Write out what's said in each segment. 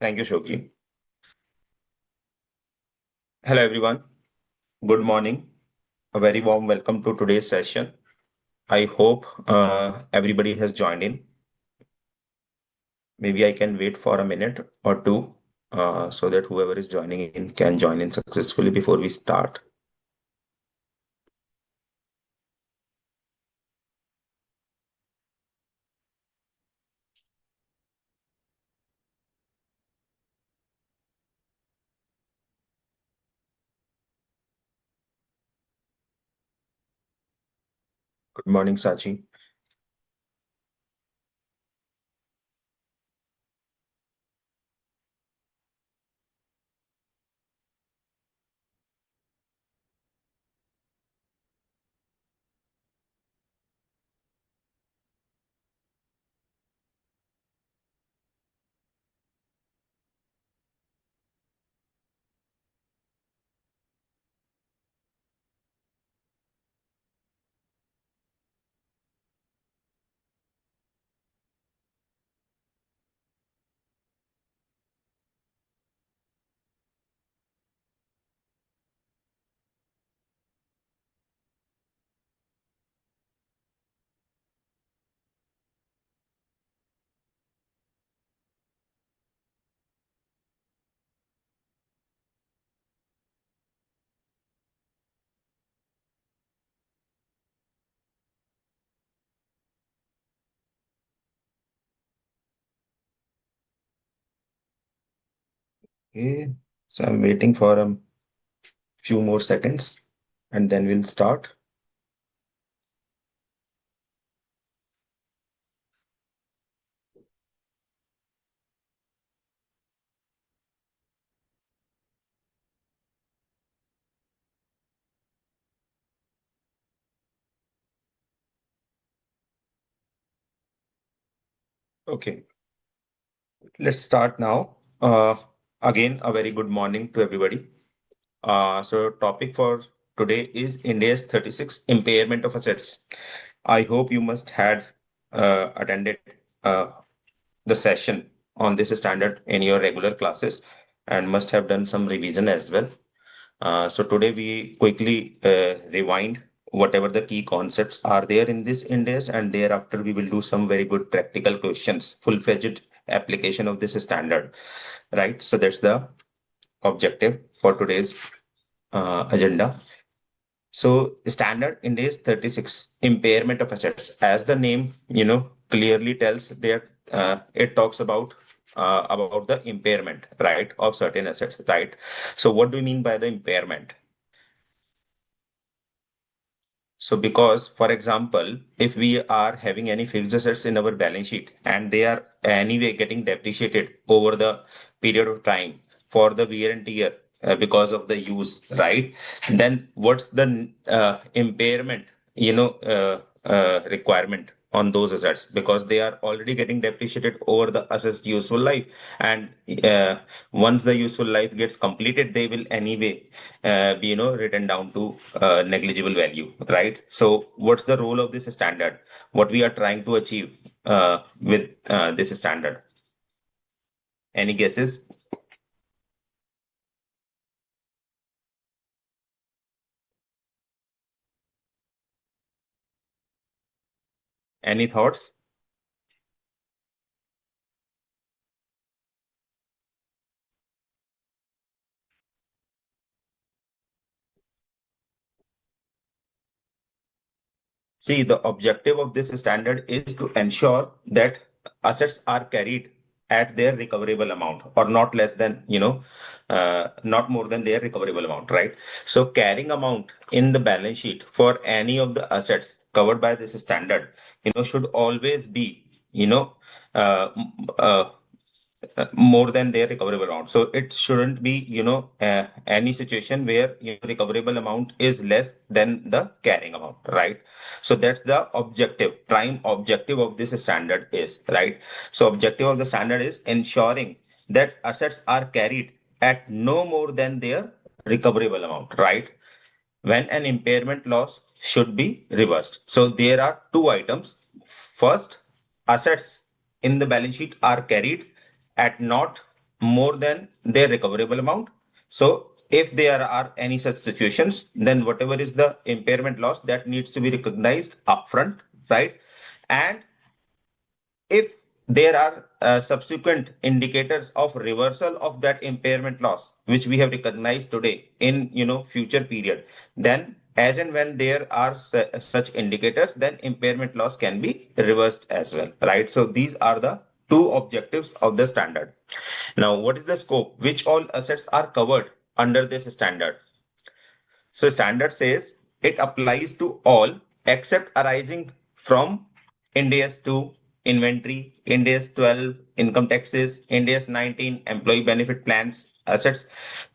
Thank you, Shoki. Hello, everyone. Good morning. A very warm welcome to today's session. I hope everybody has joined in. Maybe I can wait for a minute or two so that whoever is joining in can join in successfully before we start. Good morning, Sachi. Okay, so I'm waiting for a few more seconds and then we'll start. Okay, let's start now. Again, a very good morning to everybody. So topic for today is India's 36 impairment of assets. I hope you must had attended uh, the session on this standard in your regular classes and must have done some revision as well. So today we quickly rewind whatever the key concepts are there in this index, and thereafter we will do some very good practical questions, full-fledged application of this standard, right? So that's the objective for today's agenda. So standard index 36, impairment of assets. As the name, clearly tells that it talks about the impairment, right, of certain assets, right? So what do you mean by the impairment? So because, for example, if we are having any fixed assets in our balance sheet and they are anyway getting depreciated over the period of time for the wear and tear because of the use, right? Then what's the impairment, requirement on those assets because they are already getting depreciated over the assets useful life. And once the useful life gets completed, they will anyway be written down to negligible value, right? So what's the role of this standard, what we are trying to achieve with this standard? Any guesses? Any thoughts? See, the objective of this standard is to ensure that assets are carried at their recoverable amount or not less than, not more than their recoverable amount, right? So carrying amount in the balance sheet for any of the assets covered by this standard, should always be, uh, more than their recoverable amount. So it shouldn't be, any situation where recoverable amount is less than the carrying amount, right? So that's the objective, prime objective of this standard is, right? So objective of the standard is ensuring that assets are carried at no more than their recoverable amount, right? When an impairment loss should be reversed. So there are two items. First, assets in the balance sheet are carried at not more than their recoverable amount. So if there are any such situations, then whatever is the impairment loss, that needs to be recognized upfront, right? And if there are subsequent indicators of reversal of that impairment loss, which we have recognized today in future period, then as and when there are such indicators, then impairment loss can be reversed as well, right? So these are the two objectives of the standard. Now, what is the scope? Which all assets are covered under this standard? So standard says it applies to all except arising from Ind AS 2 inventory, Ind AS 12 income taxes, Ind AS 19 employee benefit plans assets,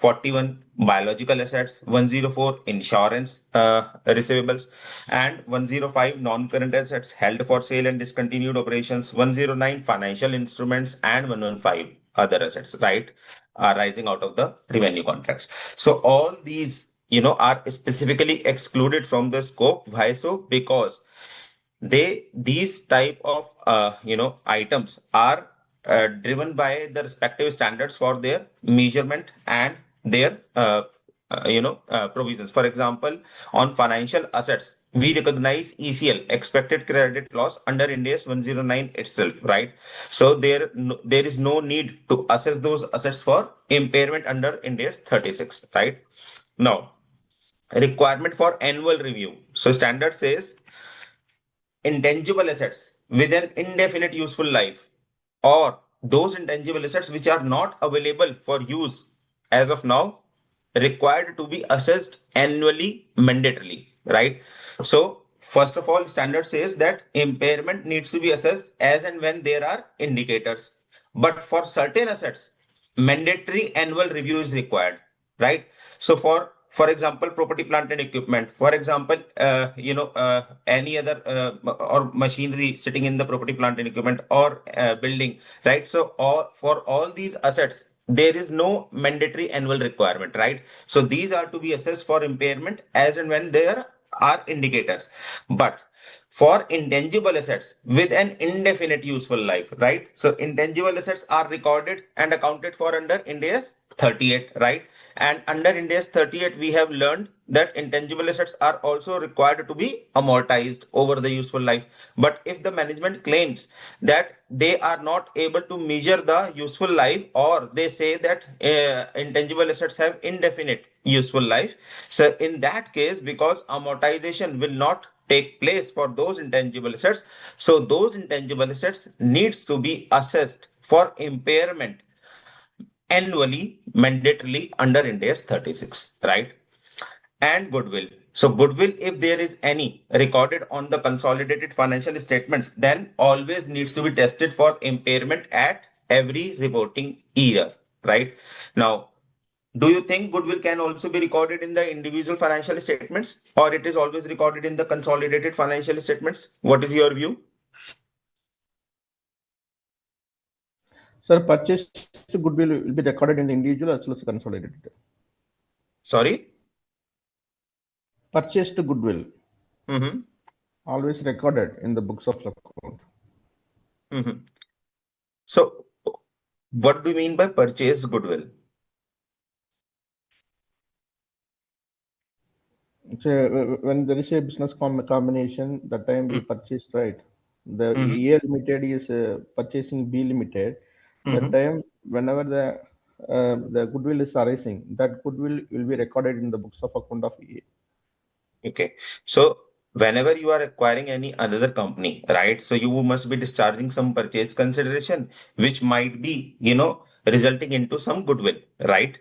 41 biological assets, 104 insurance receivables, and 105 non-current assets held for sale and discontinued operations, 109 financial instruments, and 115 other assets, right? Arising out of the revenue contracts. So all these are specifically excluded from the scope. Why so? Because these type of items are driven by the respective standards for their measurement and their provisions. For example, on financial assets, we recognize ECL, expected credit loss, under Ind AS 109 itself, right? So there is no need to assess those assets for impairment under Ind AS 36, right? Now, requirement for annual review. So standard says intangible assets with an indefinite useful life, or those intangible assets which are not available for use as of now, required to be assessed annually mandatorily, right? So first of all, standard says that impairment needs to be assessed as and when there are indicators, but for certain assets mandatory annual review is required, right? So for example, property, plant and equipment, for example, any other or machinery sitting in the property, plant and equipment, or building, right? So for all these assets, there is no mandatory annual requirement, right? So these are to be assessed for impairment as and when there are indicators. But for intangible assets with an indefinite useful life, right? So intangible assets are recorded and accounted for under Ind AS 38, right? And under Ind AS 38, we have learned that intangible assets are also required to be amortized over the useful life. But if the management claims that they are not able to measure the useful life, or they say that intangible assets have indefinite useful life, so in that case, because amortization will not take place for those intangible assets, so those intangible assets needs to be assessed for impairment annually, mandatorily under Ind AS 36, right? And goodwill. So goodwill, if there is any recorded on the consolidated financial statements, then always needs to be tested for impairment at every reporting year, right? Now, do you think goodwill can also be recorded in the individual financial statements, or it is always recorded in the consolidated financial statements? What is your view? Sir, purchased goodwill will be recorded in the individual as well as consolidated. Sorry? Purchased goodwill Mm-hmm. always recorded in the books of account. Mm-hmm. So, what do you mean by purchased goodwill? So when there is a business combination, that time we purchase, right? The Mm-hmm. A Limited is purchasing B Limited. That Mm-hmm. time, whenever the goodwill is arising, that goodwill will be recorded in the books of account of A. Okay. So whenever you are acquiring any another company, right? So you must be discharging some purchase consideration, which might be, resulting into some goodwill, right?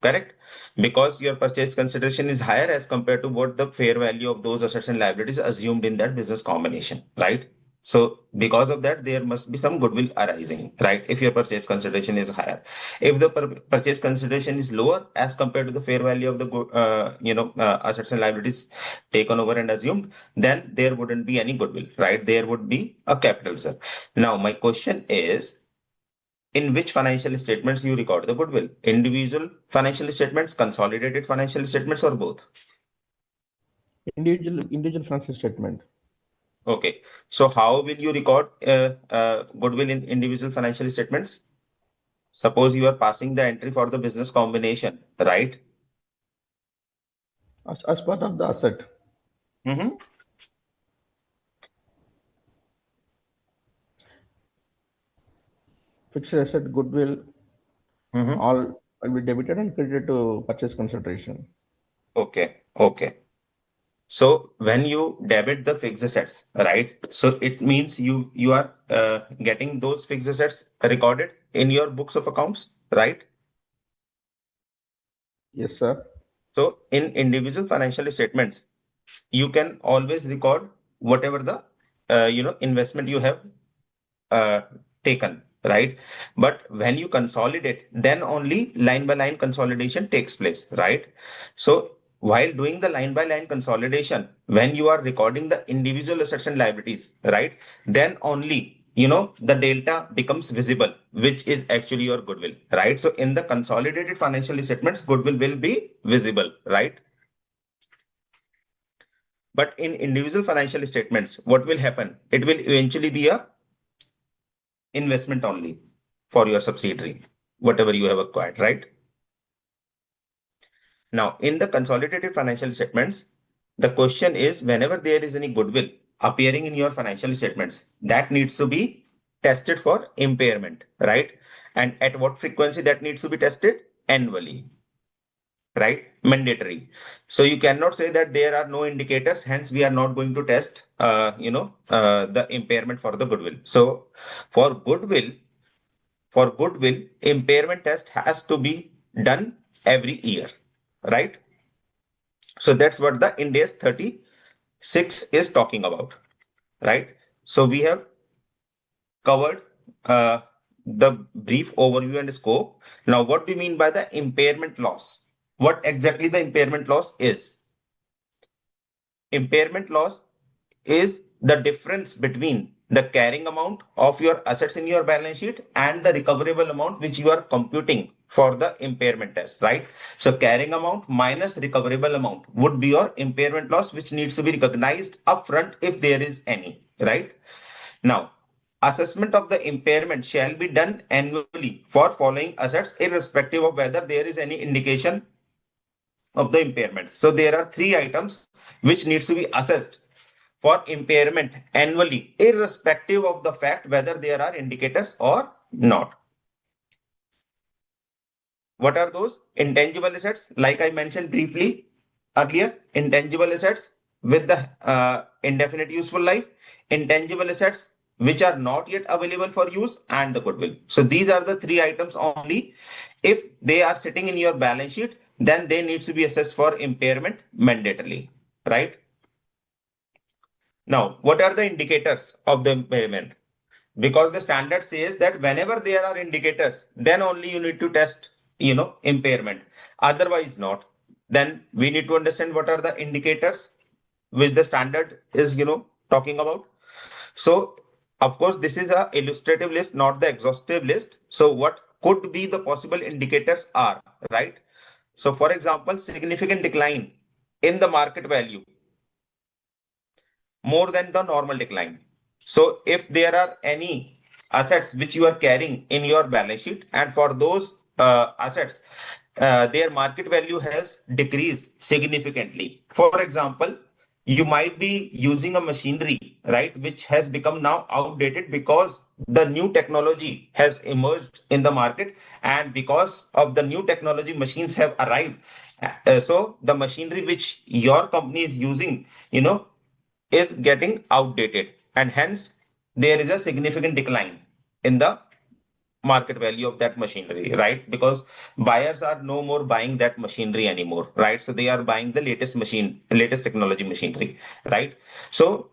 Correct? Because your purchase consideration is higher as compared to what the fair value of those assets and liabilities assumed in that business combination, right? So because of that, there must be some goodwill arising, right? If your purchase consideration is higher. If the purchase consideration is lower as compared to the fair value of the assets and liabilities taken over and assumed, then there wouldn't be any goodwill, right? There would be a capital reserve. Now, my question is, in which financial statements you record the goodwill? Individual financial statements, consolidated financial statements, or both? Individual financial statement. Okay. So how will you record goodwill in individual financial statements? Suppose you are passing the entry for the business combination, right? As part of the asset, Mm-hmm. fixed asset, goodwill, Mm-hmm. all will be debited and credited to purchase consideration. Okay. Okay. So when you debit the fixed assets, right? So it means you are getting those fixed assets recorded in your books of accounts, right? Yes, sir. So in individual financial statements, you can always record whatever the investment you have uh, taken, right? But when you consolidate, then only line by line consolidation takes place, right? So while doing the line by line consolidation, when you are recording the individual assets and liabilities, right, then only the delta becomes visible, which is actually your goodwill, right? So in the consolidated financial statements, goodwill will be visible, right? But in individual financial statements, what will happen? It will eventually be a investment only for your subsidiary, whatever you have acquired, right? Now, in the consolidated financial statements, the question is whenever there is any goodwill appearing in your financial statements, that needs to be tested for impairment, right? And at what frequency that needs to be tested? Annually, right? Mandatory. So you cannot say that there are no indicators, hence we are not going to test, the impairment for the goodwill. So for goodwill, impairment test has to be done every year, right? So that's what the Ind AS 36 is talking about, right? So we have covered uh, the brief overview and scope. Now, what do you mean by the impairment loss? What exactly the impairment loss is? Impairment loss is the difference between the carrying amount of your assets in your balance sheet and the recoverable amount which you are computing for the impairment test, right? So carrying amount minus recoverable amount would be your impairment loss, which needs to be recognized upfront if there is any, right? Now, assessment of the impairment shall be done annually for following assets, irrespective of whether there is any indication of the impairment. So there are three items which needs to be assessed for impairment annually, irrespective of the fact whether there are indicators or not. What are those? Intangible assets, like I mentioned briefly earlier, intangible assets with the indefinite useful life, intangible assets which are not yet available for use, and the goodwill. So these are the three items only. If they are sitting in your balance sheet, then they need to be assessed for impairment mandatorily, right? Now, what are the indicators of the impairment? Because the standard says that whenever there are indicators, then only you need to test, impairment. Otherwise, not. Then we need to understand what are the indicators which the standard is, talking about. So, of course, this is a illustrative list, not the exhaustive list. So, what could be the possible indicators are, right? So, for example, significant decline in the market value more than the normal decline. So if there are any assets which you are carrying in your balance sheet, and for those assets, their market value has decreased significantly. For example, you might be using a machinery, right, which has become now outdated because the new technology has emerged in the market, and because of the new technology, machines have arrived. So the machinery which your company is using, is getting outdated, and hence there is a significant decline in the market value of that machinery, right? Because buyers are no more buying that machinery anymore, right? So they are buying the latest technology machinery, right? So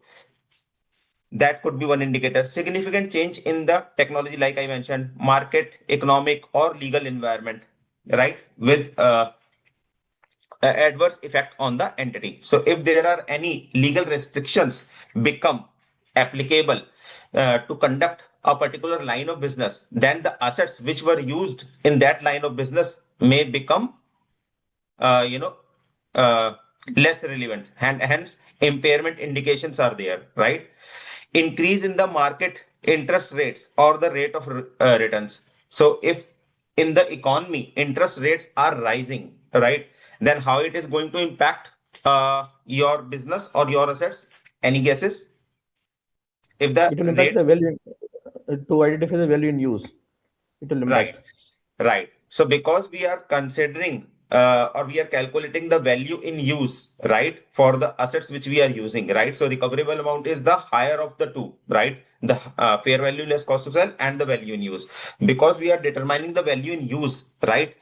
that could be one indicator. Significant change in the technology, like I mentioned, market, economic, or legal environment, right? With adverse effect on the entity. So if there are any legal restrictions become applicable to conduct a particular line of business, then the assets which were used in that line of business may become, uh, you know, uh, less relevant, and hence impairment indications are there, right? Increase in the market interest rates or the rate of returns. So if in the economy, interest rates are rising, right? Then how it is going to impact your business or your assets? Any guesses? If the It will impact rate, the value to identify the value in use. It will right, impact. right. So because we are considering or we are calculating the value in use, right, for the assets which we are using, right? So recoverable amount is the higher of the two, right? The fair value less cost to sell and the value in use. Because we are determining the value in use, right?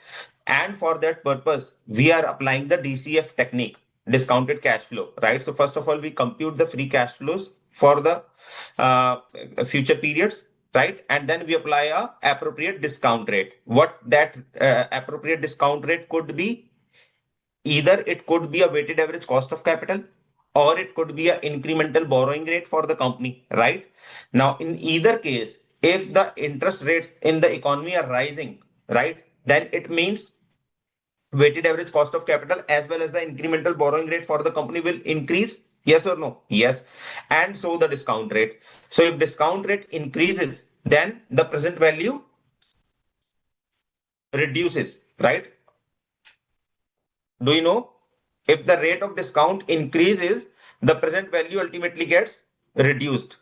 And for that purpose, we are applying the DCF technique, discounted cash flow, right? So first of all, we compute the free cash flows for the uh, future periods, right? And then we apply a appropriate discount rate. What that appropriate discount rate could be? Either it could be a weighted average cost of capital, or it could be an incremental borrowing rate for the company, right? Now, in either case, if the interest rates in the economy are rising, right, then it means weighted average cost of capital as well as the incremental borrowing rate for the company will increase. Yes or no? Yes. And so the discount rate. So if discount rate increases, then the present value reduces, right? Do you know? If the rate of discount increases, the present value ultimately gets reduced.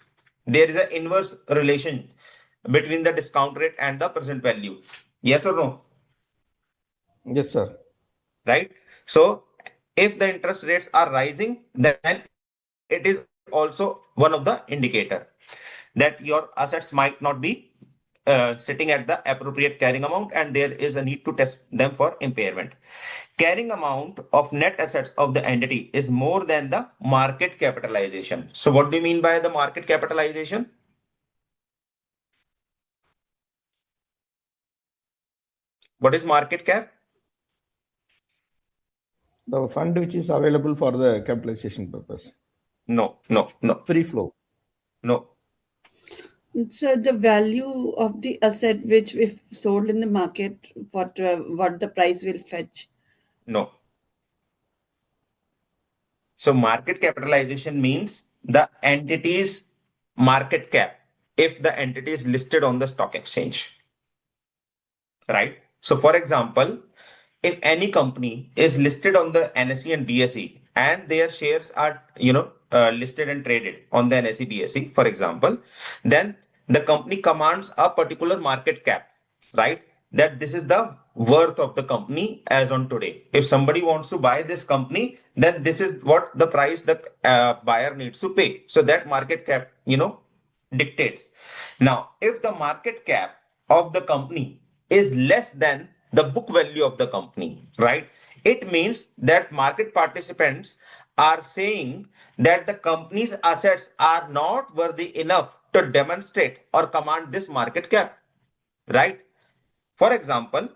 There is an inverse relation between the discount rate and the present value. Yes or no? Yes, sir. Right? So if the interest rates are rising, then it is also one of the indicator that your assets might not be sitting at the appropriate carrying amount, and there is a need to test them for impairment. Carrying amount of net assets of the entity is more than the market capitalization. So what do you mean by the market capitalization? What is market cap? The fund which is available for the capitalization purpose. No, no, no, Free flow. no, So the value of the asset which if sold in the market, what the price will fetch. no. So market capitalization means the entity's market cap if the entity is listed on the stock exchange, right? So for example, if any company is listed on the NSE and BSE and their shares are, listed and traded on the NSE BSE, for example, then the company commands a particular market cap, right? That this is the worth of the company as on today. If somebody wants to buy this company, then this is what the price the buyer needs to pay. So that market cap, dictates. Now, if the market cap of the company is less than the book value of the company, right? It means that market participants are saying that the company's assets are not worthy enough to demonstrate or command this market cap, right? For example,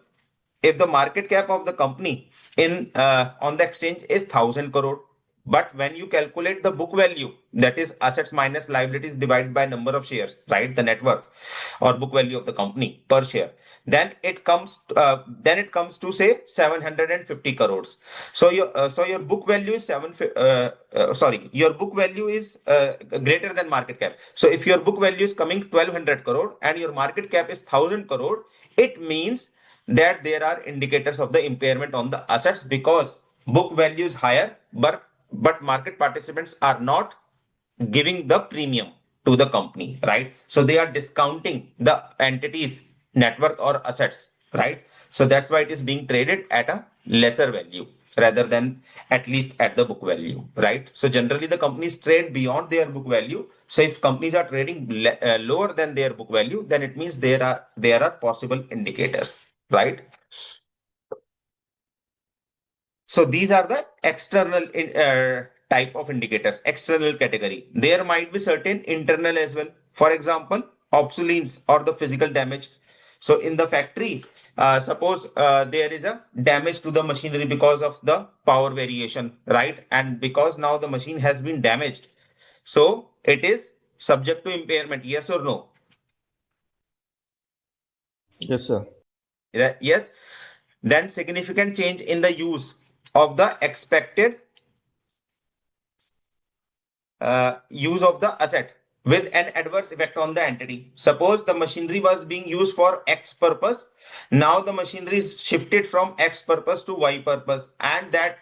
if the market cap of the company in on the exchange is 1,000 crore, but when you calculate the book value, that is assets minus liabilities divided by number of shares, right? The net worth or book value of the company per share, then it comes to say 750 crores. So your book value is your book value is greater than market cap. So if your book value is coming 1,200 crore and your market cap is 1,000 crore, it means that there are indicators of the impairment on the assets because book value is higher, but market participants are not giving the premium to the company, right? So they are discounting the entity's net worth or assets, right? So that's why it is being traded at a lesser value rather than at least at the book value, right? So generally the companies trade beyond their book value. So if companies are trading lower than their book value, then it means there are possible indicators, right? So these are the external type of indicators, external category. There might be certain internal as well. For example, obsolescence or the physical damage. So in the factory, suppose there is a damage to the machinery because of the power variation, right? And because now the machine has been damaged, so it is subject to impairment. Yes or no? Yes, sir. Yes. Then significant change in the use of the expected use of the asset. with an adverse effect on the entity. Suppose the machinery was being used for X purpose. Now the machinery is shifted from X purpose to Y purpose, and that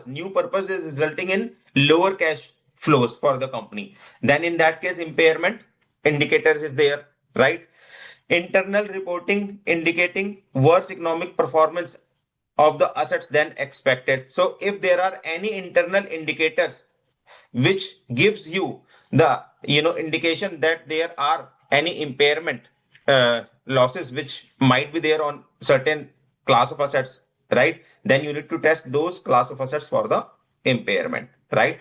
new purpose is resulting in lower cash flows for the company. Then in that case, impairment indicators is there, right? Internal reporting indicating worse economic performance of the assets than expected. So if there are any internal indicators which gives you the indication that there are any impairment losses which might be there on certain class of assets, right? Then you need to test those class of assets for the impairment, right?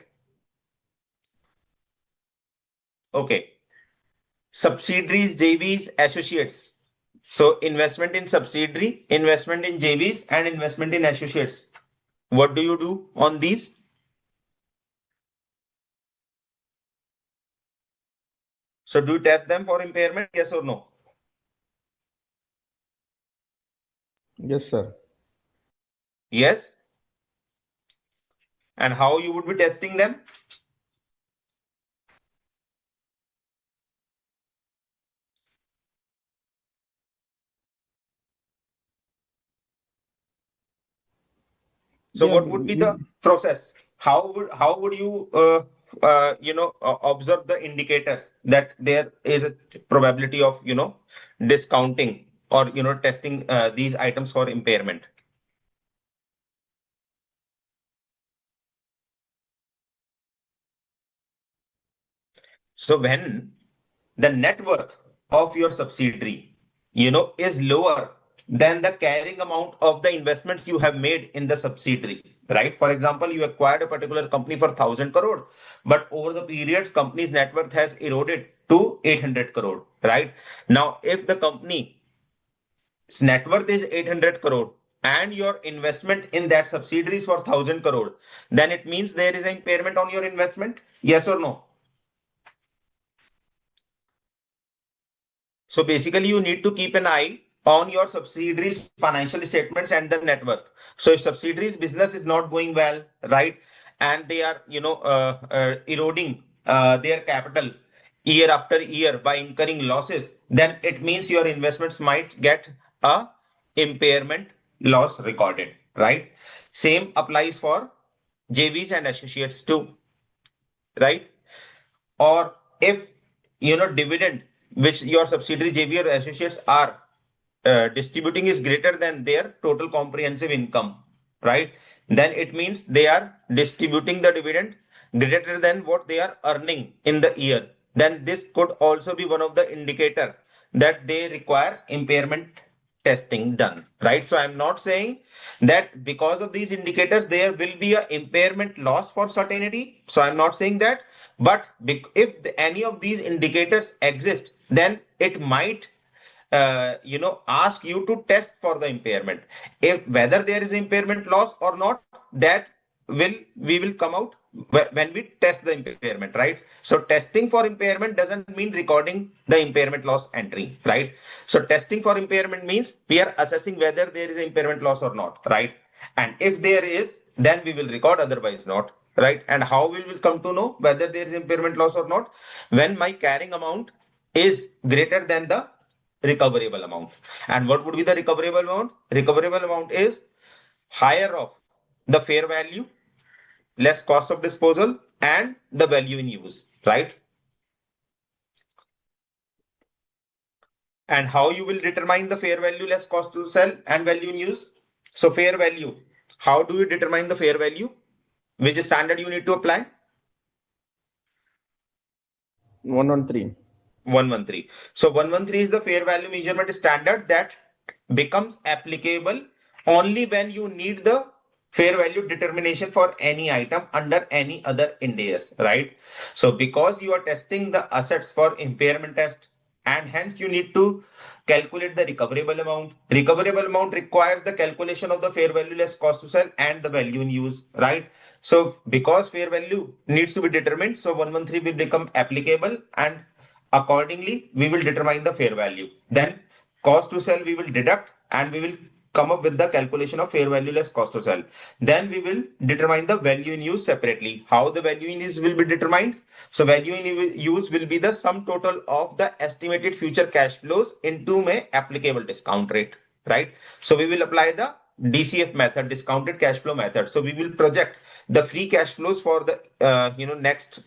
Okay. Subsidiaries, JVs, associates. So investment in subsidiary, investment in JVs, and investment in associates. What do you do on these? So do you test them for impairment? Yes or no? Yes, sir. Yes. And how you would be testing them? So Yeah, what would be the process? How would you observe the indicators that there is a probability of discounting or testing these items for impairment? So when the net worth of your subsidiary, is lower than the carrying amount of the investments you have made in the subsidiary, right? For example, you acquired a particular company for 1,000 crore, but over the periods, company's net worth has eroded to 800 crore, right? Now, if the company's net worth is 800 crore and your investment in that subsidiary is for 1,000 crore, then it means there is an impairment on your investment. Yes or no? So basically, you need to keep an eye on your subsidiaries' financial statements and the net worth. So if subsidiaries' business is not going well, right, and they are, eroding their capital year after year by incurring losses, then it means your investments might get a impairment loss recorded, right? Same applies for JVs and associates too, right? Or if dividend which your subsidiary JV or associates are distributing is greater than their total comprehensive income, right? Then it means they are distributing the dividend greater than what they are earning in the year. Then this could also be one of the indicator that they require impairment testing done, right? So I'm not saying that because of these indicators there will be a impairment loss for certainty. So I'm not saying that, but if any of these indicators exist, then it might ask you to test for the impairment. If whether there is impairment loss or not, that we will come out when we test the impairment, right? So testing for impairment doesn't mean recording the impairment loss entry, right? So testing for impairment means we are assessing whether there is impairment loss or not, right? And if there is, then we will record, otherwise not, right? And how we will come to know whether there is impairment loss or not? When my carrying amount is greater than the recoverable amount. And what would be the recoverable amount? Recoverable amount is higher of the fair value, less cost of disposal, and the value in use, right? And how you will determine the fair value, less cost to sell, and value in use? So fair value, how do you determine the fair value? Which standard you need to apply? 113. 113. So 113 is the fair value measurement standard that becomes applicable only when you need the fair value determination for any item under any other Ind AS, right? So because you are testing the assets for impairment test, and hence you need to calculate the recoverable amount. Recoverable amount requires the calculation of the fair value less cost to sell and the value in use, right? So because fair value needs to be determined, so 113 will become applicable, and accordingly we will determine the fair value. Then cost to sell we will deduct, and we will come up with the calculation of fair value less cost to sell. Then we will determine the value in use separately. How the value in use will be determined? So value in use will be the sum total of the estimated future cash flows into my applicable discount rate, right? So we will apply the DCF method, discounted cash flow method. So we will project the free cash flows for the next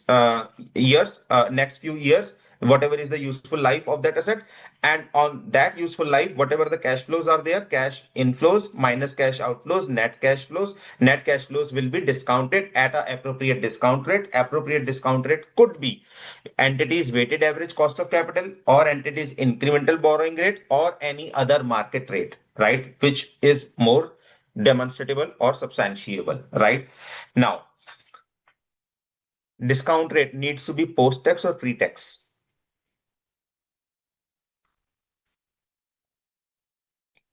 years, next few years, whatever is the useful life of that asset, and on that useful life, whatever the cash flows are there, cash inflows minus cash outflows, net cash flows will be discounted at an appropriate discount rate. Appropriate discount rate could be entity's weighted average cost of capital, or entity's incremental borrowing rate, or any other market rate, right, which is more demonstrable or substantiable, right? Now, discount rate needs to be post-tax or pre-tax?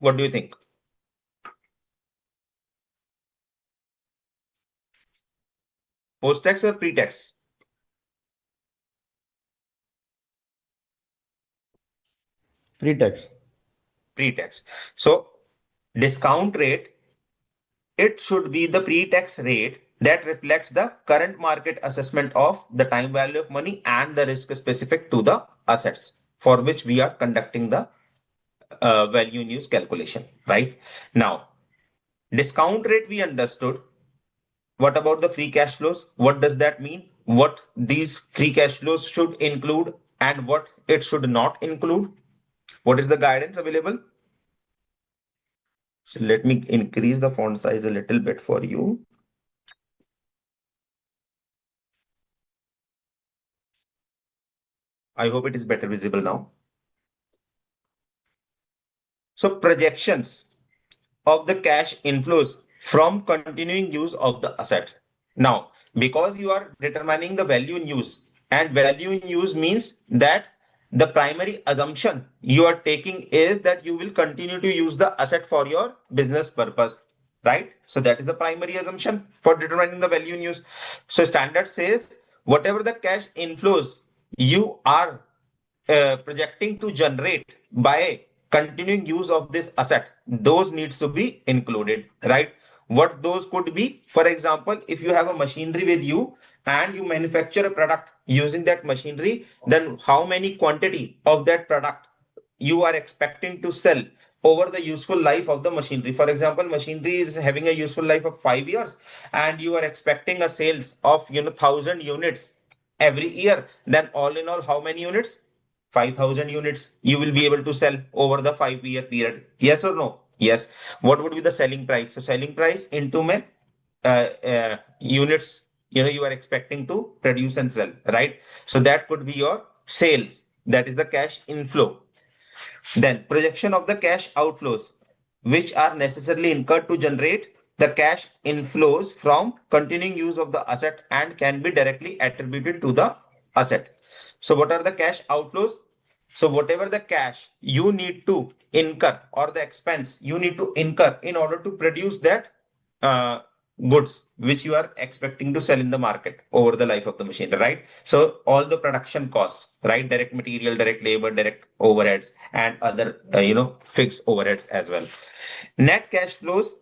What do you think? Post-tax or pre-tax? Pre-tax. Pre-tax. So discount rate, it should be the pre-tax rate that reflects the current market assessment of the time value of money and the risk specific to the assets for which we are conducting the value in use calculation, right? Now, discount rate we understood. What about the free cash flows? What does that mean? What these free cash flows should include and what it should not include? What is the guidance available? So let me increase the font size a little bit for you. I hope it is better visible now. So projections of the cash inflows from continuing use of the asset. Now, because you are determining the value in use, and value in use means that the primary assumption you are taking is that you will continue to use the asset for your business purpose, right? So that is the primary assumption for determining the value in use. So standard says whatever the cash inflows you are projecting to generate by continuing use of this asset, those needs to be included, right? What those could be? For example, if you have a machinery with you and you manufacture a product using that machinery, then how many quantity of that product you are expecting to sell over the useful life of the machinery. For example, machinery is having a useful life of 5 years and you are expecting a sales of 1,000 units every year. Then all in all, how many units? 5,000 units you will be able to sell over the 5 year period. Yes or no? Yes. What would be the selling price? So selling price into my units you are expecting to produce and sell, right? So that could be your sales. That is the cash inflow. Then projection of the cash outflows, which are necessarily incurred to generate the cash inflows from continuing use of the asset and can be directly attributed to the asset. So what are the cash outflows? So whatever the cash you need to incur or the expense you need to incur in order to produce that uh, goods which you are expecting to sell in the market over the life of the machine, right? So all the production costs, right? Direct material, direct labor, direct overheads, and other fixed overheads as well. Net cash flows.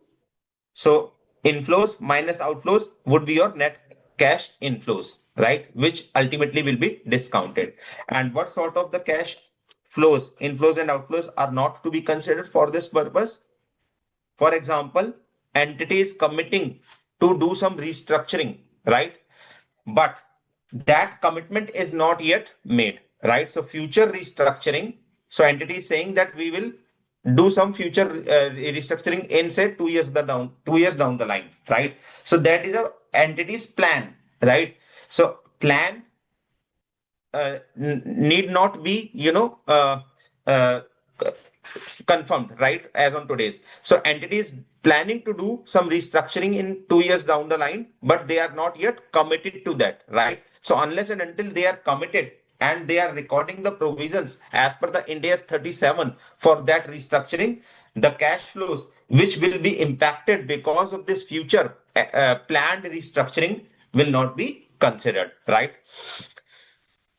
So inflows minus outflows would be your net cash inflows, right? Which ultimately will be discounted. And what sort of the cash flows, inflows and outflows are not to be considered for this purpose? For example, entities committing to do some restructuring, right? But that commitment is not yet made, right? So future restructuring. So entity is saying that we will do some future restructuring in say 2 years down the line, right? So that is a entity's plan, right? So plan need not be uh, confirmed, right, as on today's. So entities planning to do some restructuring in 2 years down the line, but they are not yet committed to that, right? So unless and until they are committed and they are recording the provisions as per the Ind AS 37 for that restructuring, the cash flows which will be impacted because of this future planned restructuring will not be considered, right?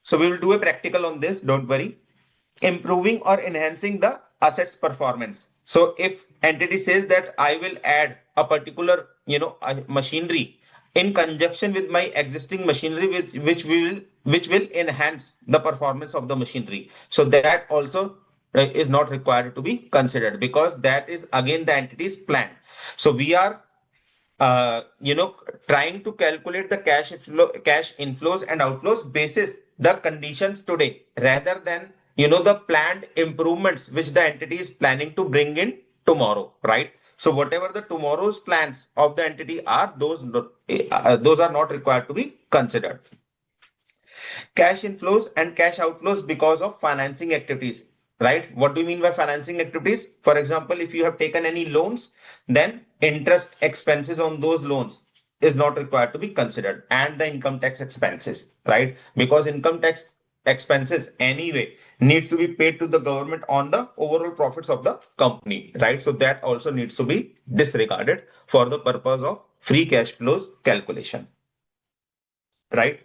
So we will do a practical on this, don't worry. Improving or enhancing the assets performance. So if entity says that I will add a particular, machinery in conjunction with my existing machinery, which will enhance the performance of the machinery. So that also is not required to be considered, because that is again the entity's plan. So we are trying to calculate the cash inflows and outflows basis the conditions today, rather than the planned improvements which the entity is planning to bring in tomorrow, right? So whatever the tomorrow's plans of the entity are, those are not required to be considered. Cash inflows and cash outflows because of financing activities, right? What do you mean by financing activities? For example, if you have taken any loans, then interest expenses on those loans is not required to be considered, and the income tax expenses, right? Because income tax expenses anyway needs to be paid to the government on the overall profits of the company, right? So that also needs to be disregarded for the purpose of free cash flows calculation, right?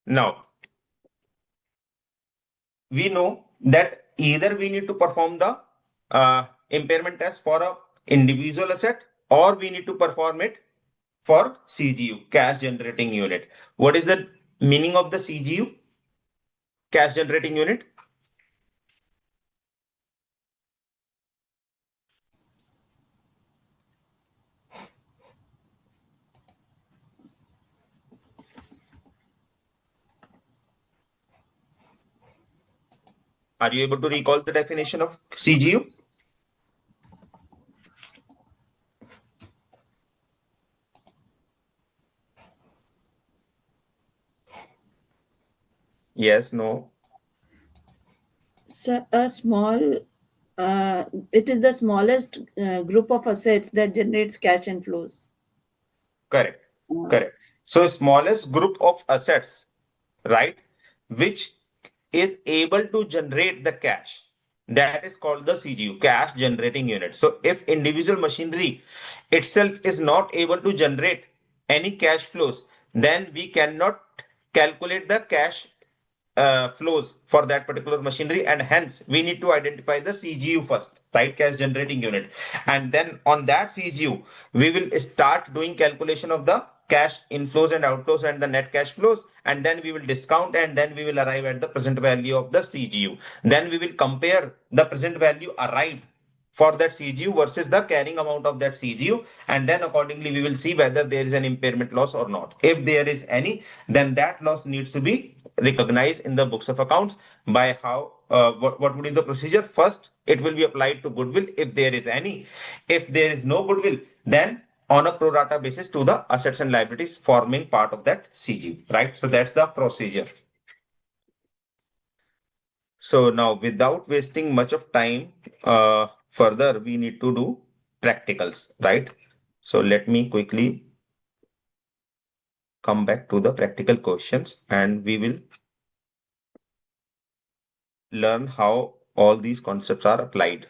Now, we know that either we need to perform the impairment test for a individual asset, or we need to perform it for CGU, cash generating unit. What is the meaning of the CGU, cash generating unit? Are you able to recall the definition of CGU? Yes, no. So a small, it is the smallest group of assets that generates cash inflows. Correct. Uh, Correct. So smallest group of assets, right, which is able to generate the cash, that is called the CGU, cash generating unit. So if individual machinery itself is not able to generate any cash flows, then we cannot calculate the cash flows for that particular machinery, and hence we need to identify the CGU first, right, cash generating unit. And then on that CGU we will start doing calculation of the cash inflows and outflows and the net cash flows, and then we will discount, and then we will arrive at the present value of the CGU. Then we will compare the present value arrived for that CGU versus the carrying amount of that CGU, and then accordingly we will see whether there is an impairment loss or not. If there is any, then that loss needs to be recognized in the books of accounts. By how, what would be the procedure? First, it will be applied to goodwill if there is any. If there is no goodwill, then on a pro rata basis to the assets and liabilities forming part of that CGU, right? So that's the procedure. So now, without wasting much of time, further, we need to do practicals, right? So let me quickly come back to the practical questions, and we will learn how all these concepts are applied.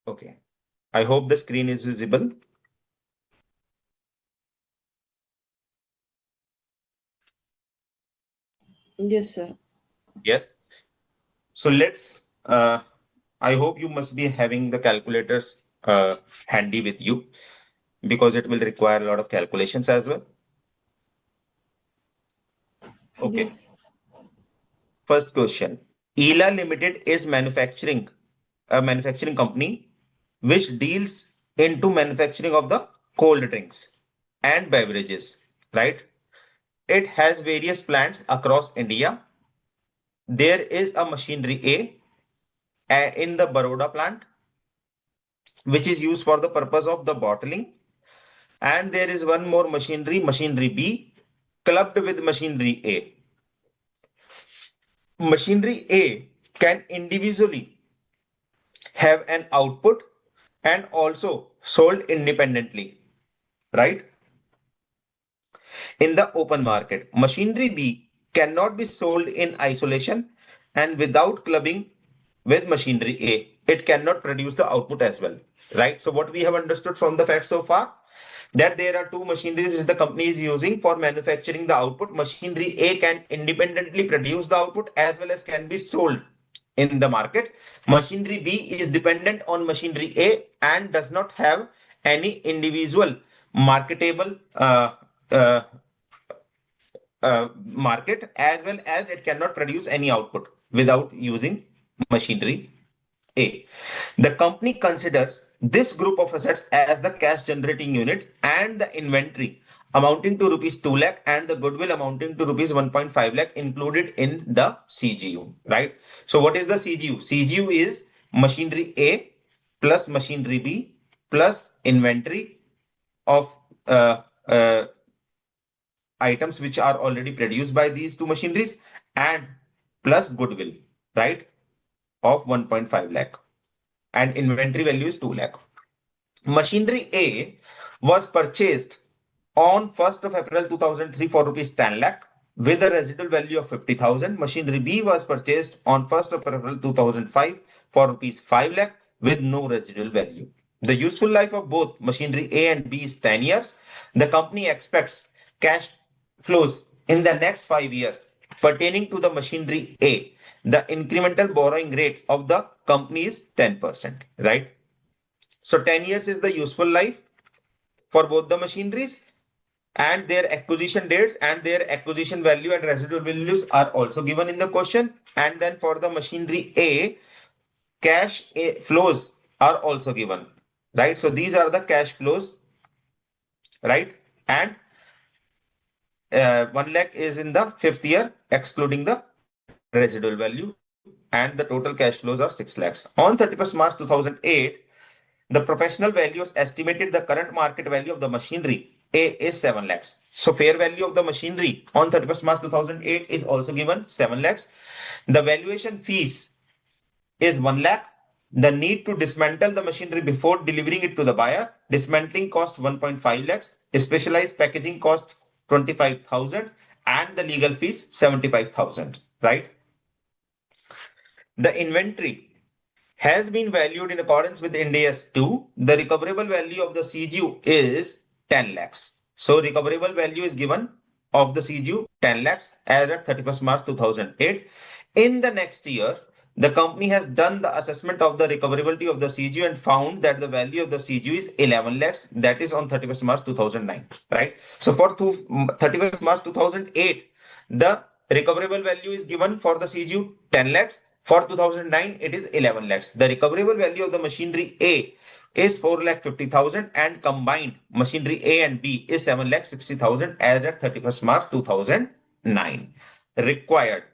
Okay. I hope the screen is visible. yes, sir. Yes. So I hope you must be having the calculators handy with you, because it will require a lot of calculations as well. Okay. Yes. First question. ELA Limited is a manufacturing company which deals into manufacturing of the cold drinks and beverages, right? It has various plants across India. There is a machinery in the Baroda plant, which is used for the purpose of the bottling. And there is one more machinery B, clubbed with machinery A. Machinery A can individually have an output and also sold independently, right? In the open market, machinery B cannot be sold in isolation and without clubbing with machinery A. it cannot produce the output as well, right? So what we have understood from the facts so far, that there are two machineries which the company is using for manufacturing the output. Machinery A can independently produce the output as well as can be sold in the market. Machinery B is dependent on machinery A and does not have any individual marketable uh, market, as well as it cannot produce any output without using machinery A. The company considers this group of assets as the cash generating unit and the inventory amounting to rupees 2 lakh and the goodwill amounting to rupees 1.5 lakh included in the CGU, right? So what is the CGU? CGU is machinery A plus machinery B plus inventory of uh, items which are already produced by these two machineries and plus goodwill, right, of 1.5 lakh, and inventory value is 2 lakh. Machinery A was purchased on 1st of April 2003 for rupees 10 lakh with a residual value of 50,000. Machinery B was purchased on 1st of April 2005 for rupees 5 lakh with no residual value. The useful life of both machinery A and B is 10 years. The company expects cash flows in the next 5 years pertaining to the machinery A. The incremental borrowing rate of the company is 10%, right? So 10 years is the useful life for both the machineries, and their acquisition dates and their acquisition value and residual values are also given in the question. And then for the machinery A, cash flows are also given, right? So these are the cash flows, right? And 1 lakh is in the fifth year, excluding the residual value, and the total cash flows are 6 lakhs. On 31st March 2008, the professional values estimated the current market value of the machinery A is 7 lakhs. So fair value of the machinery on 31st March 2008 is also given 7 lakhs. The valuation fees is 1 lakh. The need to dismantle the machinery before delivering it to the buyer. Dismantling cost 1.5 lakhs. Specialized packaging cost 25,000 and the legal fees 75,000, right? The inventory has been valued in accordance with Ind AS 2. The recoverable value of the CGU is 10 lakhs. So recoverable value is given of the CGU 10 lakhs as at 31st March 2008. In the next year, the company has done the assessment of the recoverability of the CGU and found that the value of the CGU is 11 lakhs. That is on 31st March 2009, right? So for 31st March 2008, the recoverable value is given for the CGU 10 lakhs. For 2009, it is 11 lakhs. The recoverable value of the machinery A is 4 lakh 50,000 and combined machinery A and B is 7 lakh 60,000 as at 31st March 2009. Required.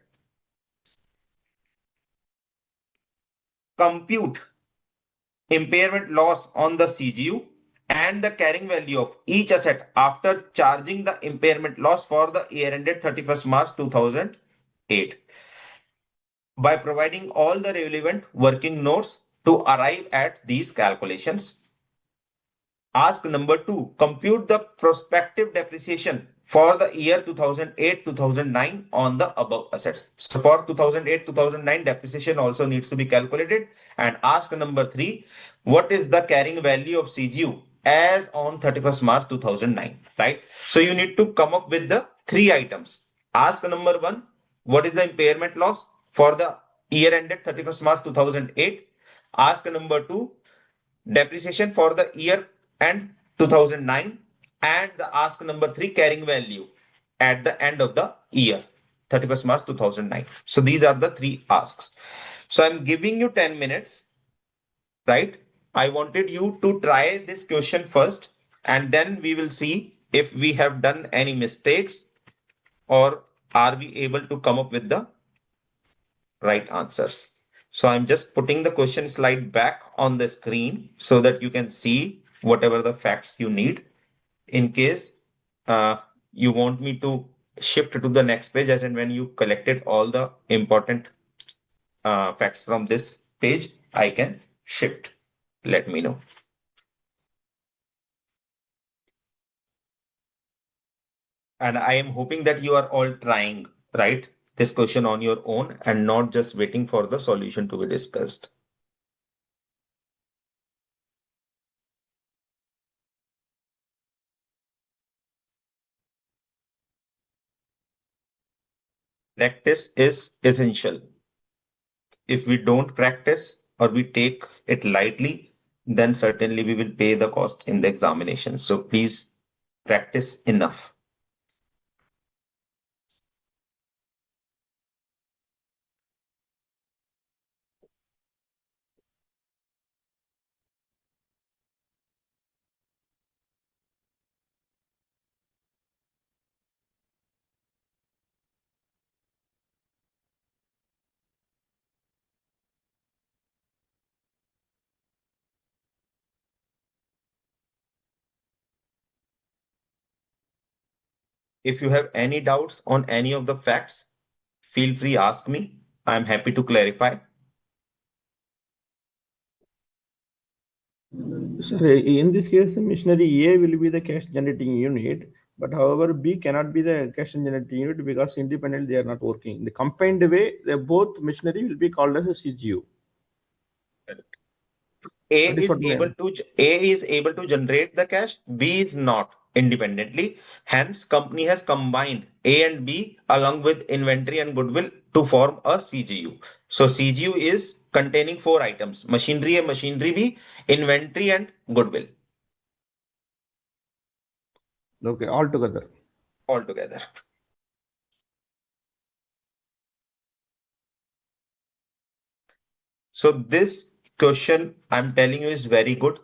Compute impairment loss on the CGU and the carrying value of each asset after charging the impairment loss for the year ended 31st March 2008 by providing all the relevant working notes to arrive at these calculations. Ask number 2, compute the prospective depreciation for the year 2008-2009 on the above assets. So for 2008-2009, depreciation also needs to be calculated. And ask number 3, what is the carrying value of CGU as on 31st March 2009, right? So you need to come up with the 3 items. Ask number 1, what is the impairment loss for the year ended 31st March 2008? Ask number 2, depreciation for the year end 2009, and the ask number 3, carrying value at the end of the year 31st March 2009. So these are the 3 asks. So I'm giving you 10 minutes, right? I wanted you to try this question first, and then we will see if we have done any mistakes or are we able to come up with the right answers. So I'm just putting the question slide back on the screen so that you can see whatever the facts you need. In case you want me to shift to the next page, as and when you collected all the important facts from this page, I can shift. Let me know. And I am hoping that you are all trying, right, this question on your own and not just waiting for the solution to be discussed. Practice is essential. If we don't practice or we take it lightly, then certainly we will pay the cost in the examination. So please practice enough. If you have any doubts on any of the facts, feel free ask me. I'm happy to clarify. Sir, in this case, machinery A will be the cash generating unit, but however, B cannot be the cash generating unit because independently they are not working. In the combined way, they both machinery will be called as a CGU. That is what my A is able to generate the cash, B is not independently. Hence, company has combined A and B along with inventory and goodwill to form a CGU. So CGU is containing four items: machinery A, machinery B, inventory and goodwill okay altogether. altogether. So this question I'm telling you is very good.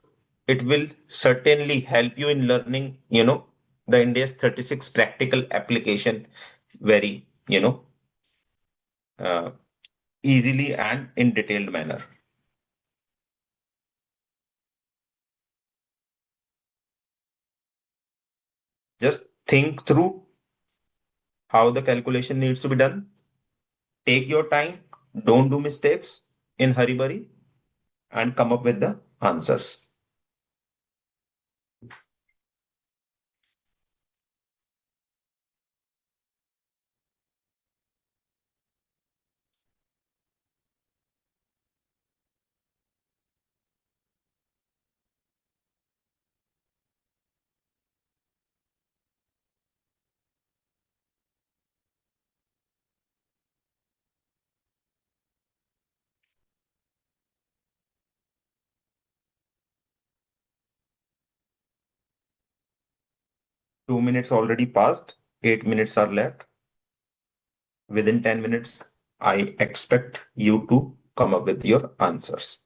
It will certainly help you in learning, the India's 36 practical application very, uh, easily and in detailed manner. Just think through how the calculation needs to be done. Take your time. Don't do mistakes in hurry burry and come up with the answers. 2 minutes already passed. 8 minutes are left. Within 10 minutes, I expect you to come up with your answers.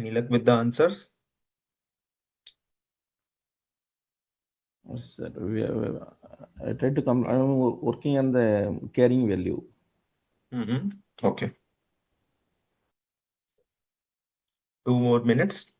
Any luck with the answers? Sir, I tried to come. I'm working on the carrying value. Okay. 2 more minutes.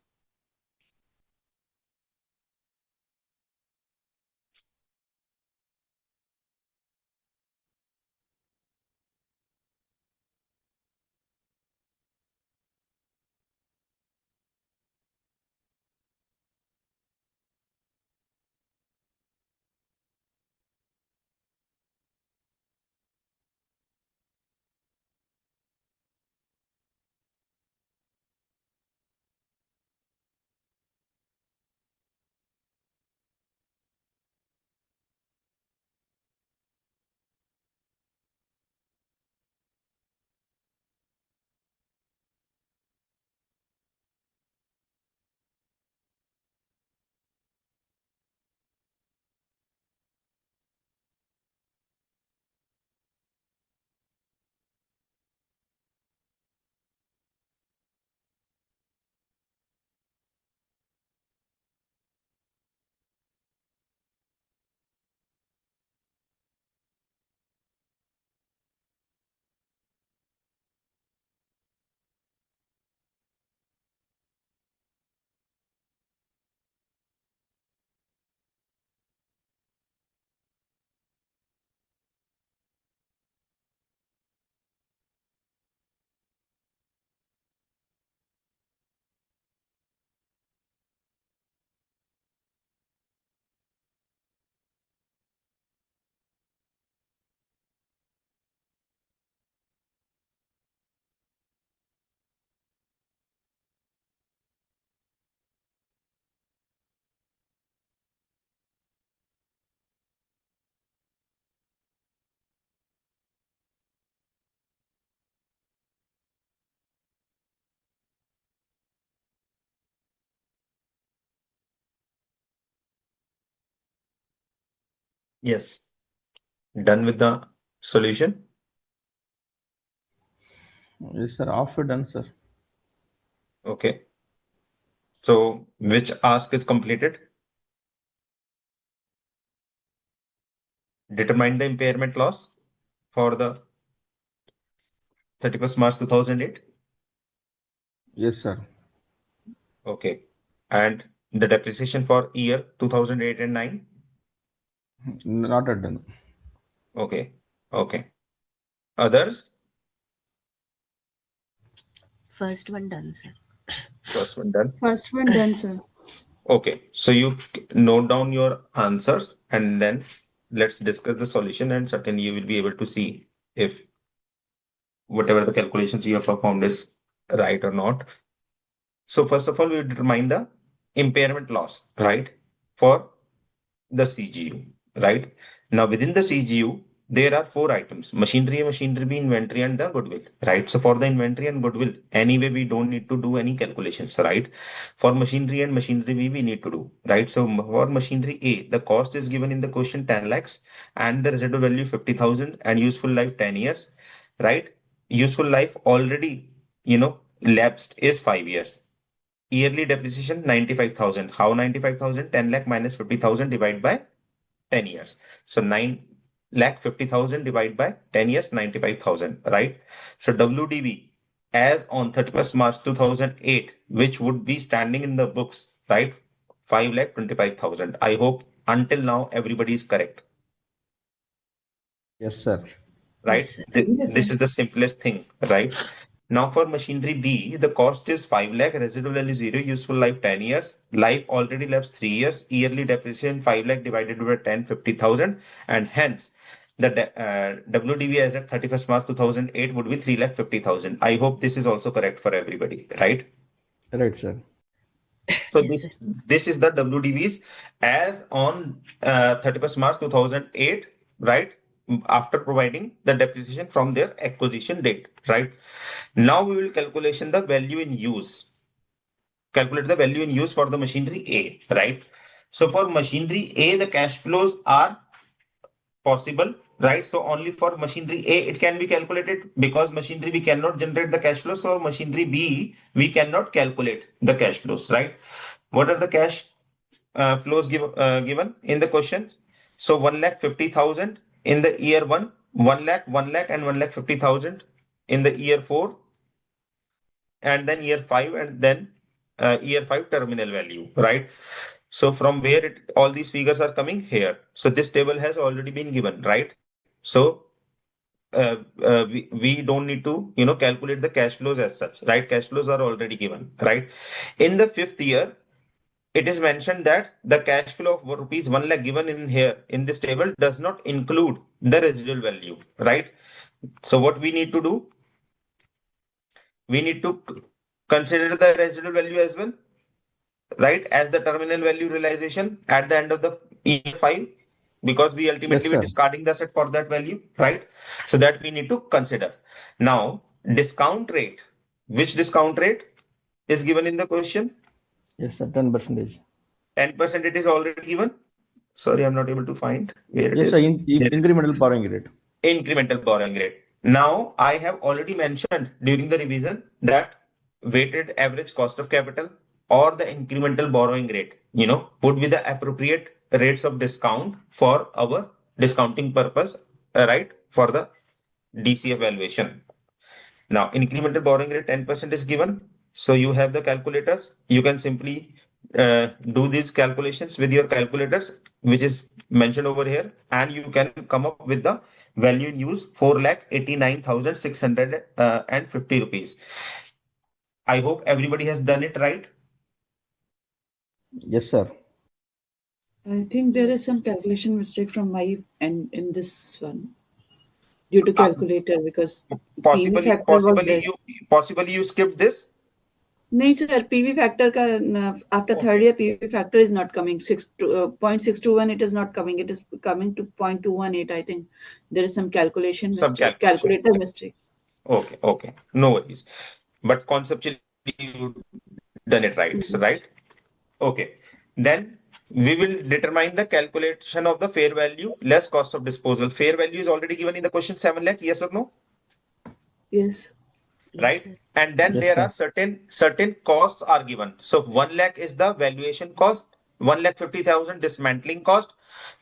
Yes. Done with the solution? Yes, sir. Half done, sir. Okay. So which ask is completed? Determine the impairment loss for the 31st March 2008. Yes, sir. Okay. And the depreciation for year 2008 and 9. Not yet done. Okay. Okay. Others? First one done, sir. First one done. First one done, sir. Okay. So you note down your answers and then let's discuss the solution, and certainly you will be able to see if whatever the calculations you have performed is right or not. So first of all, we determine the impairment loss, right, for the CGU, right? Now within the CGU, there are four items: machinery, machinery B, inventory, and the goodwill, right? So for the inventory and goodwill, anyway, we don't need to do any calculations, right? For machinery and machinery B, we need to do, right? So for machinery A, the cost is given in the question 10 lakhs and the residual value 50,000 and useful life 10 years, right? Useful life already, lapsed is 5 years. Yearly depreciation 95,000. How 95,000? 10 lakh minus 50,000 divided by 10 years. So 9 lakh 50,000 divided by 10 years, 95,000, right? So WDV as on 31st March 2008, which would be standing in the books, right? 5 lakh 25,000. I hope until now everybody is correct, Yes, sir. Yes, right? sir. This is the simplest thing, right? Now for machinery B, the cost is 5 lakh, residual value 0, useful life 10 years, life already lapsed 3 years, yearly depreciation 5 lakh divided by 10, 50,000, and hence the WDV as at 31st March 2008 would be 3 lakh 50,000. I hope this is also correct for everybody, right? Right, sir. So Yes, this sir. this is the WDVs as on 31st March 2008, right? After providing the depreciation from their acquisition date, right? Now we will calculation the value in use. Calculate the value in use for the machinery A, right? So for machinery A, the cash flows are possible, right? So only for machinery A it can be calculated, because machinery B cannot generate the cash flows. So machinery B we cannot calculate the cash flows, right? What are the cash flows given in the question? So 1,50,000 in the year one, 1 lakh, and 1,50,000 in the year four, and then year five, and then year five terminal value, right? So from where all these figures are coming here. So this table has already been given, right? So we don't need to calculate the cash flows as such, right? Cash flows are already given, right? In the fifth year, it is mentioned that the cash flow of rupees 1 lakh given in here in this table does not include the residual value, right? So what we need to do, we need to consider the residual value as well, right, as the terminal value realization at the end of the year five, because we Yes, ultimately be sir. discarding the asset for that value, right? So that we need to consider. Now, discount rate. Which discount rate is given in the question? Yes, sir. 10%. 10% it is already given. Sorry, I'm not able to find where it Yes, sir. is. There it is. Incremental borrowing rate. Incremental borrowing rate. Now, I have already mentioned during the revision that weighted average cost of capital or the incremental borrowing rate, would be the appropriate rates of discount for our discounting purpose, right? For the DC evaluation. Now, incremental borrowing rate 10% is given. So you have the calculators. You can simply do these calculations with your calculators, which is mentioned over here, and you can come up with the value in use 4,89,650 rupees. I hope everybody has done it right. Yes, sir. I think there Yes, is sir. some calculation mistake from my end in this one due to Uh, calculator because PV possibly, factor was possibly less. you, possibly you skipped this. नहीं sir, PV factor का after third Okay. year PV factor is not coming. 0.621 it is not coming. It is coming to 0.218. I think there is some calculation Some mistake, calculation calculator mistake. mistake. Okay, okay, no worries. But conceptually, you done it right, so Yes. right? Okay. Then we will determine the calculation of the fair value less cost of disposal. Fair value is already given in the question 7 lakh, yes or no? Yes. Yes, Right? sir. And then Yes, there sir. are certain costs are given. So 1 lakh is the valuation cost, 1,50,000 dismantling cost,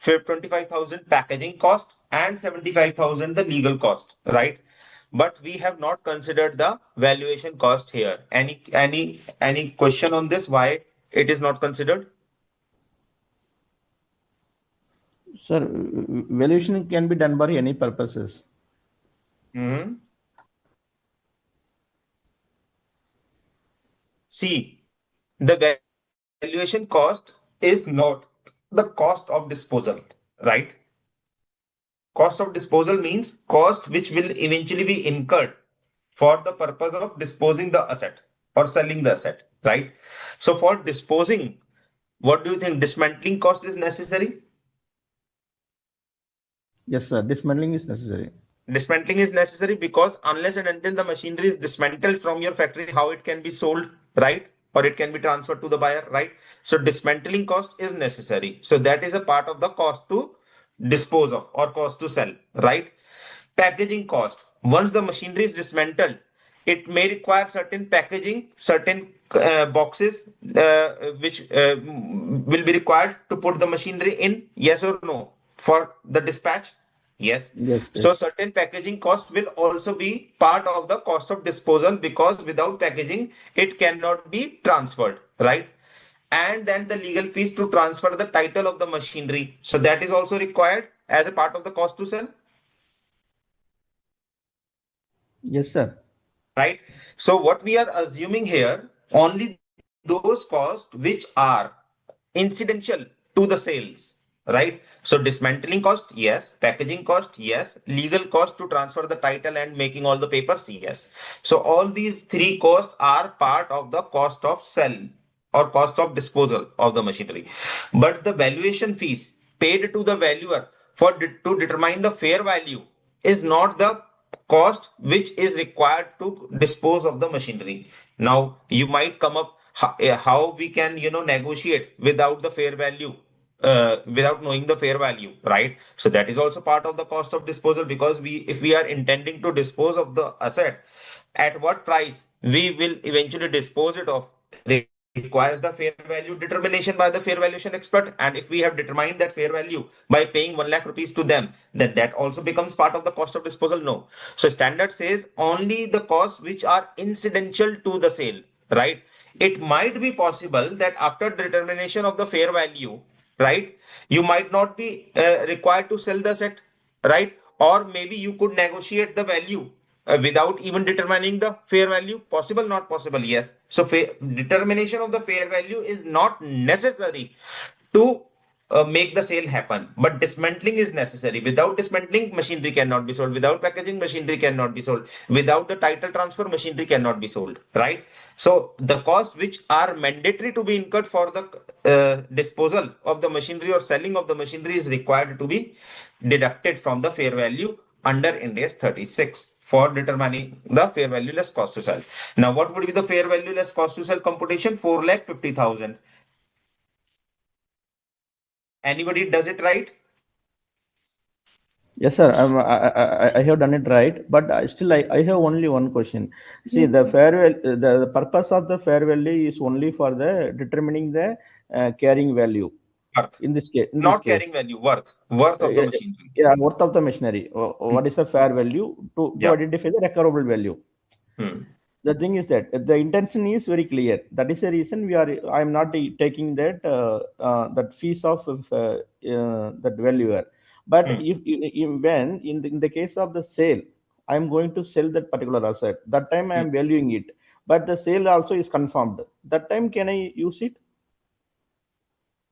25,000 packaging cost, and 75,000 the legal cost, right? But we have not considered the valuation cost here. Any question on this? Why it is not considered? Sir, valuation can be done by any purposes. Mhm. See, the valuation cost is not the cost of disposal, right? Cost of disposal means cost which will eventually be incurred for the purpose of disposing the asset or selling the asset, right? So for disposing, what do you think? Dismantling cost is necessary? Yes, sir. Dismantling is necessary. Dismantling is necessary because unless and until the machinery is dismantled from your factory, how it can be sold, right? Or it can be transferred to the buyer, right? So dismantling cost is necessary. So that is a part of the cost to dispose of or cost to sell, right? Packaging cost. Once the machinery is dismantled, it may require certain packaging, certain boxes which will be required to put the machinery in, yes or no, for the dispatch. Yes. Yes, So yes. certain packaging cost will also be part of the cost of disposal because without packaging, it cannot be transferred, right? And then the legal fees to transfer the title of the machinery. So that is also required as a part of the cost to sell, Yes, sir. right? So what we are assuming here, only those costs which are incidental to the sales, right? So dismantling cost, yes. Packaging cost, yes. Legal cost to transfer the title and making all the papers, yes. So all these three costs are part of the cost of sell or cost of disposal of the machinery. But the valuation fees paid to the valuer to determine the fair value is not the cost which is required to dispose of the machinery. Now you might come up how we can negotiate without the fair value, without knowing the fair value, right? So that is also part of the cost of disposal, because if we are intending to dispose of the asset, at what price we will eventually dispose it of requires the fair value determination by the fair valuation expert. And if we have determined that fair value by paying 1 lakh rupees to them, then that also becomes part of the cost of disposal? No. So standard says only the costs which are incidental to the sale, right? It might be possible that after determination of the fair value, right, you might not be required to sell the set, right? Or maybe you could negotiate the value without even determining the fair value. Possible, not possible? Yes. So determination of the fair value is not necessary to make the sale happen, but dismantling is necessary. Without dismantling, machinery cannot be sold. Without packaging, machinery cannot be sold. Without the title transfer, machinery cannot be sold, right? So the costs which are mandatory to be incurred for the disposal of the machinery or selling of the machinery is required to be deducted from the fair value under Ind AS 36 for determining the fair value less cost to sell. Now, what would be the fair value less cost to sell computation? 4,50,000. Anybody does it right? Yes, sir. I have done it right, but I have only one question. See, Yes, the sir. the purpose of the fair value is only for the determining the carrying value. Worth. In this case, Not carrying value, worth of the yeah, machinery. yeah, worth of the machinery. Hmm. What is the fair value to Yeah. identify the recoverable value? Hmm. The thing is that the intention is very clear. That is the reason I am not taking that fees of that valuer. But Hmm. when in the case of the sale, I am going to sell that particular asset. That time I Hmm. am valuing it, but the sale also is confirmed. That time can I use it?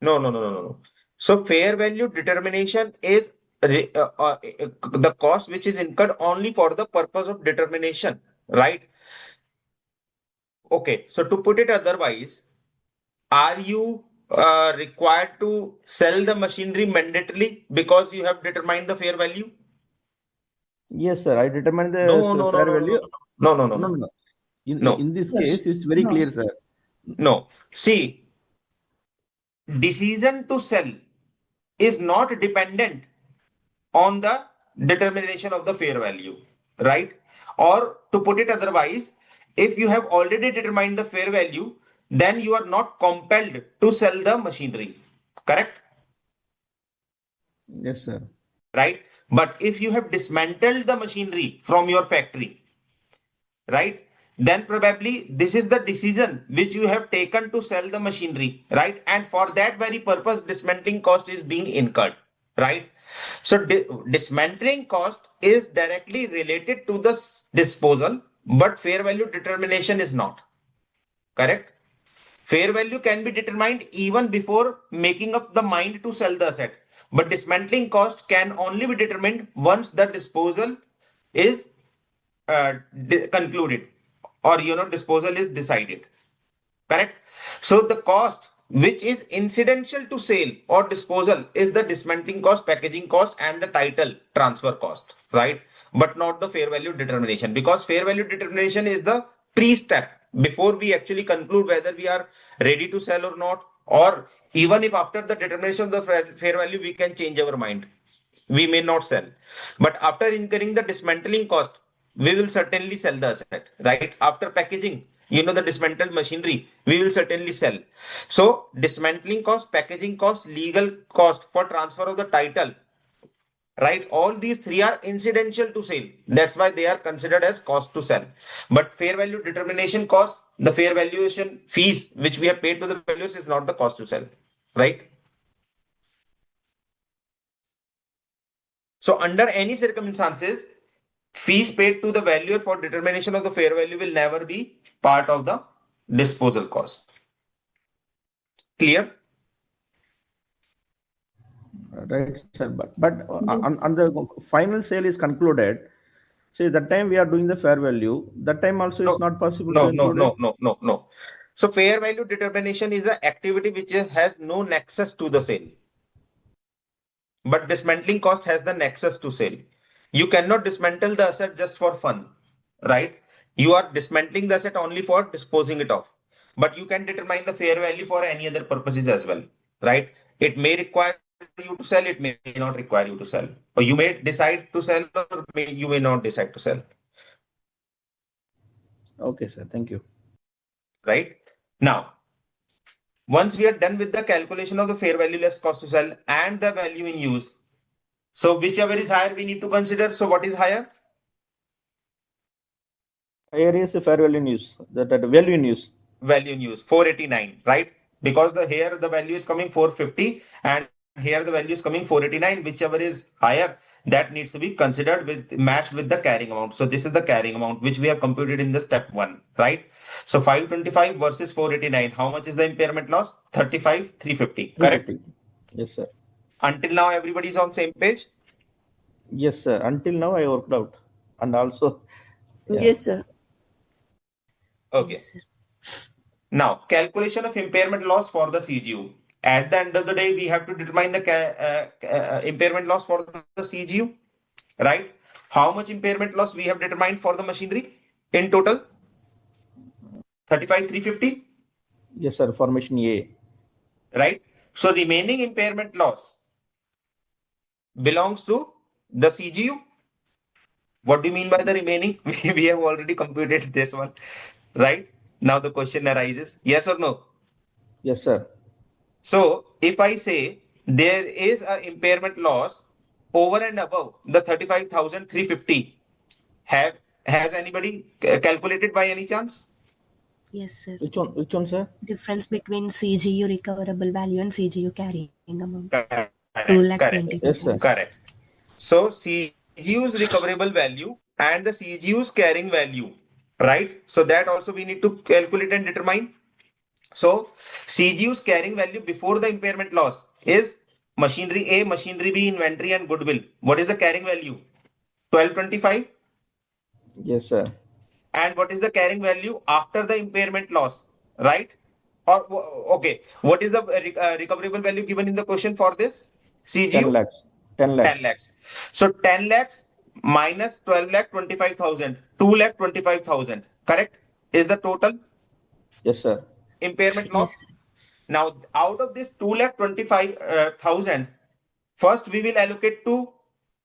No, no, no, no, no, no. So fair value determination is the cost which is incurred only for the purpose of determination, right? Okay. So to put it otherwise, are you required to sell the machinery mandatorily because you have determined the fair value? Yes, sir. I determine the No, no, no, fair no, no, value. no, no, no, no, No, no, no, no. no, In this Yes. case, it's very No, clear, sir. sir. no. See, decision to sell is not dependent on the determination of the fair value, right? Or to put it otherwise, if you have already determined the fair value, then you are not compelled to sell the machinery, correct? Yes, sir. Right? But if you have dismantled the machinery from your factory, right, then probably this is the decision which you have taken to sell the machinery, right? And for that very purpose, dismantling cost is being incurred, right? So dismantling cost is directly related to the disposal, but fair value determination is not, correct? Fair value can be determined even before making up the mind to sell the asset, but dismantling cost can only be determined once the disposal is concluded, or disposal is decided, correct? So the cost which is incidental to sale or disposal is the dismantling cost, packaging cost, and the title transfer cost, right? But not the fair value determination, because fair value determination is the pre-step before we actually conclude whether we are ready to sell or not, or even if after the determination of the fair value we can change our mind, we may not sell. But after incurring the dismantling cost, we will certainly sell the asset, right? After packaging, the dismantled machinery, we will certainly sell. So dismantling cost, packaging cost, legal cost for transfer of the title, right? All these three are incidental to sale. That's why they are considered as cost to sell. But fair value determination cost, the fair valuation fees which we have paid to the valuers, is not the cost to sell, right? So under any circumstances, fees paid to the valuer for determination of the fair value will never be part of the disposal cost. Clear? Right, sir. But Yes. on the final sale is concluded. See, that time we are doing the fair value. That time also No, it's not possible to no, no, include it. no, no, no, no. So fair value determination is an activity which has no nexus to the sale. But dismantling cost has the nexus to sale. You cannot dismantle the asset just for fun, right? You are dismantling the asset only for disposing it off. But you can determine the fair value for any other purposes as well, right? It may require you to sell, it may not require you to sell. Or you may decide to sell, or you may not decide to sell. Okay, sir. Thank you. Right? Now, once we are done with the calculation of the fair value less cost to sell and the value in use, so whichever is higher, we need to consider. So what is higher? Higher is fair value in use. That value in use. Value in use, 489, right? Because here the value is coming 450 and here the value is coming 489, whichever is higher, that needs to be considered with matched with the carrying amount. So this is the carrying amount which we have computed in the step 1, right? So 525 versus 489, how much is the impairment loss? 35,350, correct? 350. Yes, sir. Until now everybody is on same page? Yes, sir. Until now, I worked out. And also, yeah. Yes, sir. Okay. Yes, sir. Now, calculation of impairment loss for the CGU. At the end of the day, we have to determine the impairment loss for the CGU, right? How much impairment loss we have determined for the machinery in total? 35,350, Yes, sir. Formation A. right? So remaining impairment loss belongs to the CGU. What do you mean by the remaining? We have already computed this one, right? Now the question arises, yes or no? Yes, sir. So if I say there is an impairment loss over and above the 35,350, has anybody calculated by any chance? Yes, sir. Which one? Which one, sir? Difference between CGU recoverable value and CGU carrying amount. Correct, 2,25,000. Yes, sir. correct. So CGU's recoverable value and the CGU's carrying value, right? So that also we need to calculate and determine. So CGU's carrying value before the impairment loss is machinery A, machinery B, inventory and goodwill. What is the carrying value? 1225. Yes, sir. And what is the carrying value after the impairment loss, right? Or okay, what is the recoverable value given in the question for this 10 CGU? lakhs. 10 lakh. 10 lakhs. So 10 lakhs minus 12 lakh 25,000, 2 lakh 25,000, correct? Is the total Yes, sir. impairment Yes, loss. sir. Now, out of this 2 lakh 25,000, first we will allocate to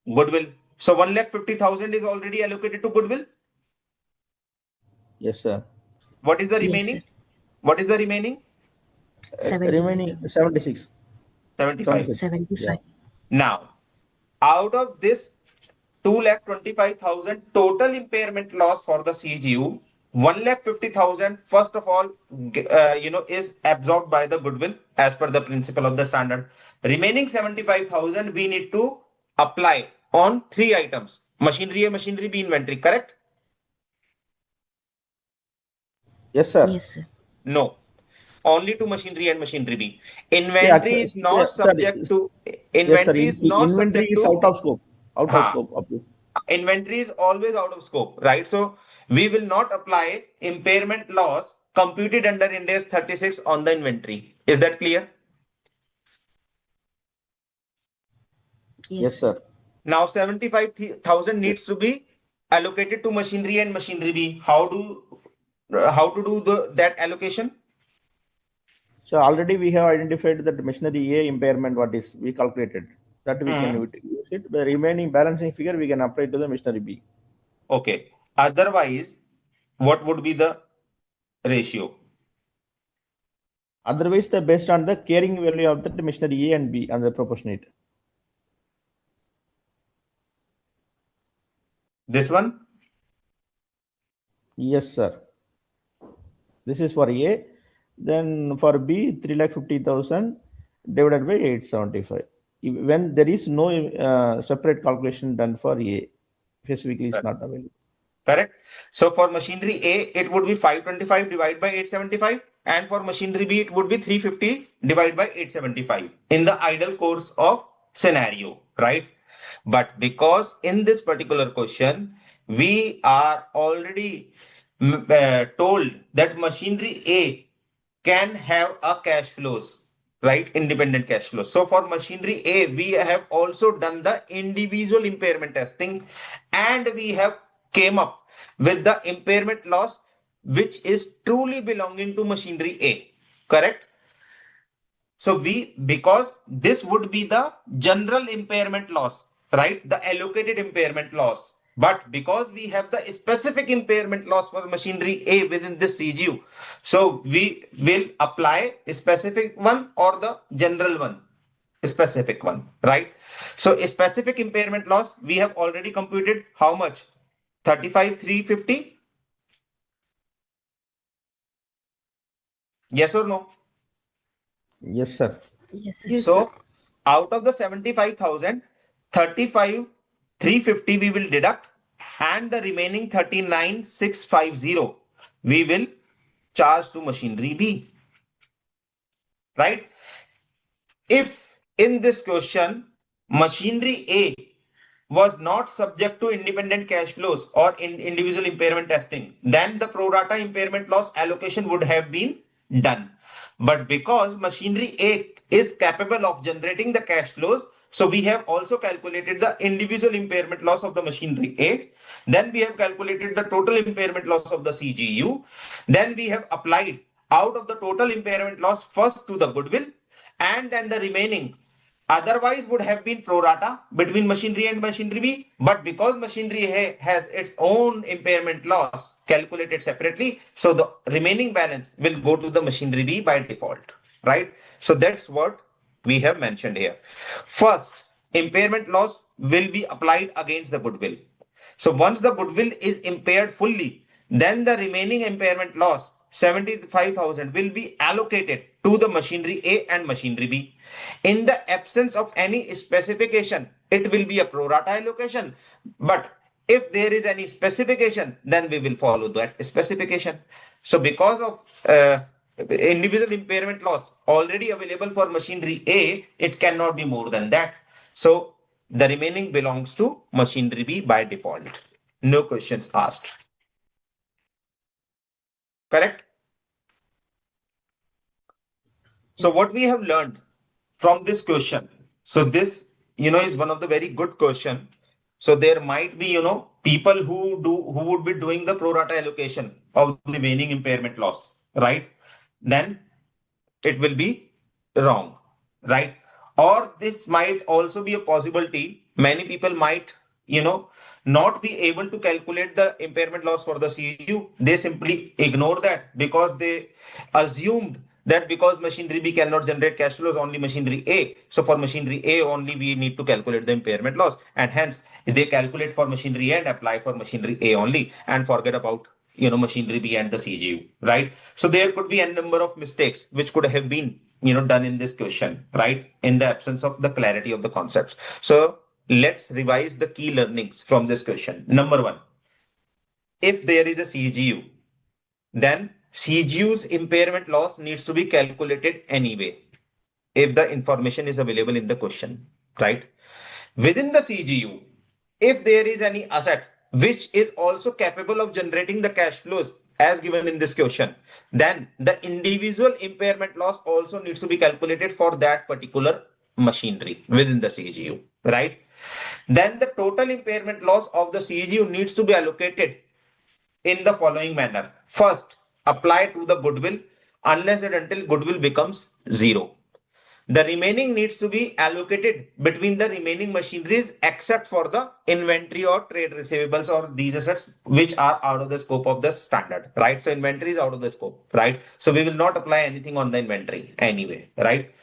goodwill. So 1 lakh 50,000 is already allocated to goodwill. Yes, sir. What is the Yes, remaining? sir. What is the remaining? 75. Remaining 76. 75. 75. Now, out of this 2,25,000 total impairment loss for the CGU, 1,50,000 first of all, is absorbed by the goodwill as per the principle of the standard. Remaining 75,000 we need to apply on 3 items: machinery A, machinery B, inventory. Correct? Yes, sir. Yes, sir. No. Only to machinery and machinery B. Yeah, Inventory is not sorry. subject to. Yes, sir. Inventory is not Inventory subject is to. out of scope. Out of Ha. scope. Of you. Inventory is always out of scope, right? So we will not apply impairment loss computed under Ind AS 36 on the inventory. Is that clear? Yes, Yes, sir. sir. Now 75,000 needs to be allocated to machinery and machinery B. How to do that allocation? So already we have identified that machinery A impairment, what is we calculated. That we can use it. The remaining balancing figure we can apply to the machinery B. Okay. Otherwise, what would be the ratio? Otherwise, the based on the carrying value of the machinery A and B and the proportionate. This one? Yes, sir. This is for A. Then for B, 3,50,000 divided by 875. When there is no separate calculation done for A, specifically is not available. Correct. So for machinery A, it would be 525 divided by 875. And for machinery B, it would be 350 divided by 875 in the ideal course of scenario, right? But because in this particular question, we are already told that machinery A can have a cash flows, right? Independent cash flows. So for machinery A, we have also done the individual impairment testing and we have came up with the impairment loss which is truly belonging to machinery A. Correct? So because this would be the general impairment loss, right? The allocated impairment loss. But because we have the specific impairment loss for machinery A within this CGU, so we will apply a specific one or the general one, specific one, right? So a specific impairment loss, we have already computed how much? 35,350. Yes or no? Yes, sir. Yes, sir. Yes, sir. So out of the 75,000, 35,350 we will deduct, and the remaining 39,650 we will charge to machinery B, right? If in this question machinery A was not subject to independent cash flows or individual impairment testing, then the pro rata impairment loss allocation would have been done. But because machinery A is capable of generating the cash flows, so we have also calculated the individual impairment loss of the machinery A. Then we have calculated the total impairment loss of the CGU. Then we have applied out of the total impairment loss first to the goodwill, and then the remaining otherwise would have been pro rata between machinery and machinery B, but because machinery A has its own impairment loss calculated separately, so the remaining balance will go to the machinery B by default, right? So that's what we have mentioned here. First, impairment loss will be applied against the goodwill. So once the goodwill is impaired fully, then the remaining impairment loss 75,000 will be allocated to the machinery A and machinery B. In the absence of any specification, it will be a pro rata allocation. But if there is any specification, then we will follow that specification. So because of individual impairment loss already available for machinery A, it cannot be more than that. So the remaining belongs to machinery B by default. No questions asked. Correct? So Yes. what we have learned from this question. So this, is one of the very good question. So there might be, people who would be doing the pro rata allocation of the remaining impairment loss, right? Then it will be wrong, right? Or this might also be a possibility. Many people might, not be able to calculate the impairment loss for the CU. They simply ignore that because they assumed that because machinery B cannot generate cash flows, only machinery A. So for machinery A only we need to calculate the impairment loss, and hence they calculate for machinery A and apply for machinery A only, and forget about machinery B and the CGU, right? So there could be a number of mistakes which could have been done in this question, right, in the absence of the clarity of the concepts. So let's revise the key learnings from this question. Number one, if there is a CGU, then CGU's impairment loss needs to be calculated anyway if the information is available in the question, right? Within the CGU, if there is any asset which is also capable of generating the cash flows as given in this question, then the individual impairment loss also needs to be calculated for that particular machinery within the CGU, right? Then the total impairment loss of the CGU needs to be allocated in the following manner. First, apply to the goodwill unless and until goodwill becomes zero. The remaining needs to be allocated between the remaining machineries except for the inventory or trade receivables or these assets which are out of the scope of the standard, right? So inventory is out of the scope, right? So we will not apply anything on the inventory anyway, right?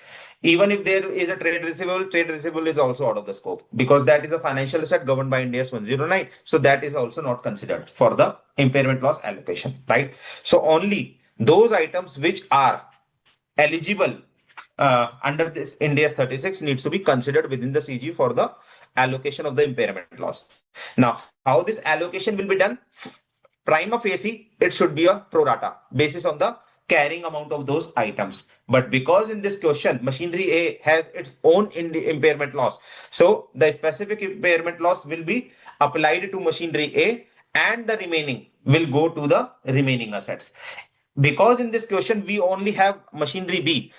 Even if there is a trade receivable is also out of the scope because that is a financial asset governed by Ind AS 109. So that is also not considered for the impairment loss allocation, right? So only those items which are eligible under this Ind AS 36 needs to be considered within the CG for the allocation of the impairment loss. Now, how this allocation will be done? Prima facie, it should be a pro rata basis on the carrying amount of those items. But because in this question, machinery A has its own impairment loss, so the specific impairment loss will be applied to machinery A, and the remaining will go to the remaining assets. Because in this question, we only have machinery B.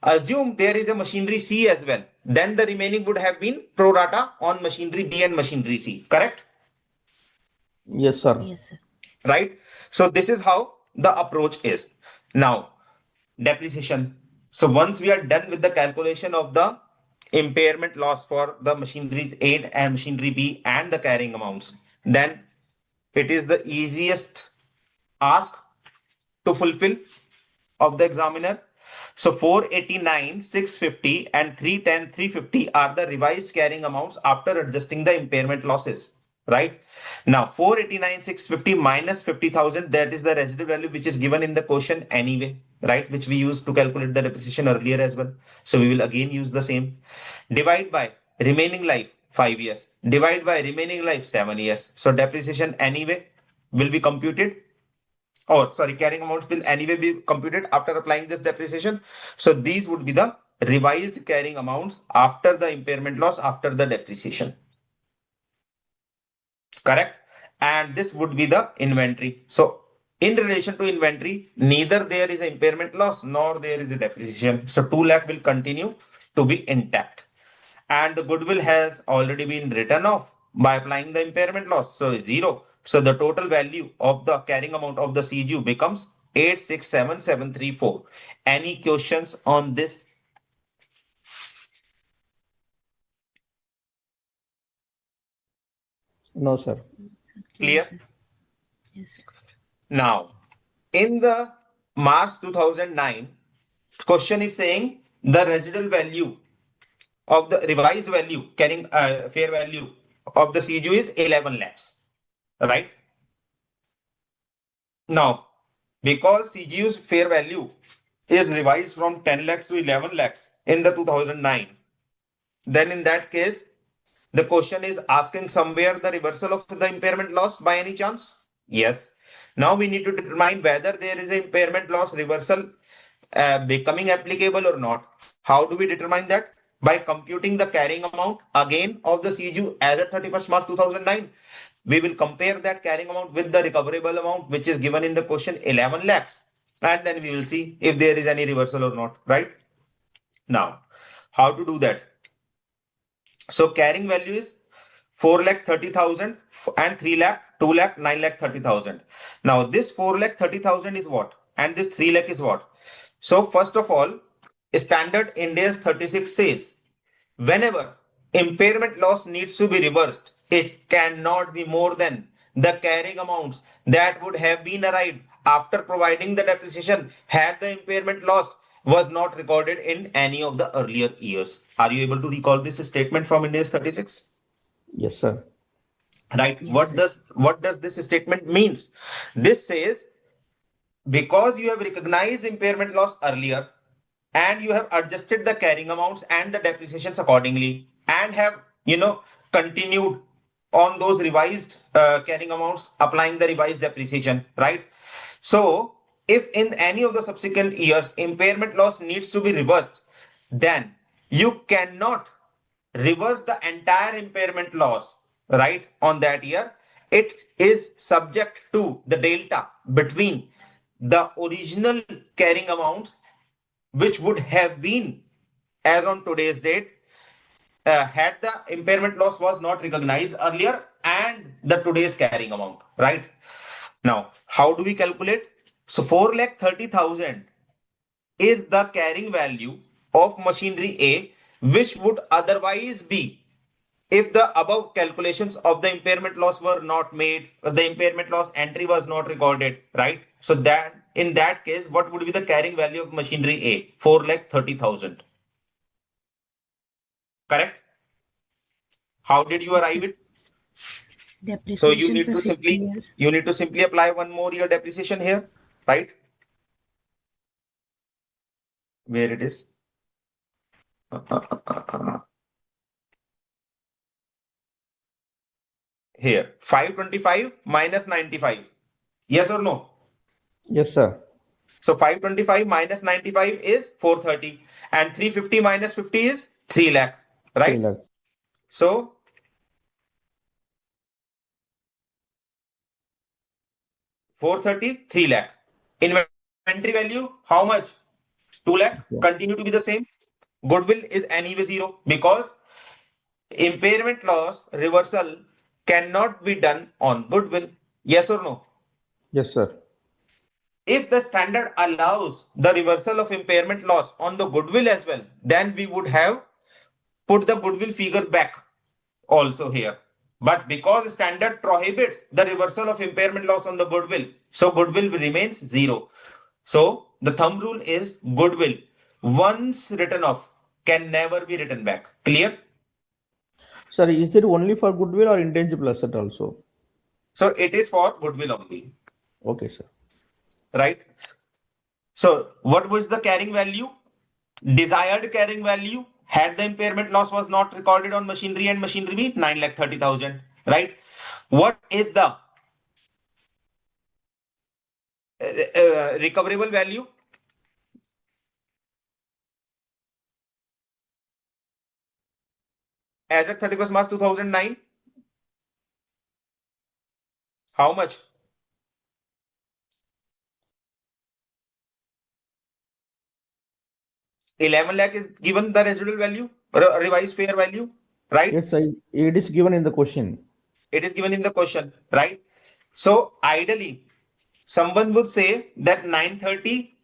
Assume there is a machinery C as well. Then the remaining would have been pro rata on machinery B and machinery C. Correct? Yes, sir. Yes, sir. Right? So this is how the approach is. Now, depreciation. So once we are done with the calculation of the impairment loss for the machineries A and machinery B and the carrying amounts, then it is the easiest ask to fulfill of the examiner. So 489, 650 and 310, 350 are the revised carrying amounts after adjusting the impairment losses, right? Now 489, 650 minus 50,000, that is the residual value which is given in the question anyway, right? Which we used to calculate the depreciation earlier as well. So we will again use the same. Divide by remaining life 5 years. Divide by remaining life 7 years. So depreciation anyway will be computed, or sorry, carrying amounts will anyway be computed after applying this depreciation. So these would be the revised carrying amounts after the impairment loss, after the depreciation. Correct? And this would be the inventory. So in relation to inventory, neither there is an impairment loss nor there is a depreciation. So 2 lakh will continue to be intact. And the goodwill has already been written off by applying the impairment loss. So 0. So the total value of the carrying amount of the CGU becomes 867,734. Any questions on this? No, sir. Clear? Sir. Yes, sir. Now, in the March 2009, question is saying the residual value of the revised value carrying fair value of the CGU is 11 lakhs, right? Now, because CGU's fair value is revised from 10 lakhs to 11 lakhs in the 2009, then in that case, the question is asking somewhere the reversal of the impairment loss by any chance? Yes. Now we need to determine whether there is a impairment loss reversal becoming applicable or not. How do we determine that? By computing the carrying amount again of the CGU as at 31st March 2009. We will compare that carrying amount with the recoverable amount which is given in the question 11 lakhs, and then we will see if there is any reversal or not, right? Now, how to do that? So carrying value is 4 lakh 30,000 and 3 lakh, 2 lakh, 9 lakh 30,000. Now this 4 lakh 30,000 is what? And this 3 lakh is what? So first of all, standard Ind AS 36 says whenever impairment loss needs to be reversed, it cannot be more than the carrying amounts that would have been arrived after providing the depreciation had the impairment loss was not recorded in any of the earlier years. Are you able to recall this statement from Ind AS 36? Yes, sir. Right. Yes, sir. What does this statement means? This says because you have recognized impairment loss earlier and you have adjusted the carrying amounts and the depreciations accordingly and have continued on those revised carrying amounts applying the revised depreciation, right? So if in any of the subsequent years impairment loss needs to be reversed, then you cannot reverse the entire impairment loss right on that year. It is subject to the delta between the original carrying amounts which would have been as on today's date had the impairment loss was not recognized earlier and the today's carrying amount, right? Now how do we calculate? So 4 lakh 30,000 is the carrying value of machinery A, which would otherwise be if the above calculations of the impairment loss were not made, the impairment loss entry was not recorded, right? So that in that case, what would be the carrying value of machinery A? 4 lakh 30,000. Correct? How did you Yes, arrive sir. it? So Depreciation for 6 years. you need to simply apply one more year depreciation here, right? Where it is? Here, 525 minus 95. Yes or no? Yes, sir. So 525 minus 95 is 430 and 350 minus 50 is 3 lakh, 3 right? lakhs. So 430, 3 lakh. Inventory value, how much? 2 lakh, Yeah. continue to be the same. Goodwill is anyway 0 because impairment loss reversal cannot be done on goodwill. Yes or no? Yes, sir. if the standard allows the reversal of impairment loss on the goodwill as well, then we would have put the goodwill figure back also here. But because standard prohibits the reversal of impairment loss on the goodwill, so goodwill remains zero. So the thumb rule is goodwill, once written off, can never be written back. Clear? Sir, is it only for goodwill or intangible asset also? So it is for goodwill only, Okay, sir. right? So what was the carrying value? Desired carrying value had the impairment loss was not recorded on machinery and machinery B, 9,30,000, right? What is the recoverable value? As at 31st March 2009, how much? 11 lakh is given the residual value, revised fair value, right? Yes, it is given in the question. It is given in the question, right? So ideally, someone would say that 930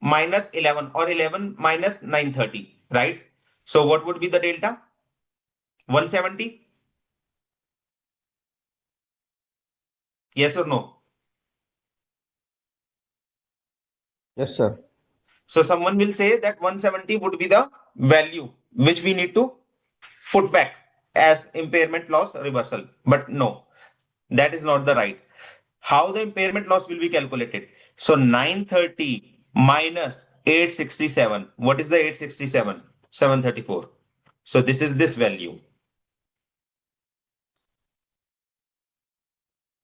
minus 11 or 11 minus 930, right? So what would be the delta? 170? Yes or no? Yes, sir. So someone will say that 170 would be the value which we need to put back as impairment loss reversal. But no, that is not the right. How the impairment loss will be calculated? So 930 minus 867. What is the 867? 734. So this is this value.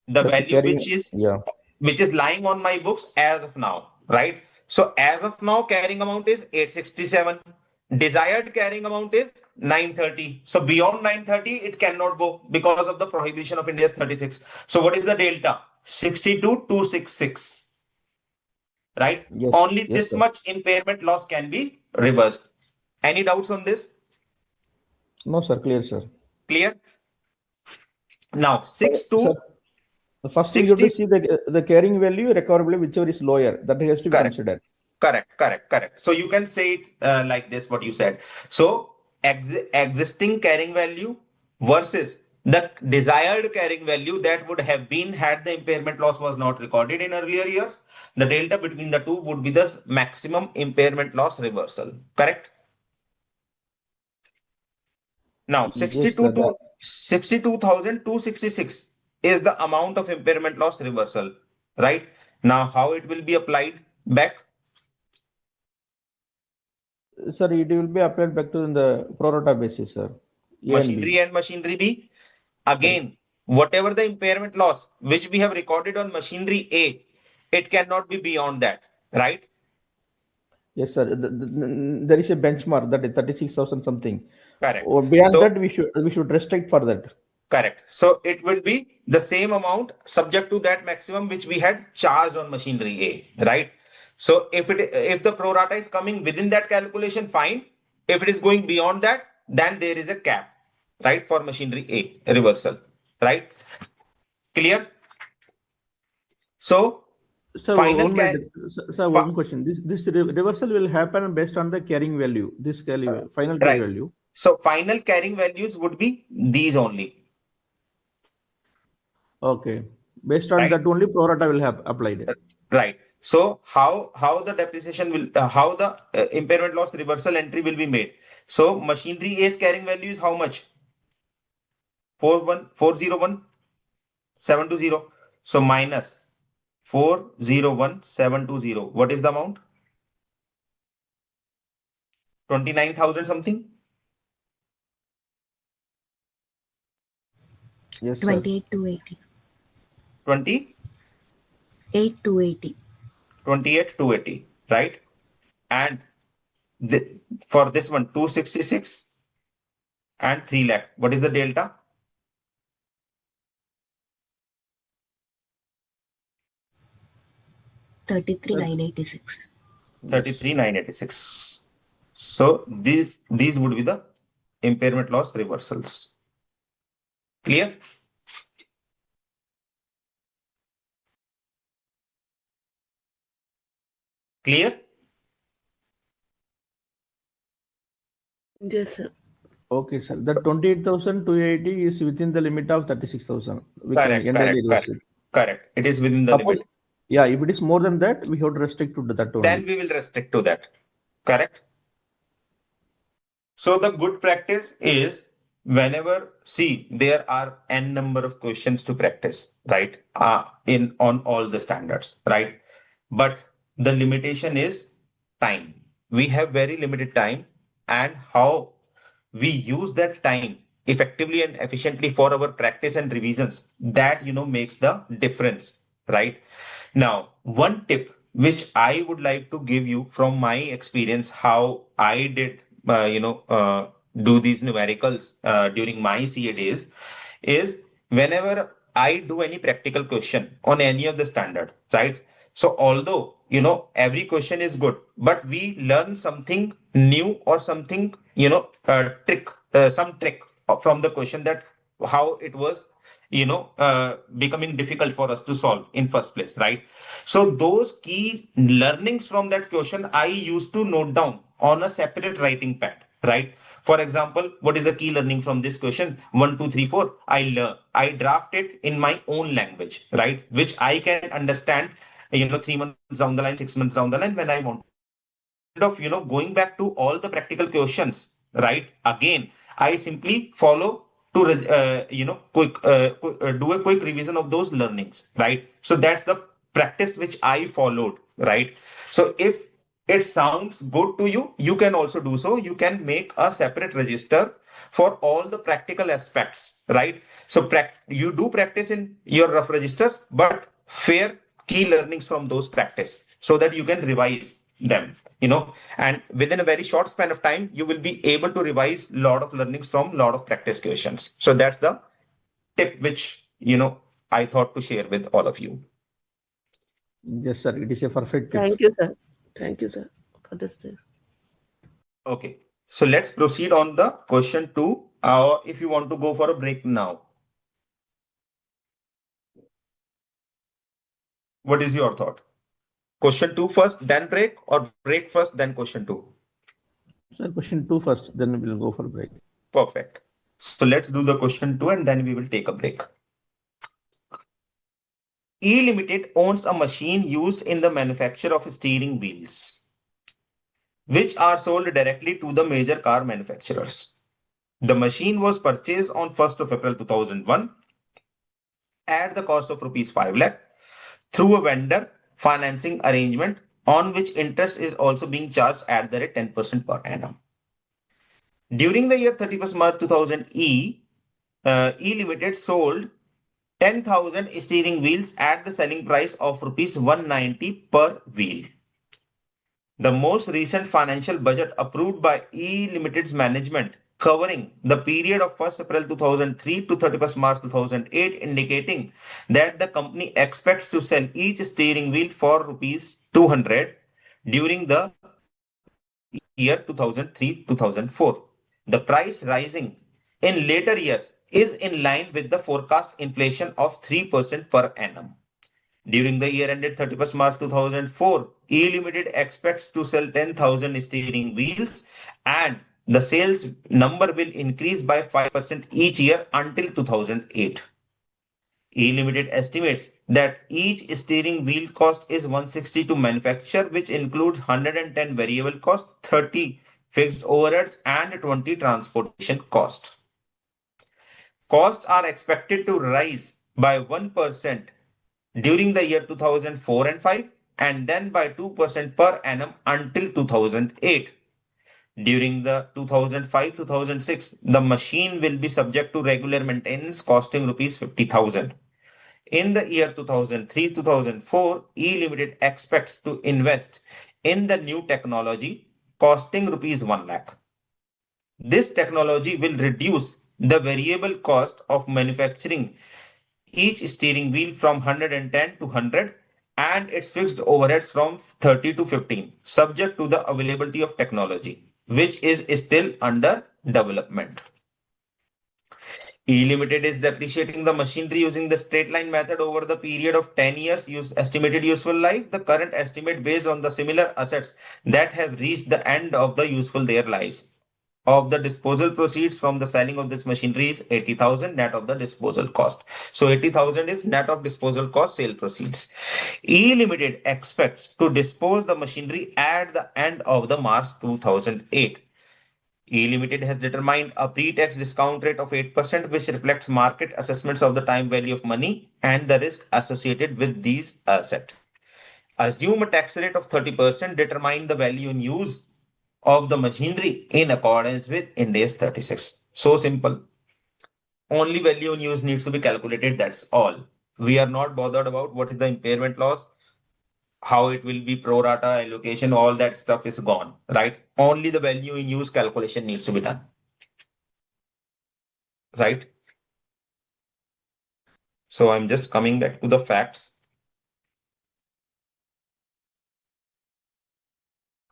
The That's value carrying. Yeah. which is lying on my books as of now, right? So as of now, carrying amount is 867. Desired carrying amount is 930. So beyond 930, it cannot go because of the prohibition of India's 36. So what is the delta? 62,266, right? Yes. Only Yes, this sir. much impairment loss can be reversed. Any doubts on this? No, sir. Clear, sir. Clear? Now, 6 Sir, to the first thing you have to 60. see the carrying value recoverable, whichever is lower, that has to be Correct. considered. Correct. So you can say it like this, what you said. So existing carrying value versus the desired carrying value that would have been had the impairment loss was not recorded in earlier years. The delta between the two would be the maximum impairment loss reversal. Correct? Now, Yes, sir. 62,266 is the amount of impairment loss reversal, right? Now, how it will be applied back? Sir, it will be applied back to the pro rata basis, sir. A and Machinery B. and machinery B. Correct. Again, whatever the impairment loss which we have recorded on machinery A, it cannot be beyond that, right? Yes, sir. There is a benchmark that is 36,000 something. Correct. Or beyond So, that, we should restrict for that. correct. So it will be the same amount subject to that maximum which we had charged on machinery A, right? So if the pro rata is coming within that calculation, fine. If it is going beyond that, then there is a cap, right, for machinery A reversal, right? Clear? So Sir, final one ca- minute. Sir, one question. This reversal will happen based on the carrying value. This final carry right. value. So final carrying values would be these only, Okay. Based on right? that only pro rata will have applied. Right. So how the depreciation will how the impairment loss reversal entry will be made? So machinery A's carrying value is how much? 401,720. So minus 401,720. What is the amount? 29,000 something? Yes, sir. 28 to 80. 20, 8 to 80. 28 to 80, right? And the, for this one, 266 and 3 lakh. What is the delta? 33 Sir, 986. yes. 33,986. So these would be the impairment loss reversals. Clear? Clear? Yes, sir. Okay, sir. The 28,280 is within the limit of 36,000. We can Correct, entirely correct, reverse correct, it. correct. It is within the Suppose, limit. yeah, if it is more than that, we have to restrict to that Then only. we will restrict to that. Correct? So the good practice is whenever see there are n number of questions to practice, right? In on all the standards, right? But the limitation is time. We have very limited time, and how we use that time effectively and efficiently for our practice and revisions, that makes the difference, right? Now, one tip which I would like to give you from my experience, how I did do these numericals during my CA days, is whenever I do any practical question on any of the standard, right? So although every question is good, but we learn something new or something trick, some trick from the question, that how it was becoming difficult for us to solve in first place, right? So those key learnings from that question I used to note down on a separate writing pad, right? For example, what is the key learning from this question? 1, 2, 3, 4. I draft it in my own language, right? Which I can understand, 3 months down the line, 6 months down the line when I want to solve. Instead of, going back to all the practical questions, right? Again, I simply follow to, do a quick revision of those learnings, right? So that's the practice which I followed, right? So if it sounds good to you, you can also do so. You can make a separate register for all the practical aspects, right? So you do practice in your rough registers, but fair key learnings from those practice so that you can revise them, and within a very short span of time, you will be able to revise a lot of learnings from a lot of practice questions. So that's the tip which, I thought to share with all of you. Yes, sir. It is a perfect tip. Thank you, sir. Thank you, sir, for this, sir. Okay, so let's proceed on the question two. If you want to go for a break now, what is your thought? Question two first, then break, or break first, then question two? Sir, question 2 first, then we'll go for break. Perfect. So let's do the question two and then we will take a break. E Limited owns a machine used in the manufacture of steering wheels, which are sold directly to the major car manufacturers. The machine was purchased on 1st of April 2001 at the cost of rupees 5 lakh through a vendor financing arrangement on which interest is also being charged at the rate 10% per annum. During the year 31st March 2000, E Limited sold 10,000 steering wheels at the selling price of rupees 190 per wheel. The most recent financial budget approved by E Limited's management, covering the period of 1st April 2003 to 31st March 2008, indicating that the company expects to sell each steering wheel for rupees 200 during the year 2003-2004. The price rising in later years is in line with the forecast inflation of 3% per annum. During the year ended 31st March 2004, E Limited expects to sell 10,000 steering wheels, and the sales number will increase by 5% each year until 2008. E Limited estimates that each steering wheel cost is 160 to manufacture, which includes 110 variable cost, 30 fixed overheads, and 20 transportation cost. Costs are expected to rise by 1% during the year 2004 and 5, and then by 2% per annum until 2008. During the 2005-2006, the machine will be subject to regular maintenance costing rupees 50,000. In the year 2003-2004, E Limited expects to invest in the new technology costing rupees 1 lakh. This technology will reduce the variable cost of manufacturing each steering wheel from 110 to 100 and its fixed overheads from 30 to 15, subject to the availability of technology, which is still under development. E limited is depreciating the machinery using the straight line method over the period of 10 years estimated useful life. The current estimate based on the similar assets that have reached the end of the useful their lives. Of the disposal proceeds from the selling of this machinery is 80,000 net of the disposal cost. So 80,000 is net of disposal cost sale proceeds. E Limited expects to dispose the machinery at the end of the March 2008. E Limited has determined a pre-tax discount rate of 8%, which reflects market assessments of the time value of money and the risk associated with these assets. Assume a tax rate of 30%, determine the value in use of the machinery in accordance with Ind AS 36. So simple. Only value in use needs to be calculated, that's all. We are not bothered about what is the impairment loss, how it will be pro rata allocation, all that stuff is gone, right? Only the value in use calculation needs to be done, right? So I'm just coming back to the facts.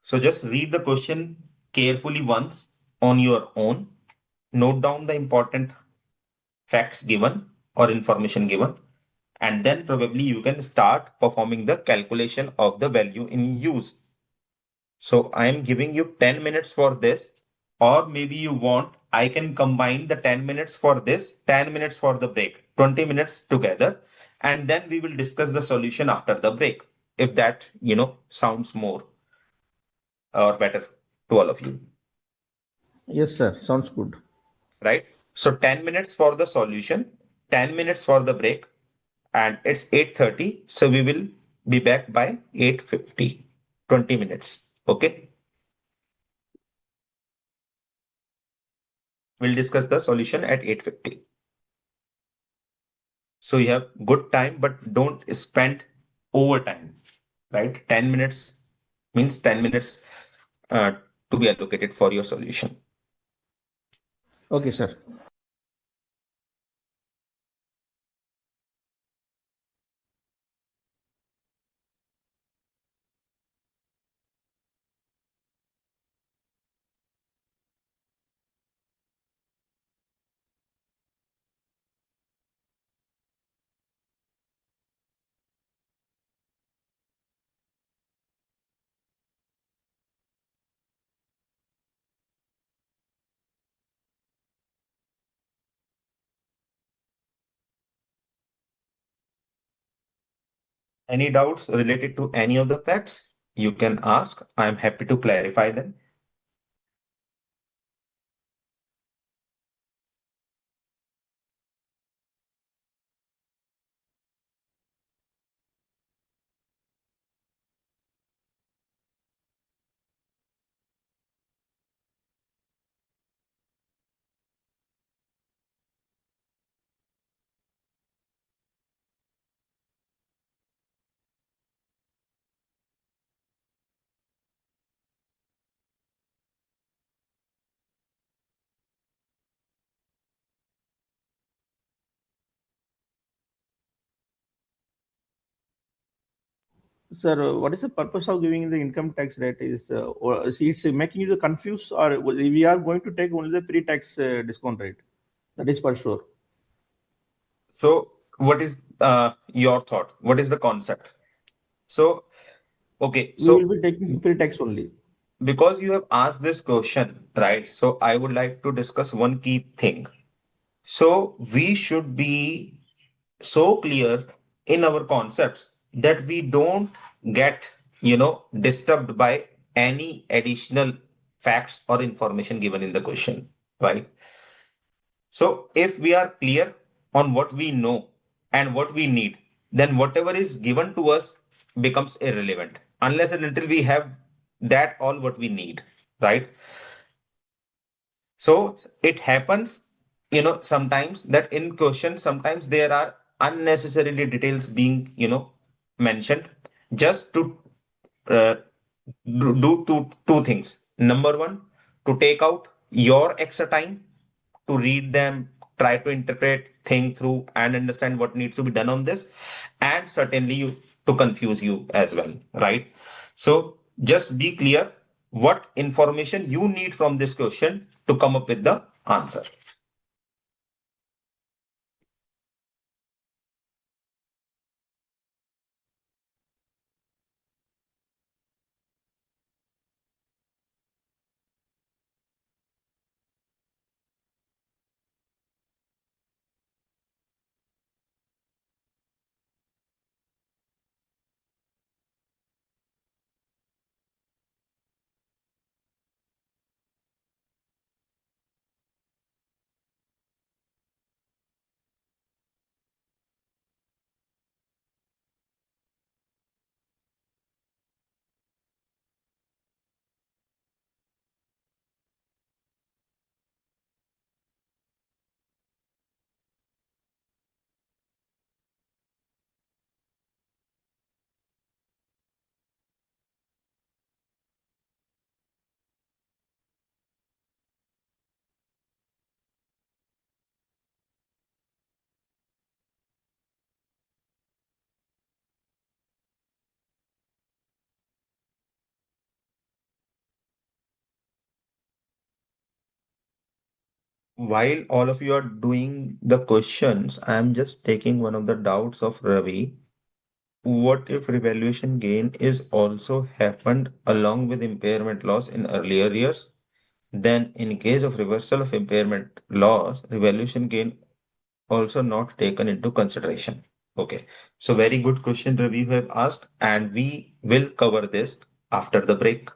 So just read the question carefully once on your own. Note down the important facts given or information given, and then probably you can start performing the calculation of the value in use. So I am giving you 10 minutes for this, or maybe you want, I can combine the 10 minutes for this, 10 minutes for the break, 20 minutes together, and then we will discuss the solution after the break, if that, sounds more or better to all of you, Yes, sir. Sounds good. right? So 10 minutes for the solution, 10 minutes for the break, and it's 8:30. So we will be back by 8:50, 20 minutes. Okay. We'll discuss the solution at 8:50. So you have good time, but don't spend overtime, right? 10 minutes means 10 minutes uh, to be allocated for your solution. Okay, sir. Any doubts related to any of the facts? You can ask. I'm happy to clarify them. Sir, what is the purpose of giving the income tax rate? It's making you confused, or we are going to take only the pre-tax discount rate? That is for sure. So, what is your thought? What is the concept? So, okay, We will so be taking pre-tax only. because you have asked this question, right? So, I would like to discuss one key thing. So, we should be so clear in our concepts that we don't get, disturbed by any additional facts or information given in the question, right? So if we are clear on what we know and what we need, then whatever is given to us becomes irrelevant unless and until we have that all what we need, right? So it happens, sometimes that in question, sometimes there are unnecessarily details being, mentioned just to uh, do two things. Number one, to take out your extra time to read them, try to interpret, think through, and understand what needs to be done on this, and certainly to confuse you as well, right? So just be clear what information you need from this question to come up with the answer. while all of you are doing the questions, I am just taking one of the doubts of Ravi. What if revaluation gain is also happened along with impairment loss in earlier years? Then, in case of reversal of impairment loss, revaluation gain also not taken into consideration. Okay, so very good question, Ravi, you have asked, and we will cover this after the break.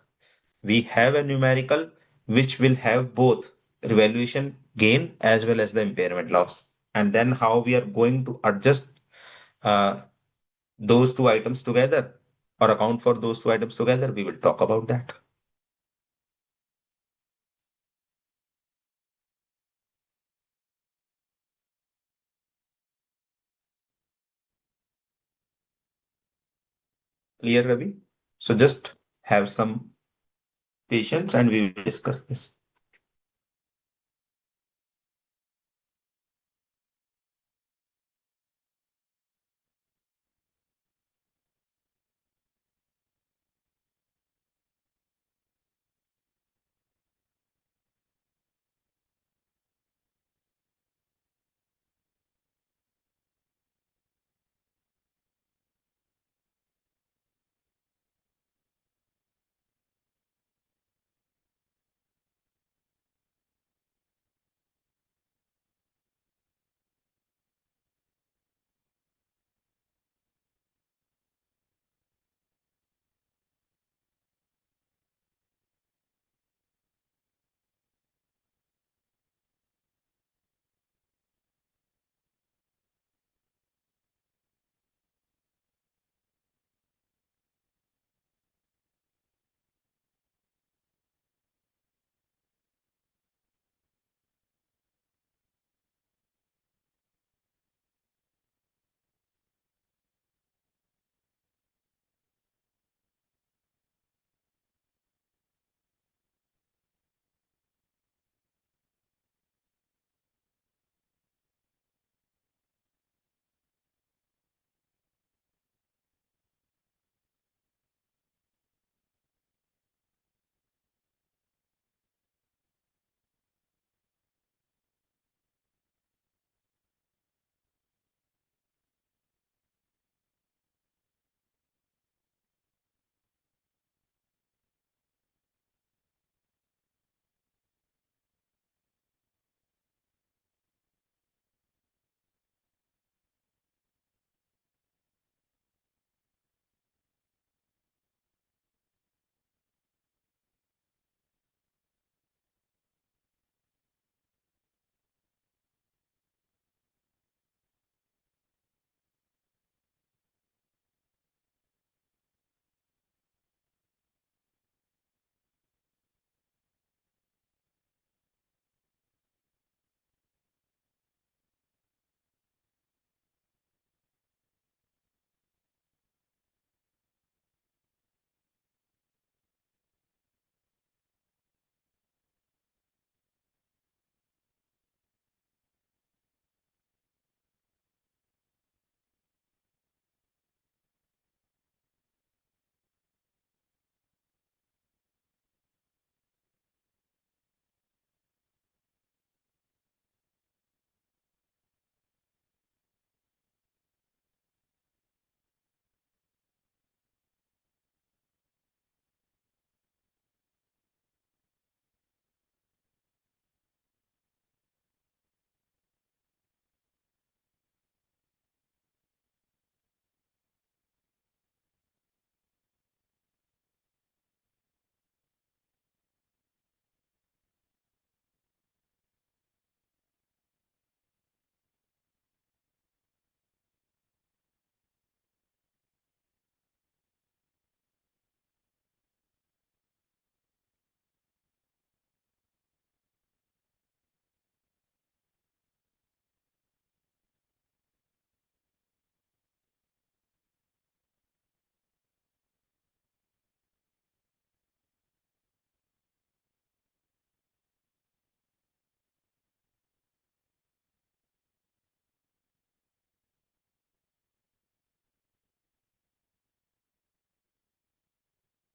We have a numerical which will have both revaluation gain as well as the impairment loss. And then how we are going to adjust uh, those two items together or account for those two items together, we will talk about that. Clear, Ravi? So just have some patience and we will discuss this.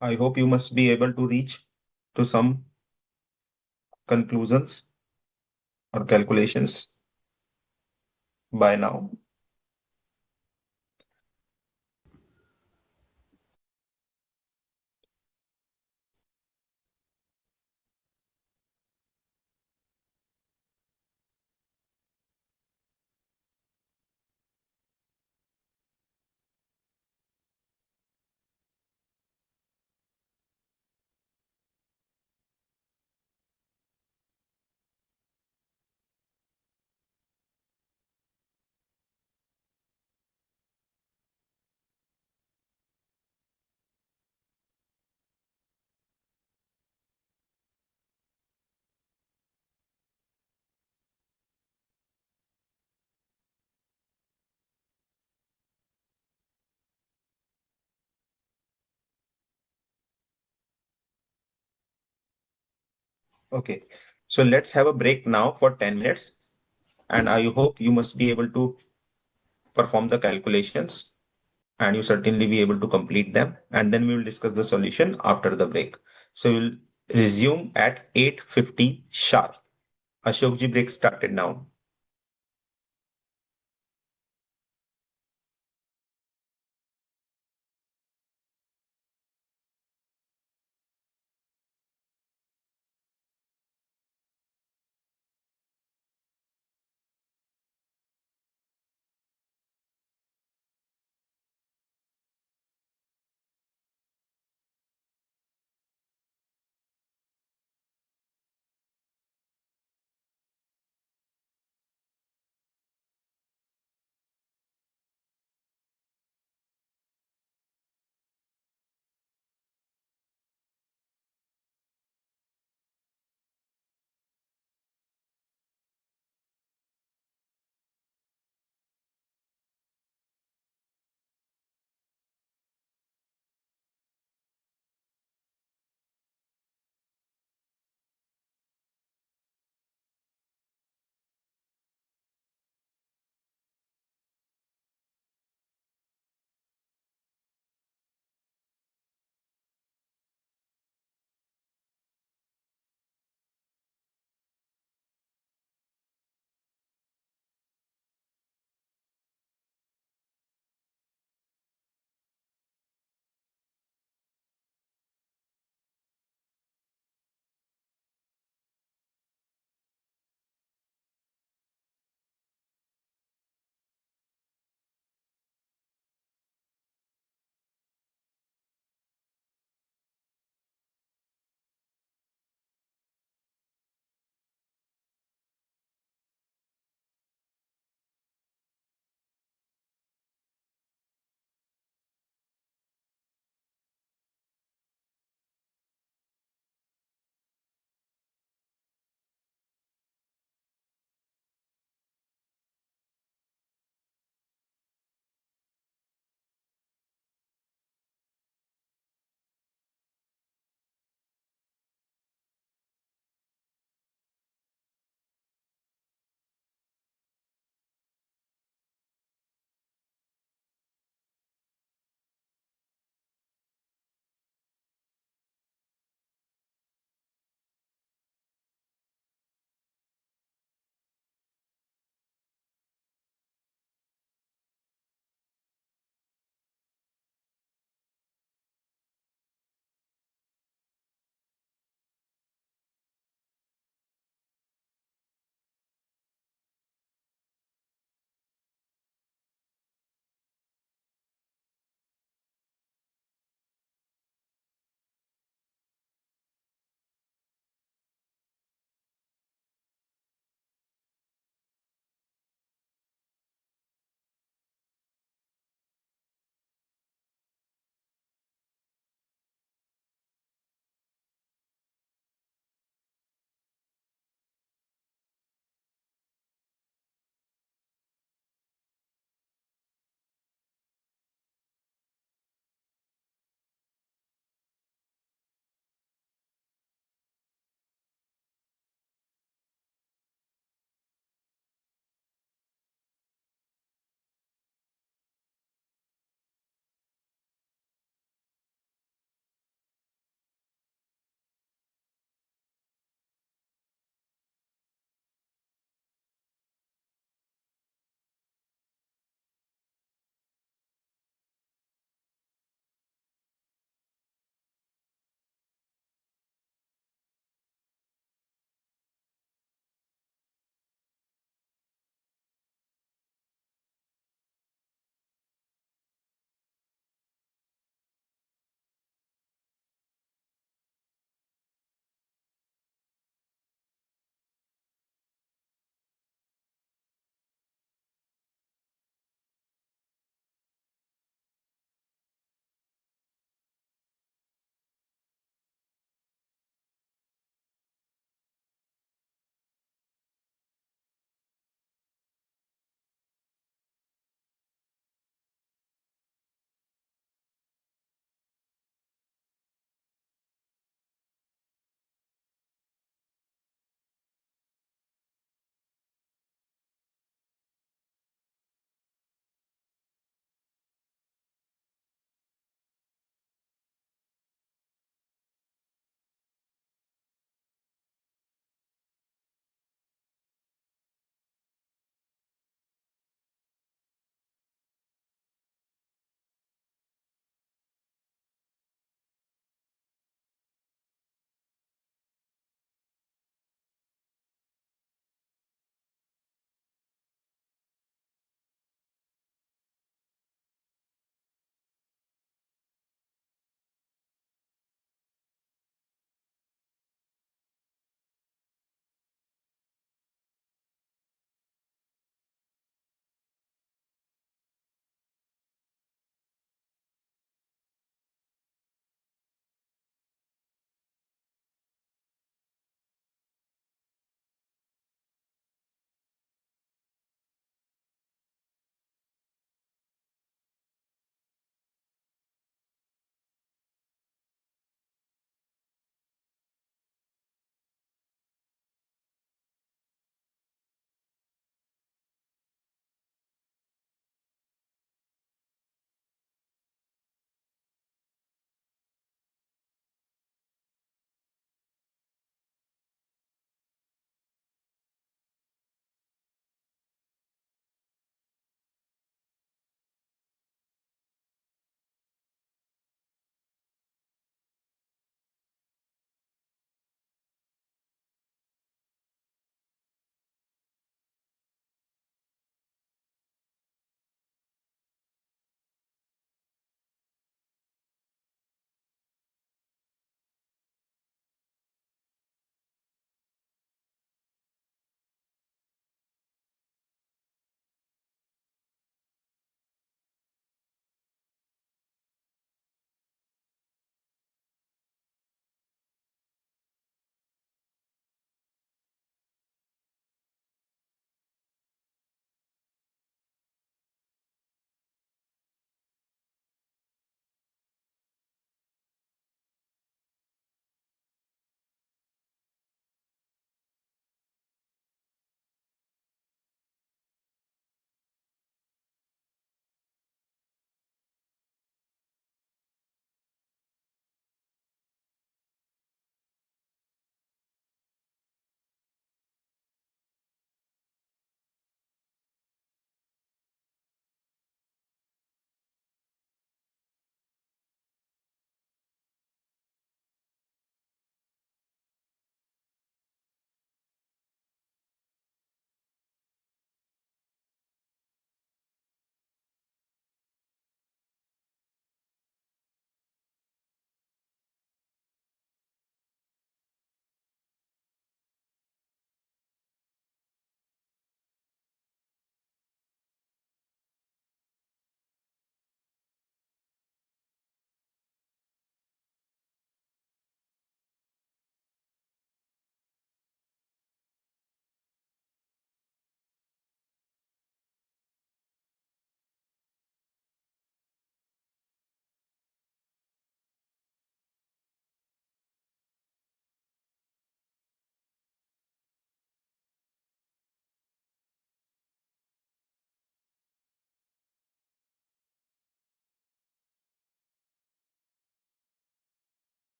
I hope you must be able to reach to some conclusions for calculations by now? Okay, so let's have a break now for 10 minutes, and I hope you must be able to perform the calculations, and you certainly be able to complete them, and then we will discuss the solution after the break. So we'll resume at 8:50 sharp. Ashok ji, break started now.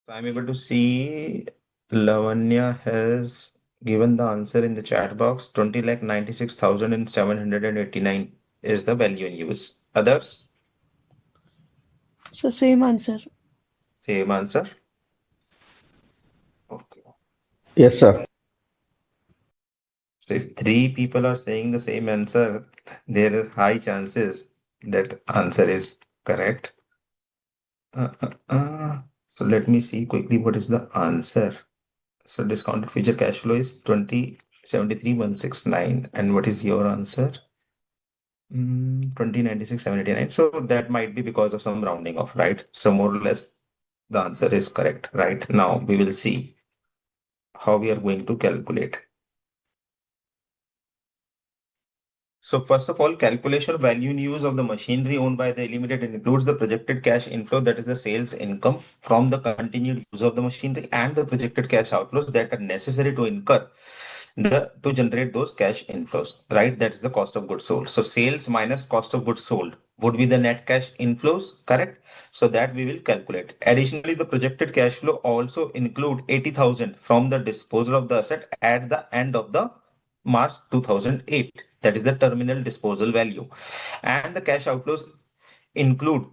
So I'm able to see Lavanya has given the answer in the chat box. 20,96,789 is the value in use. Others, So same answer. same answer. Okay. Yes, sir. So if three people are saying the same answer, there are high chances that answer is correct. So let me see quickly what is the answer. So discounted future cash flow is 20,73,169. And what is your answer? 20,96,789. So that might be because of some rounding off, right? So more or less the answer is correct. Right now we will see how we are going to calculate. So first of all, calculation of value in use of the machinery owned by the limited includes the projected cash inflow, that is the sales income from the continued use of the machinery, and the projected cash outflows that are necessary to incur to generate those cash inflows, right? That is the cost of goods sold. So sales minus cost of goods sold would be the net cash inflows, correct? So that we will calculate. Additionally, the projected cash flow also include 80,000 from the disposal of the asset at the end of the March 2008. That is the terminal disposal value. And the cash outflows include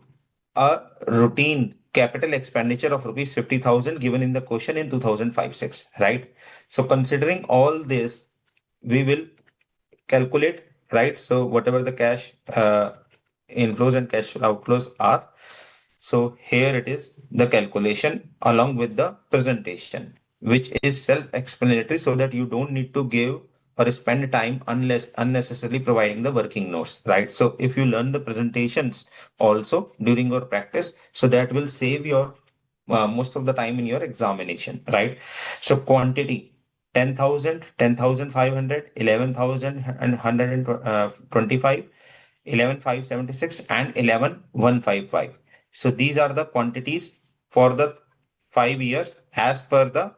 a routine capital expenditure of rupees 50,000 given in the question in 2005-6, right? So considering all this, we will calculate, right? So whatever the cash inflows and cash outflows are, so here it is the calculation along with the presentation, which is self-explanatory so that you don't need to give or spend time unless unnecessarily providing the working notes, right? So if you learn the presentations also during your practice, so that will save your most of the time in your examination, right? So quantity 10,000, 10,500, 11,000 and 125, 11,576 and 11,155. So these are the quantities for the 5 years as per the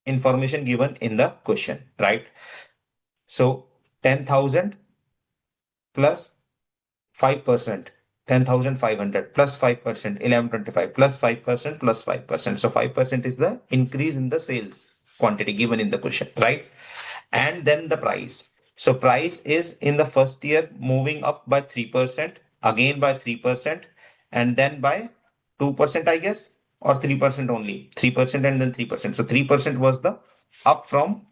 information given in the question, right? So 10,000 plus 5%, 10,500 plus 5%, 1125 plus 5% plus 5%. So 5% is the increase in the sales quantity given in the question, right? And then the price. So price is in the first year moving up by 3%, again by 3%, and then by 2%, I guess, or 3% only. 3% and then 3%. So 3% was the up from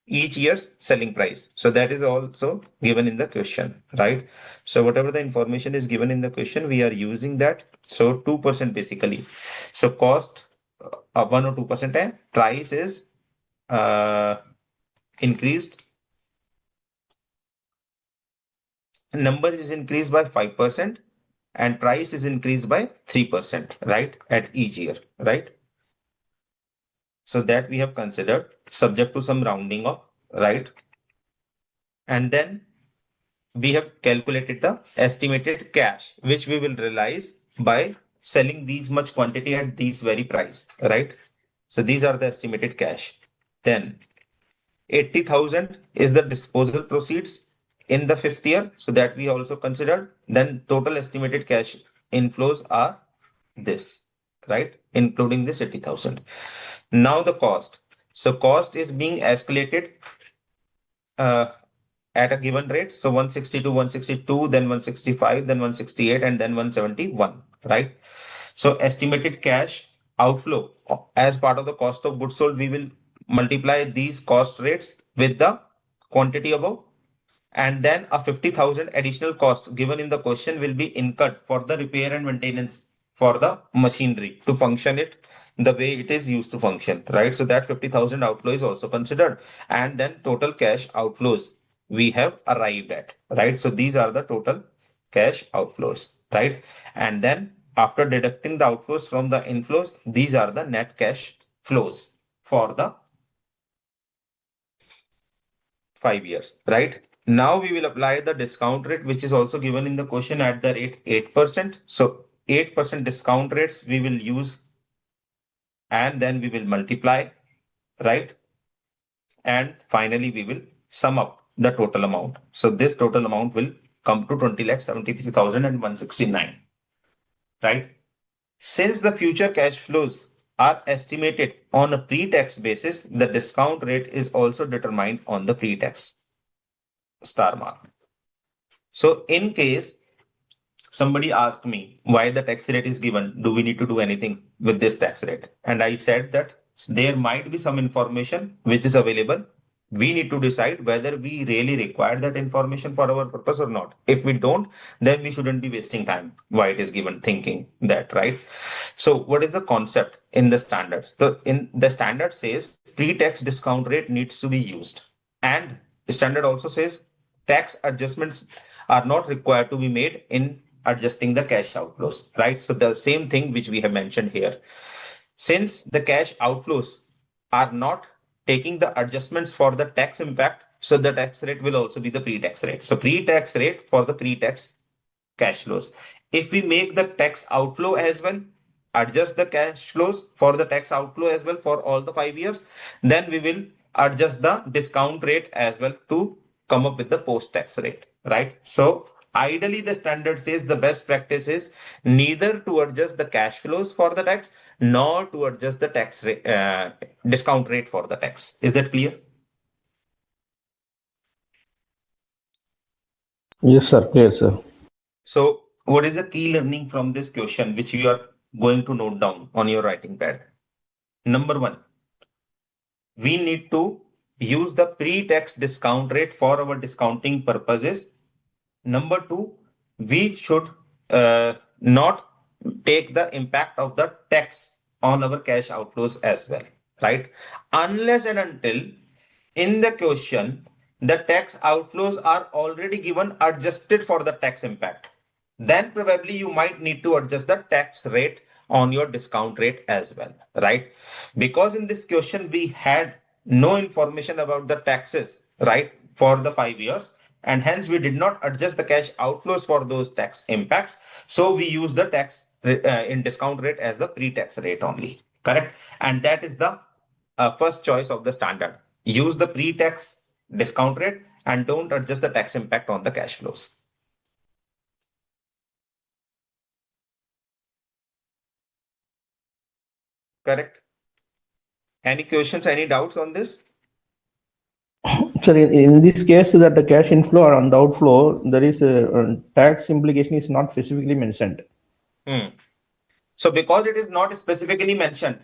each year's selling price. So that is also given in the question, right? So whatever the information is given in the question, we are using that. So 2% basically. So cost 1 or 2%, and price is uh, increased. Number is increased by 5% and price is increased by 3%, right? At each year, right? So that we have considered subject to some rounding off, right? And then we have calculated the estimated cash, which we will realize by selling these much quantity at these very price, right? So these are the estimated cash. Then 80,000 is the disposal proceeds in the fifth year. So that we also considered. Then total estimated cash inflows are this, right? Including this 80,000. Now the cost. So cost is being escalated uh, at a given rate. So 162, 162, then 165, then 168, and then 171, right? So estimated cash outflow as part of the cost of goods sold, we will multiply these cost rates with the quantity above, and then a 50,000 additional cost given in the question will be incurred for the repair and maintenance for the machinery to function it the way it is used to function, right? So that 50,000 outflow is also considered, and then total cash outflows we have arrived at, right? So these are the total cash outflows, right? And then after deducting the outflows from the inflows, these are the net cash flows for the 5 years, right? Now we will apply the discount rate, which is also given in the question at the rate 8%. So 8% discount rates we will use, and then we will multiply, right? And finally we will sum up the total amount. So this total amount will come to 20,73,169, right? Since the future cash flows are estimated on a pre-tax basis, the discount rate is also determined on the pre-tax star mark. So in case somebody asked me why the tax rate is given, do we need to do anything with this tax rate? And I said that there might be some information which is available. We need to decide whether we really require that information for our purpose or not. If we don't, then we shouldn't be wasting time. Why it is given thinking that, right? So what is the concept in the standards? In the standard says pre-tax discount rate needs to be used. And standard also says tax adjustments are not required to be made in adjusting the cash outflows, right? So the same thing which we have mentioned here. Since the cash outflows are not taking the adjustments for the tax impact, so the tax rate will also be the pre-tax rate. So pre-tax rate for the pre-tax cash flows. If we make the tax outflow as well, adjust the cash flows for the tax outflow as well for all the 5 years, then we will adjust the discount rate as well to come up with the post-tax rate, right? So ideally, the standard says the best practice is neither to adjust the cash flows for the tax nor to adjust the tax rate, discount rate for the tax. Is that clear? Yes, sir. Clear, sir. So, what is the key learning from this question, which you are going to note down on your writing pad? Number one, we need to use the pre-tax discount rate for our discounting purposes. Number two, we should not take the impact of the tax on our cash outflows as well, right? Unless and until in the question, the tax outflows are already given adjusted for the tax impact, then probably you might need to adjust the tax rate on your discount rate as well, right? Because in this question, we had no information about the taxes, right, for the 5 years. And hence we did not adjust the cash outflows for those tax impacts. So we use the tax in discount rate as the pre-tax rate only, correct? And that is the first choice of the standard. Use the pre-tax discount rate and don't adjust the tax impact on the cash flows. Correct. Any questions, any doubts on this? Sir, in this case, that the cash inflow and outflow, there is a tax implication is not specifically mentioned. So because it is not specifically mentioned,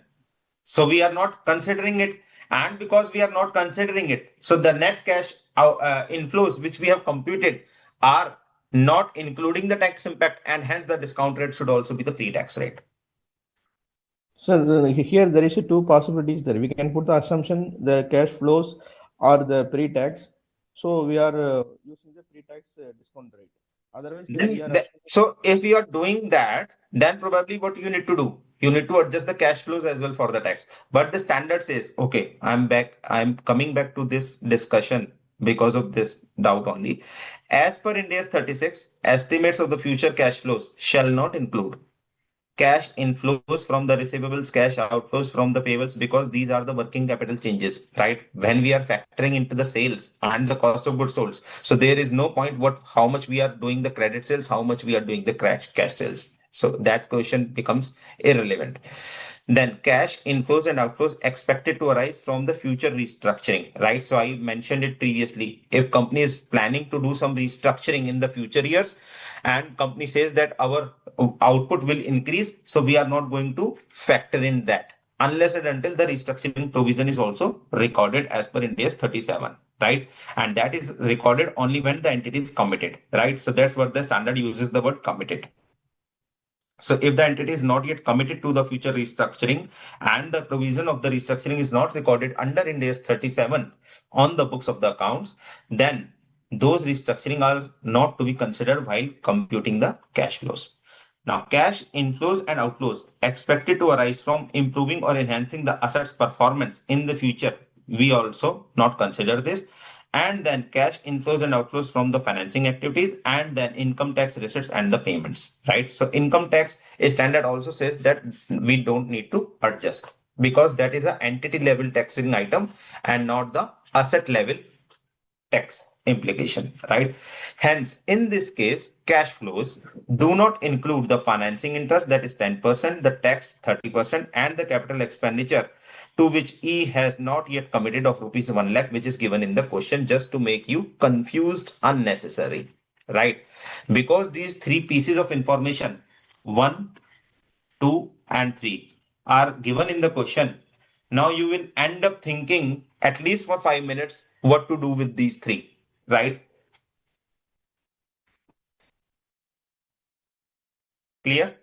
so we are not considering it. And because we are not considering it, so the net cash inflows which we have computed are not including the tax impact, and hence the discount rate should also be the pre-tax rate. So here there is two possibilities there. We can put the assumption the cash flows are the pre-tax. So we are using the pre-tax discount rate. Otherwise, we are So if you are doing that, then probably what you need to do, you need to adjust the cash flows as well for the tax. But the standard says, okay, I'm coming back to this discussion because of this doubt only. As per India's 36, estimates of the future cash flows shall not include cash inflows from the receivables, cash outflows from the payables, because these are the working capital changes, right? When we are factoring into the sales and the cost of goods sold. So there is no point how much we are doing the credit sales, how much we are doing the cash sales. So that question becomes irrelevant. Then cash inflows and outflows expected to arise from the future restructuring, right? So I mentioned it previously. If company is planning to do some restructuring in the future years, and company says that our output will increase, so we are not going to factor in that unless and until the restructuring provision is also recorded as per India's 37, right? And that is recorded only when the entity is committed, right? So that's what the standard uses, the word committed. So if the entity is not yet committed to the future restructuring and the provision of the restructuring is not recorded under Ind AS 37 on the books of the accounts, then those restructuring are not to be considered while computing the cash flows. Now, cash inflows and outflows expected to arise from improving or enhancing the assets performance in the future, we also not consider this. And then cash inflows and outflows from the financing activities, and then income tax receipts and the payments, right? So income tax standard also says that we don't need to adjust because that is an entity level taxing item and not the asset level tax implication, right? Hence, in this case, cash flows do not include the financing interest, that is 10%, the tax 30%, and the capital expenditure to which E has not yet committed of rupees 1 lakh, which is given in the question just to make you confused unnecessary, right? Because these three pieces of information, 1, 2, and 3, are given in the question. Now you will end up thinking at least for 5 minutes what to do with these three, right? Clear?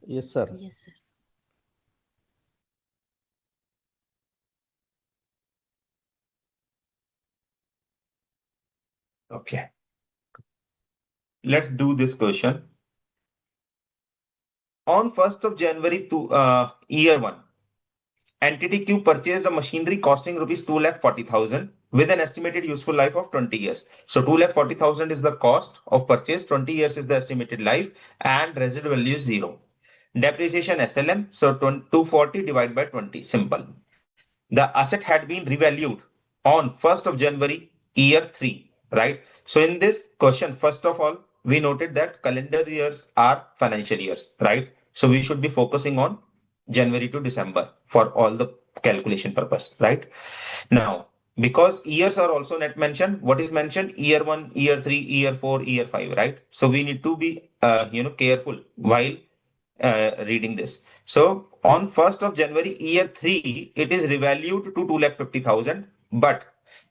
Yes, sir. Yes, sir. Okay. Let's do this question. On 1st of January to year 1, Entity Q purchased a machinery costing rupees 2,40,000 with an estimated useful life of 20 years. So 2,40,000 is the cost of purchase, 20 years is the estimated life, and residual value is 0. Depreciation SLM, so 240 divided by 20, simple. The asset had been revalued on 1st of January, year 3, right? So in this question, first of all, we noted that calendar years are financial years, right? So we should be focusing on January to December for all the calculation purpose, right? Now, because years are also not mentioned, what is mentioned? Year 1, year 3, year 4, year 5, right? So we need to be, careful while reading this. So on 1st of January, year 3, it is revalued to 2,50,000, but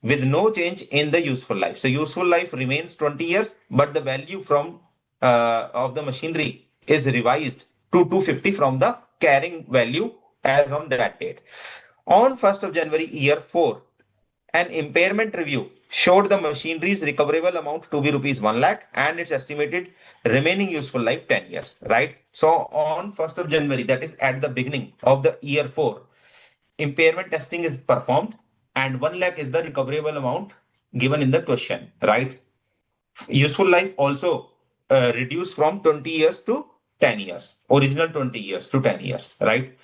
with no change in the useful life. So useful life remains 20 years, but the value from of the machinery is revised to 250 from the carrying value as on that date. On 1st of January, year 4, an impairment review showed the machinery's recoverable amount to be rupees 1 lakh and its estimated remaining useful life 10 years, right? So on 1st of January, that is at the beginning of the year 4, impairment testing is performed and 1 lakh is the recoverable amount given in the question, right? Useful life also reduced from 20 years to 10 years, original 20 years to 10 years, right?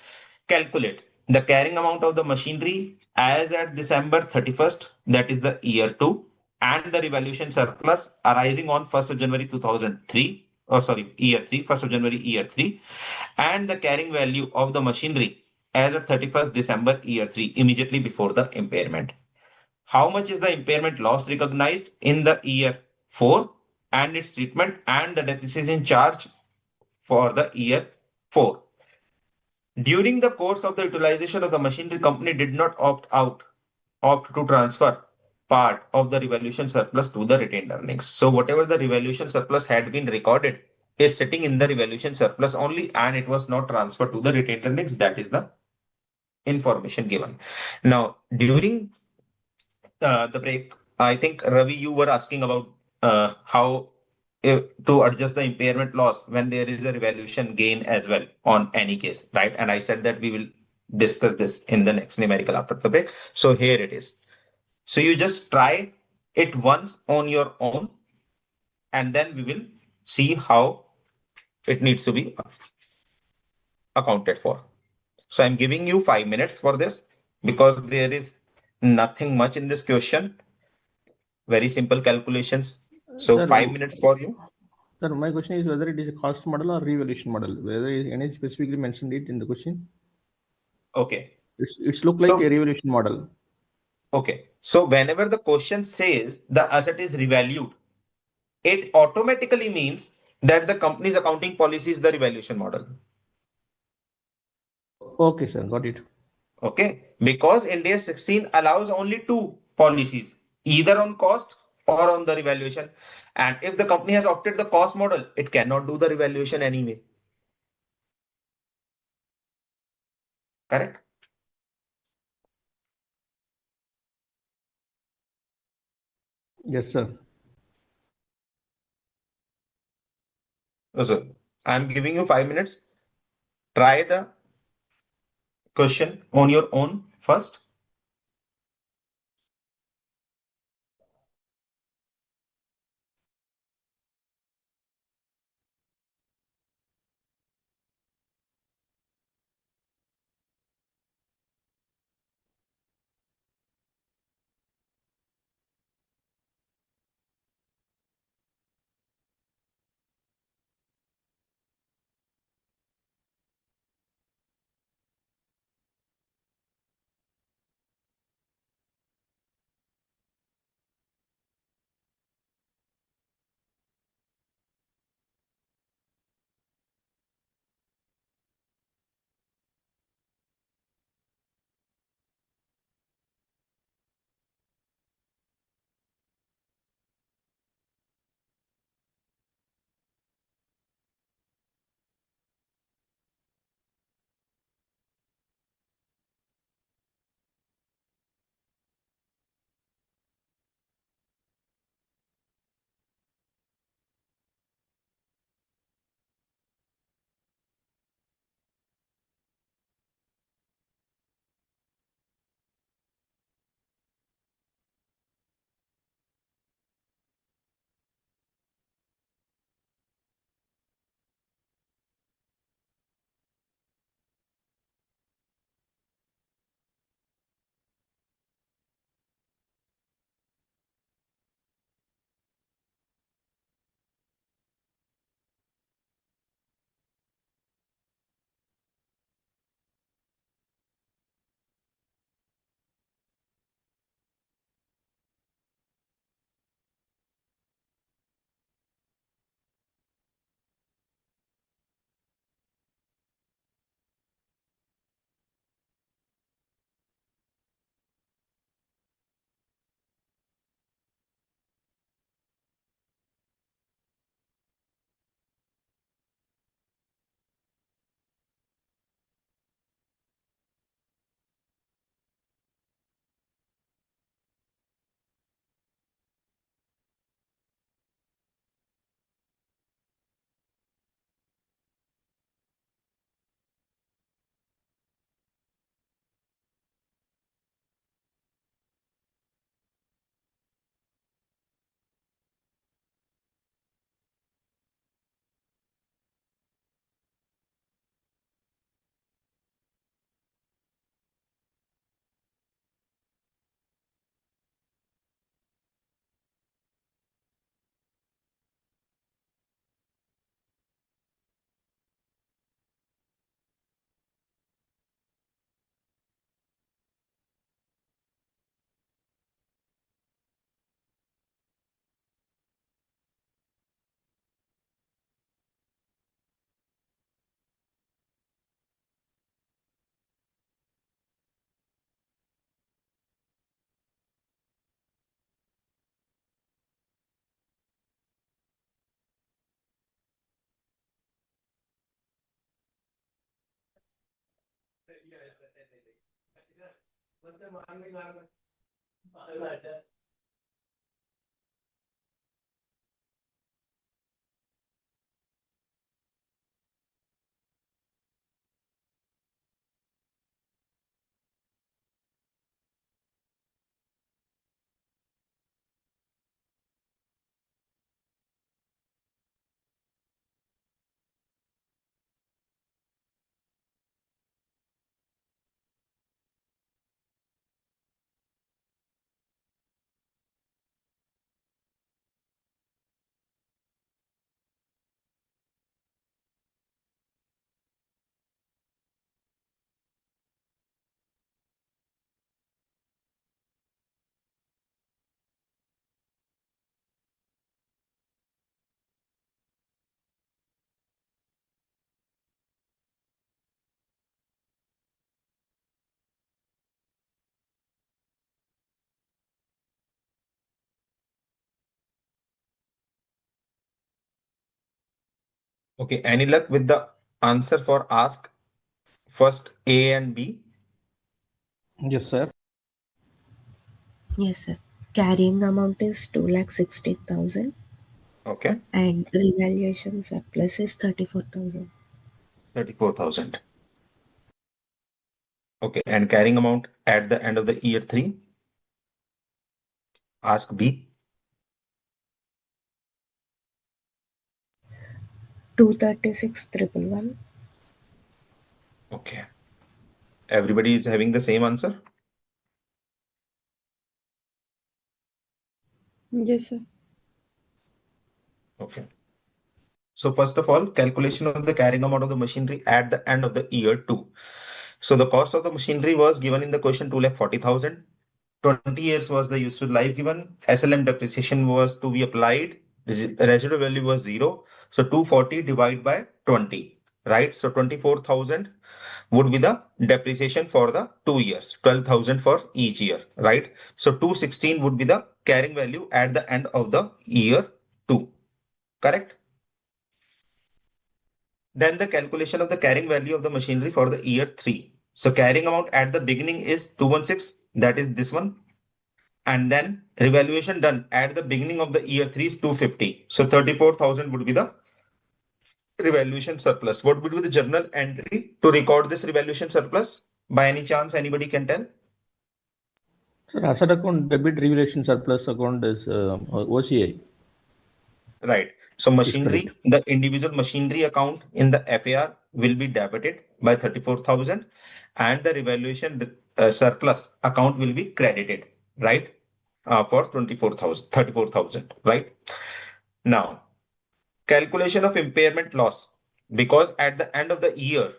Calculate the carrying amount of the machinery as at December 31st, that is the year 2, and the revaluation surplus arising on 1st of January 2003, or sorry, year 3, 1st of January, year 3, and the carrying value of the machinery as at 31st December, year 3, immediately before the impairment. How much is the impairment loss recognized in the year 4 and its treatment and the depreciation charge for the year 4? During the course of the utilization of the machinery, company did not opt to transfer part of the revaluation surplus to the retained earnings. So whatever the revaluation surplus had been recorded is sitting in the revaluation surplus only, and it was not transferred to the retained earnings. That is the information given. Now, during the break, I think Ravi, you were asking about how to adjust the impairment loss when there is a revaluation gain as well on any case, right? And I said that we will discuss this in the next numerical after the break. So here it is. So you just try it once on your own, and then we will see how it needs to be accounted for. So I'm giving you 5 minutes for this because there is nothing much in this question. Very simple calculations. So Sir, 5 minutes for you. sir, my question is whether it is a cost model or revaluation model. Whether any specifically mentioned it in the question. Okay. It's look like a So, revaluation model. okay. So whenever the question says the asset is revalued, it automatically means that the company's accounting policy is the revaluation model. Okay, sir, got it. Okay. Because India 16 allows only two policies, either on cost or on the revaluation. And if the company has opted the cost model, it cannot do the revaluation anyway. Correct? Yes, sir. So I'm giving you 5 minutes. Try the question on your own first. Okay, any luck with the answer for ask first A and B? Yes, sir. Yes, sir. Carrying amount is 2,60,000 Okay, and revaluation surplus is 34,000. 34,000. Okay, and carrying amount at the end of the year three? Ask B. 236,111. Okay. Everybody is having the same answer? Yes, sir. Okay. So first of all, calculation of the carrying amount of the machinery at the end of the year two. So the cost of the machinery was given in the question 2,40,000. 20 years was the useful life given. SLM depreciation was to be applied. Residual value was 0. So 240 divided by 20, right? So 24,000 would be the depreciation for the 2 years, 12,000 for each year, right? So 216 would be the carrying value at the end of the year two, correct? Then the calculation of the carrying value of the machinery for the year three. So carrying amount at the beginning is 216, that is this one. And then revaluation done at the beginning of the year three is 250. So 34,000 would be the revaluation surplus. What would be the journal entry to record this revaluation surplus? By any chance, anybody can tell? Sir, asset account debit revaluation surplus account is OCI. Right. So Is correct. machinery, the individual machinery account in the FAR will be debited by 34,000 and the revaluation surplus account will be credited, right? For 24,000, 34,000, right? Now, calculation of impairment loss, because at the end of the year,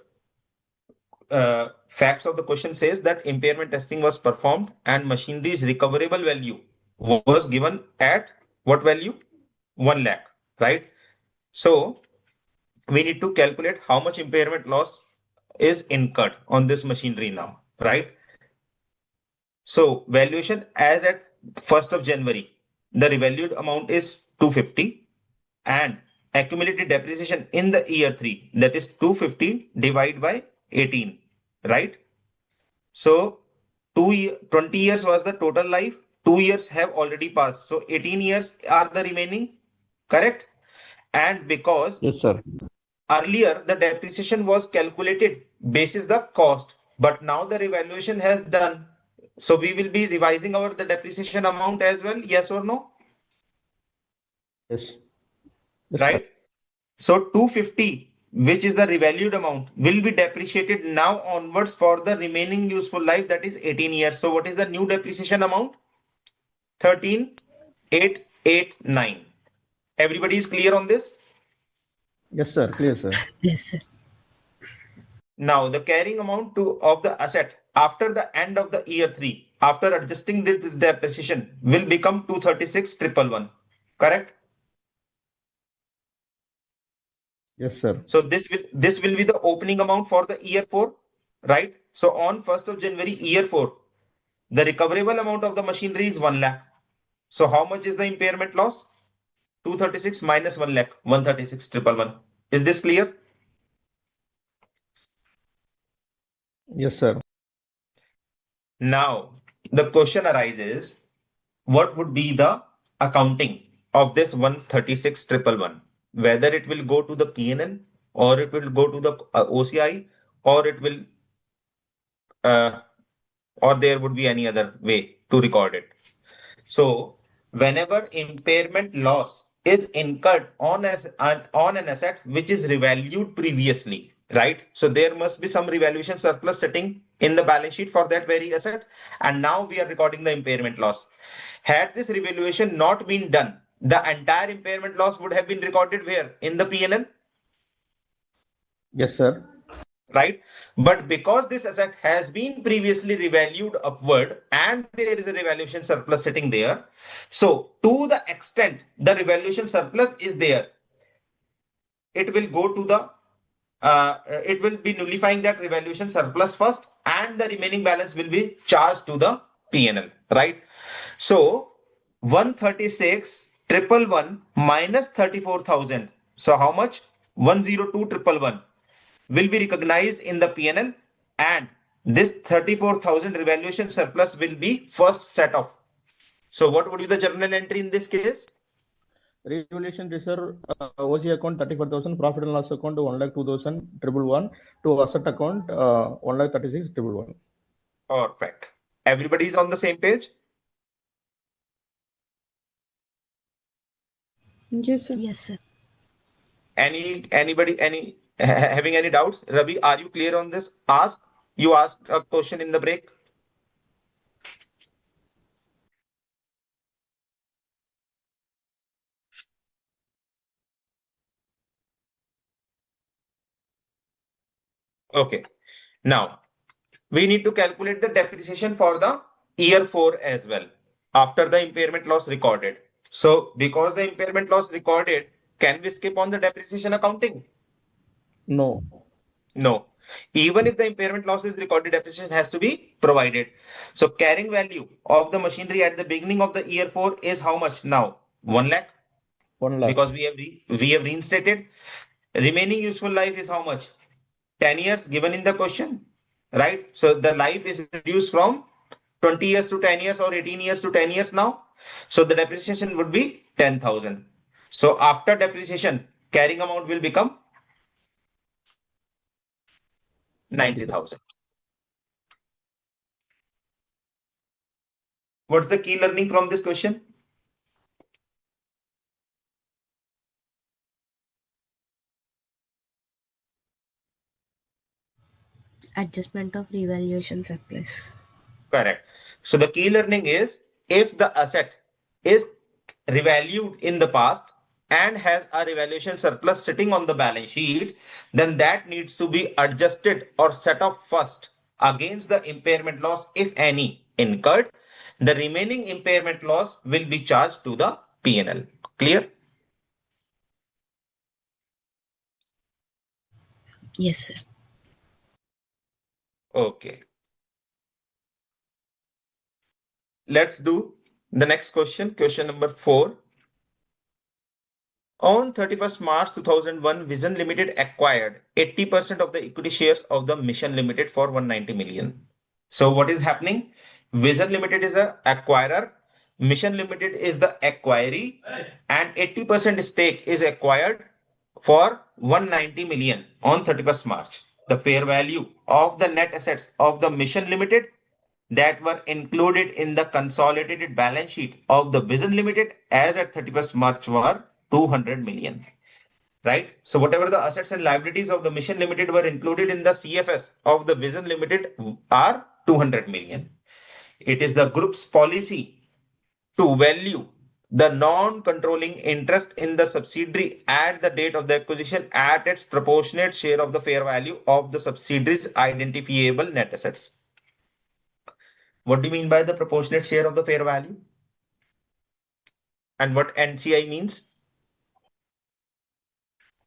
facts of the question says that impairment testing was performed and machinery's recoverable value was given at what value? 1 lakh, right? So we need to calculate how much impairment loss is incurred on this machinery now, right? So valuation as at 1st of January, the revalued amount is 250 and accumulated depreciation in the year three, that is 250 divided by 18, right? So 20 years was the total life. 2 years have already passed. So 18 years are the remaining, correct? And because Yes, sir. earlier the depreciation was calculated basis the cost, but now the revaluation has done. So we will be revising our the depreciation amount as well, yes or no? Yes. Yes, sir. Right? So 250, which is the revalued amount, will be depreciated now onwards for the remaining useful life, that is 18 years. So what is the new depreciation amount? 13,889. Everybody is clear on this? Yes, sir. Clear, sir. Yes, sir. Now the carrying amount of the asset after the end of the year three, after adjusting this depreciation, will become 236,111. Correct? Yes, sir. So this will be the opening amount for the year four, right? So on 1st of January year four, the recoverable amount of the machinery is 1 lakh. So how much is the impairment loss? 236 minus 1 lakh, 136,111. Is this clear? Yes, sir. Now, the question arises, what would be the accounting of this 136,111? Whether it will go to the P&L or it will go to the OCI, or it will or there would be any other way to record it. So whenever impairment loss is incurred on an asset which is revalued previously, right? So there must be some revaluation surplus sitting in the balance sheet for that very asset, and now we are recording the impairment loss. Had this revaluation not been done, the entire impairment loss would have been recorded where? In the P&L, Yes, sir. right? But because this asset has been previously revalued upward and there is a revaluation surplus sitting there, so to the extent the revaluation surplus is there, it will go to the it will be nullifying that revaluation surplus first, and the remaining balance will be charged to the P&L, right? So 136,111 minus 34,000. So how much? 102,111 will be recognized in the P&L, and this 34,000 revaluation surplus will be first set off. So what would be the journal entry in this case? Revaluation reserve, OC account 34,000, profit and loss account 1,02,111, to asset account 1,36,111. Perfect. Everybody is on the same page? Yes, sir. Yes, sir. Anybody having any doubts? Ravi, are you clear on this? You asked a question in the break. Okay. Now we need to calculate the depreciation for the year 4 as well after the impairment loss recorded. So because the impairment loss recorded, can we skip on the depreciation accounting? No. No. Even if the impairment loss is recorded, depreciation has to be provided. So carrying value of the machinery at the beginning of the year 4 is how much now? 1 lakh, 1 lakh. because we have reinstated. Remaining useful life is how much? 10 years given in the question, right? So the life is reduced from 20 years to 10 years or 18 years to 10 years now. So the depreciation would be 10,000. So after depreciation, carrying amount will become 90,000. What's the key learning from this question? Adjustment of revaluation surplus. Correct. So the key learning is, if the asset is revalued in the past and has a revaluation surplus sitting on the balance sheet, then that needs to be adjusted or set off first against the impairment loss, if any, incurred. The remaining impairment loss will be charged to the P&L. Clear? Yes, sir. Okay. Let's do the next question, question number 4. On 31st March 2001, Vision Limited acquired 80% of the equity shares of the Mission Limited for 190 million. So what is happening? Vision Limited is a acquirer, Mission Limited is the acquiree, and 80% stake is acquired for 190 million on 31st March. The fair value of the net assets of the Mission Limited that were included in the consolidated balance sheet of the Vision Limited as at 31st March were 200 million. Right? So whatever the assets and liabilities of the Mission Limited were included in the CFS of the Vision Limited are 200 million. It is the group's policy to value the non-controlling interest in the subsidiary at the date of the acquisition at its proportionate share of the fair value of the subsidiary's identifiable net assets. What do you mean by the proportionate share of the fair value? And what NCI means?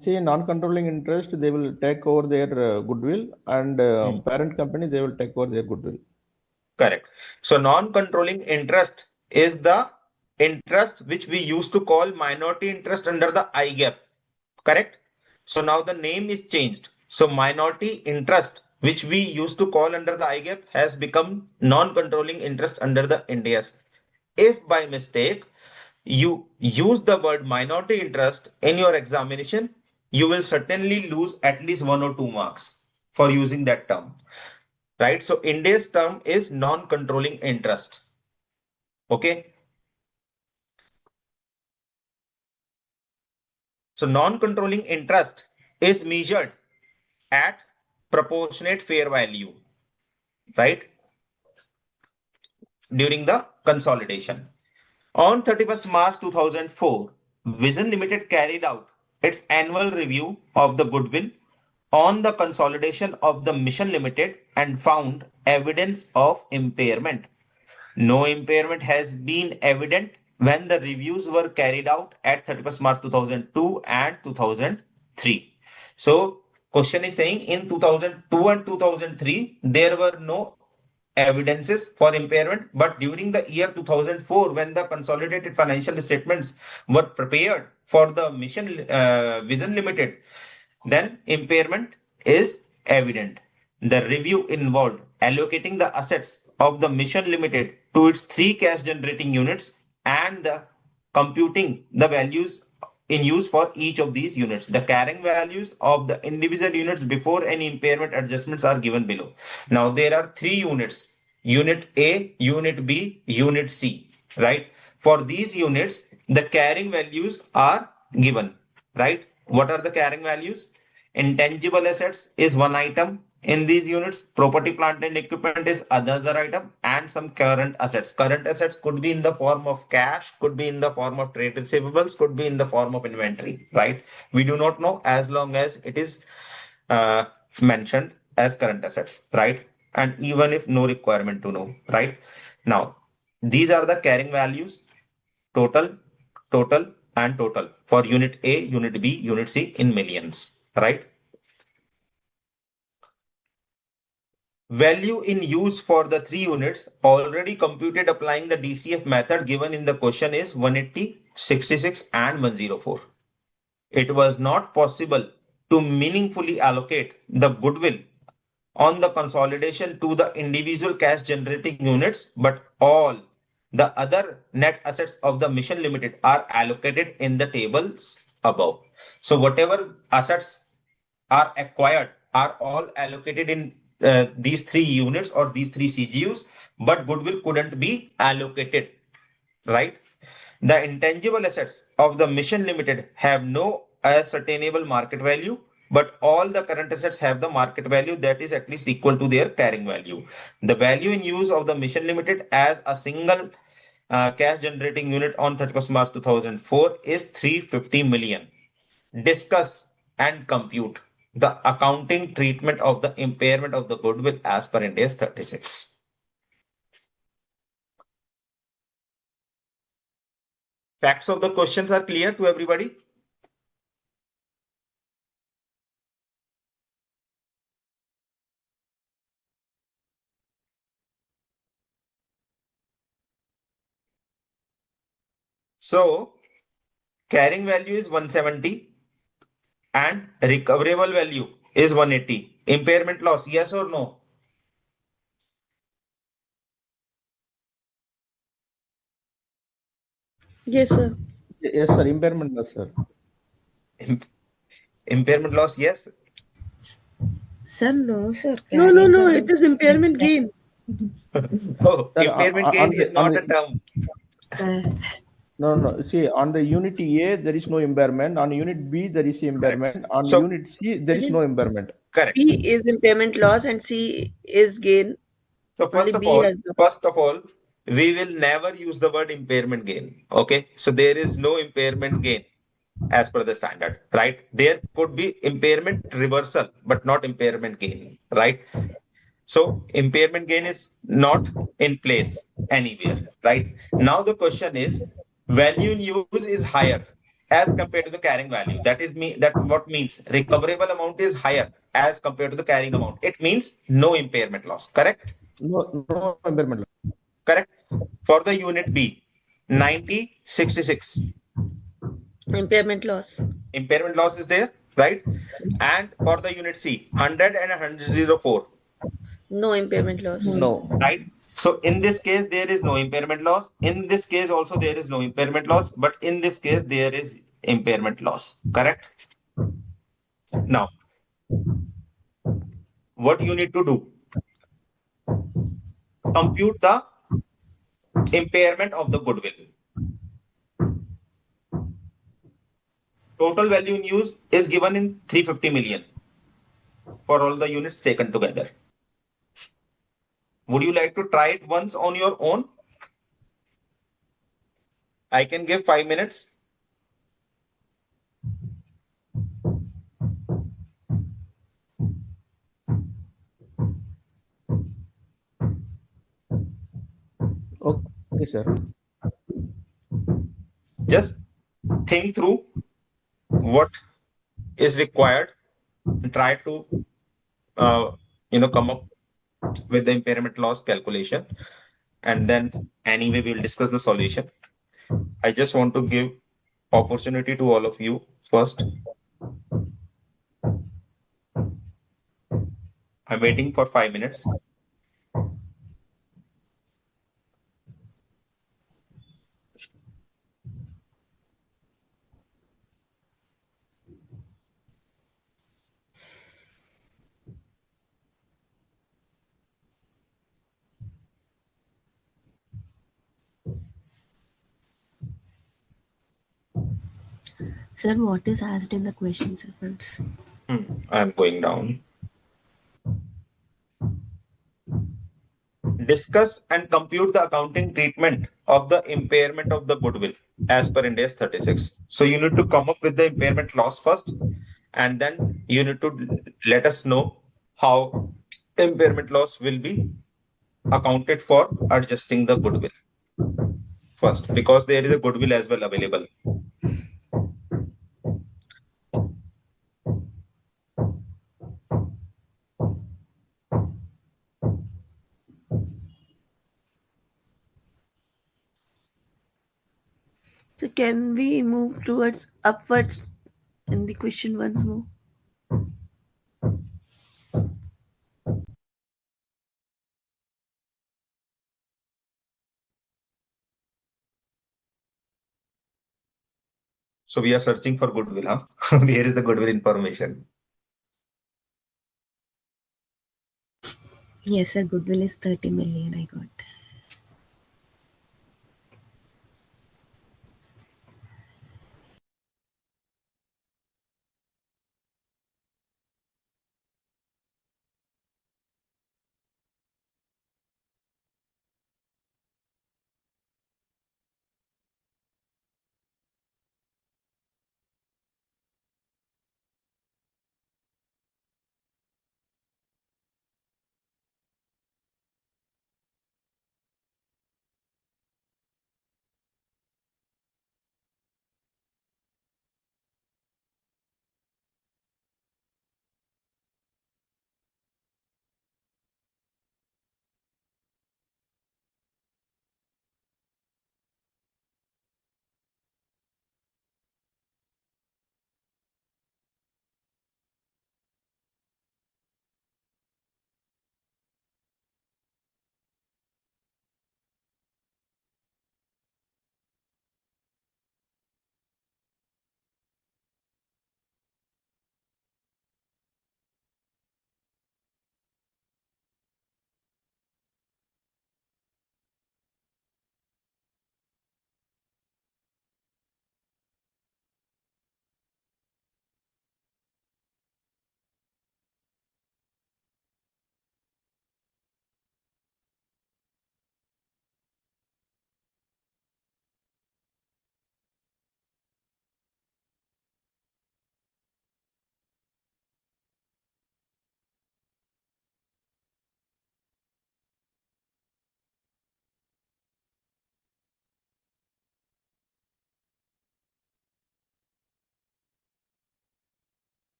See, non-controlling interest, they will take over their goodwill, and parent company, they will take over their goodwill. Correct. So non-controlling interest is the interest which we used to call minority interest under the IGAP. Correct. So now the name is changed. So minority interest which we used to call under the IGAP, has become non-controlling interest under the Ind AS. If by mistake you use the word minority interest in your examination, you will certainly lose at least 1 or 2 marks for using that term. Right? So Ind AS term is non-controlling interest. Okay. So non-controlling interest is measured at proportionate fair value, right? During the consolidation. On 31st March 2004, Vision Limited carried out its annual review of the goodwill on the consolidation of the Mission Limited and found evidence of impairment. No impairment has been evident when the reviews were carried out at 31st March 2002 and 2003. So, question is saying in 2002 and 2003, there were no evidences for impairment, but during the year 2004, when the consolidated financial statements were prepared for the Vision Limited, then impairment is evident. The review involved allocating the assets of the Mission Limited to its 3 cash generating units and computing the values in use for each of these units. The carrying values of the individual units before any impairment adjustments are given below. Now there are 3 units: Unit A, Unit B, Unit C, right? For these units, the carrying values are given, right? What are the carrying values? Intangible assets is one item in these units, property, plant, and equipment is another item, and some current assets. Current assets could be in the form of cash, could be in the form of trade receivables, could be in the form of inventory, right? We do not know as long as it is uh, mentioned as current assets, right? And even if no requirement to know, right? Now, these are the carrying values: total, total, and total for unit A, unit B, unit C in millions, right? Value in use for the 3 units already computed applying the DCF method given in the question is 180, 66, and 104. It was not possible to meaningfully allocate the goodwill on the consolidation to the individual cash generating units, but all the other net assets of the Mission Limited are allocated in the tables above. So whatever assets are acquired are all allocated in these 3 units or these 3 CGUs, but goodwill couldn't be allocated, right? The intangible assets of the Mission Limited have no ascertainable market value, but all the current assets have the market value that is at least equal to their carrying value. The value in use of the Mission Limited as a single cash generating unit on 31st March 2004 is 350 million. Discuss and compute the accounting treatment of the impairment of the goodwill as per Ind AS 36. Facts of the questions are clear to everybody? So, carrying value is 170 and recoverable value is 180. Impairment loss, yes or no? Yes, sir. Yes, sir. Impairment loss, sir. Impairment loss, yes. Sir, no, sir. No, Carrying no, value it is impairment gain. Oh, Sir, impairment gain is on not a the term. Uh, no. See, on the unit A there is no impairment. On unit B there is Correct. impairment. On So, unit C there is no impairment. correct. B is impairment loss and C is gain. So Only B has the. first of all, we will never use the word impairment gain. Okay. So there is no impairment gain as per the standard, right? There could be impairment reversal, but not impairment gain, right? So impairment gain is not in place anywhere, right? Now the question is, value in use is higher as compared to the carrying value. That what means recoverable amount is higher as compared to the carrying amount. It means no impairment loss, correct? No impairment loss. Correct. For the unit B, 90, 66. Impairment loss. Impairment loss is there. right? And for the unit C, 100 and 104, No impairment loss. No. right? So in this case, there is no impairment loss. In this case, also there is no impairment loss, but in this case, there is impairment loss. Correct? Now, what you need to do? Compute the impairment of the goodwill. Total value in use is given in 350 million for all the units taken together. Would you like to try it once on your own? I can give 5 minutes. Okay, sir. Just think through what is required and try to uh, come up with the impairment loss calculation, and then anyway we'll discuss the solution. I just want to give opportunity to all of you first. I'm waiting for 5 minutes. Sir, what is asked in the question, sir? Once. I'm going down. Discuss and compute the accounting treatment of the impairment of the goodwill as per Ind AS 36. So you need to come up with the impairment loss first, and then you need to let us know how impairment loss will be accounted for adjusting the goodwill first, because there is a goodwill as well available. So can we move towards upwards in the question once more? So we are searching for goodwill, huh? Where is the goodwill information? Yes, sir. Goodwill is 30 million. I got.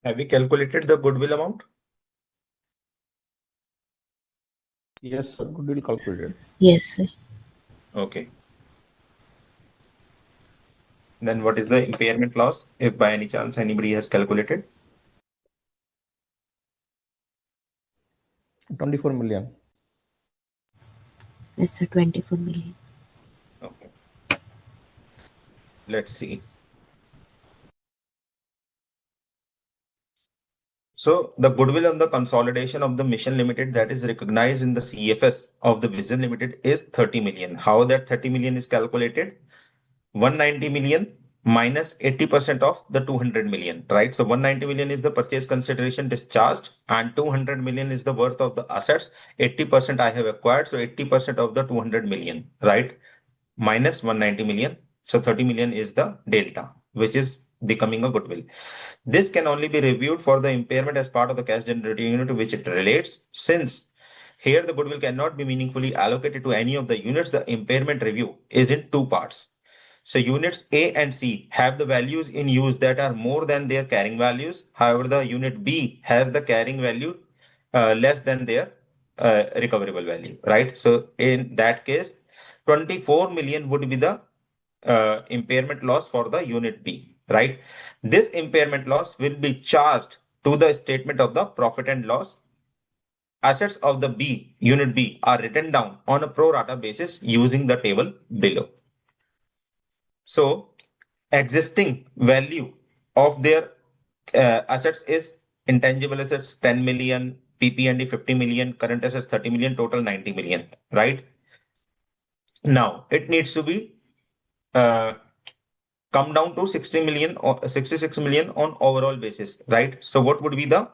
Have we calculated the goodwill amount? Yes, sir. Goodwill calculated. Yes, sir. Okay. Then what is the impairment loss, if by any chance anybody has calculated? 24 million. Yes, sir. 24 million. Okay. Let's see. So the goodwill on the consolidation of the Mission Limited that is recognized in the CFS of the Vision Limited is 30 million. How that 30 million is calculated? 190 million minus 80% of the 200 million, right? So 190 million is the purchase consideration discharged and 200 million is the worth of the assets. 80% I have acquired. So 80% of the 200 million, right? Minus 190 million. So 30 million is the delta, which is becoming a goodwill. This can only be reviewed for the impairment as part of the cash generating unit to which it relates. Since here the goodwill cannot be meaningfully allocated to any of the units, the impairment review is in two parts. So units A and C have the values in use that are more than their carrying values. However, the unit B has the carrying value less than their recoverable value, right? So in that case, 24 million would be the impairment loss for the unit B, right? This impairment loss will be charged to the statement of the profit and loss. Assets of the B, unit B, are written down on a pro rata basis using the table below. So existing value of their assets is intangible assets 10 million, PP&E 50 million, current assets 30 million, total 90 million, right? Now it needs to be uh, come down to 60 million or 66 million on overall basis, right? So what would be the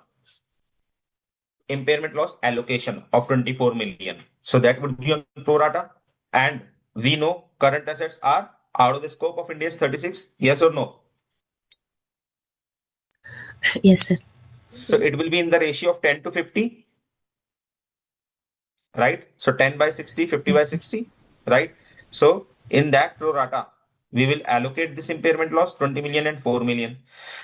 impairment loss allocation of 24 million? So that would be on pro rata. And we know current assets are out of the scope of India's 36. Yes or no? Yes, sir. So it will be in the ratio of 10 to 50, right? So 10 by 60, 50 by Yes, sir. 60, right? So in that pro rata, we will allocate this impairment loss 20 million and 4 million.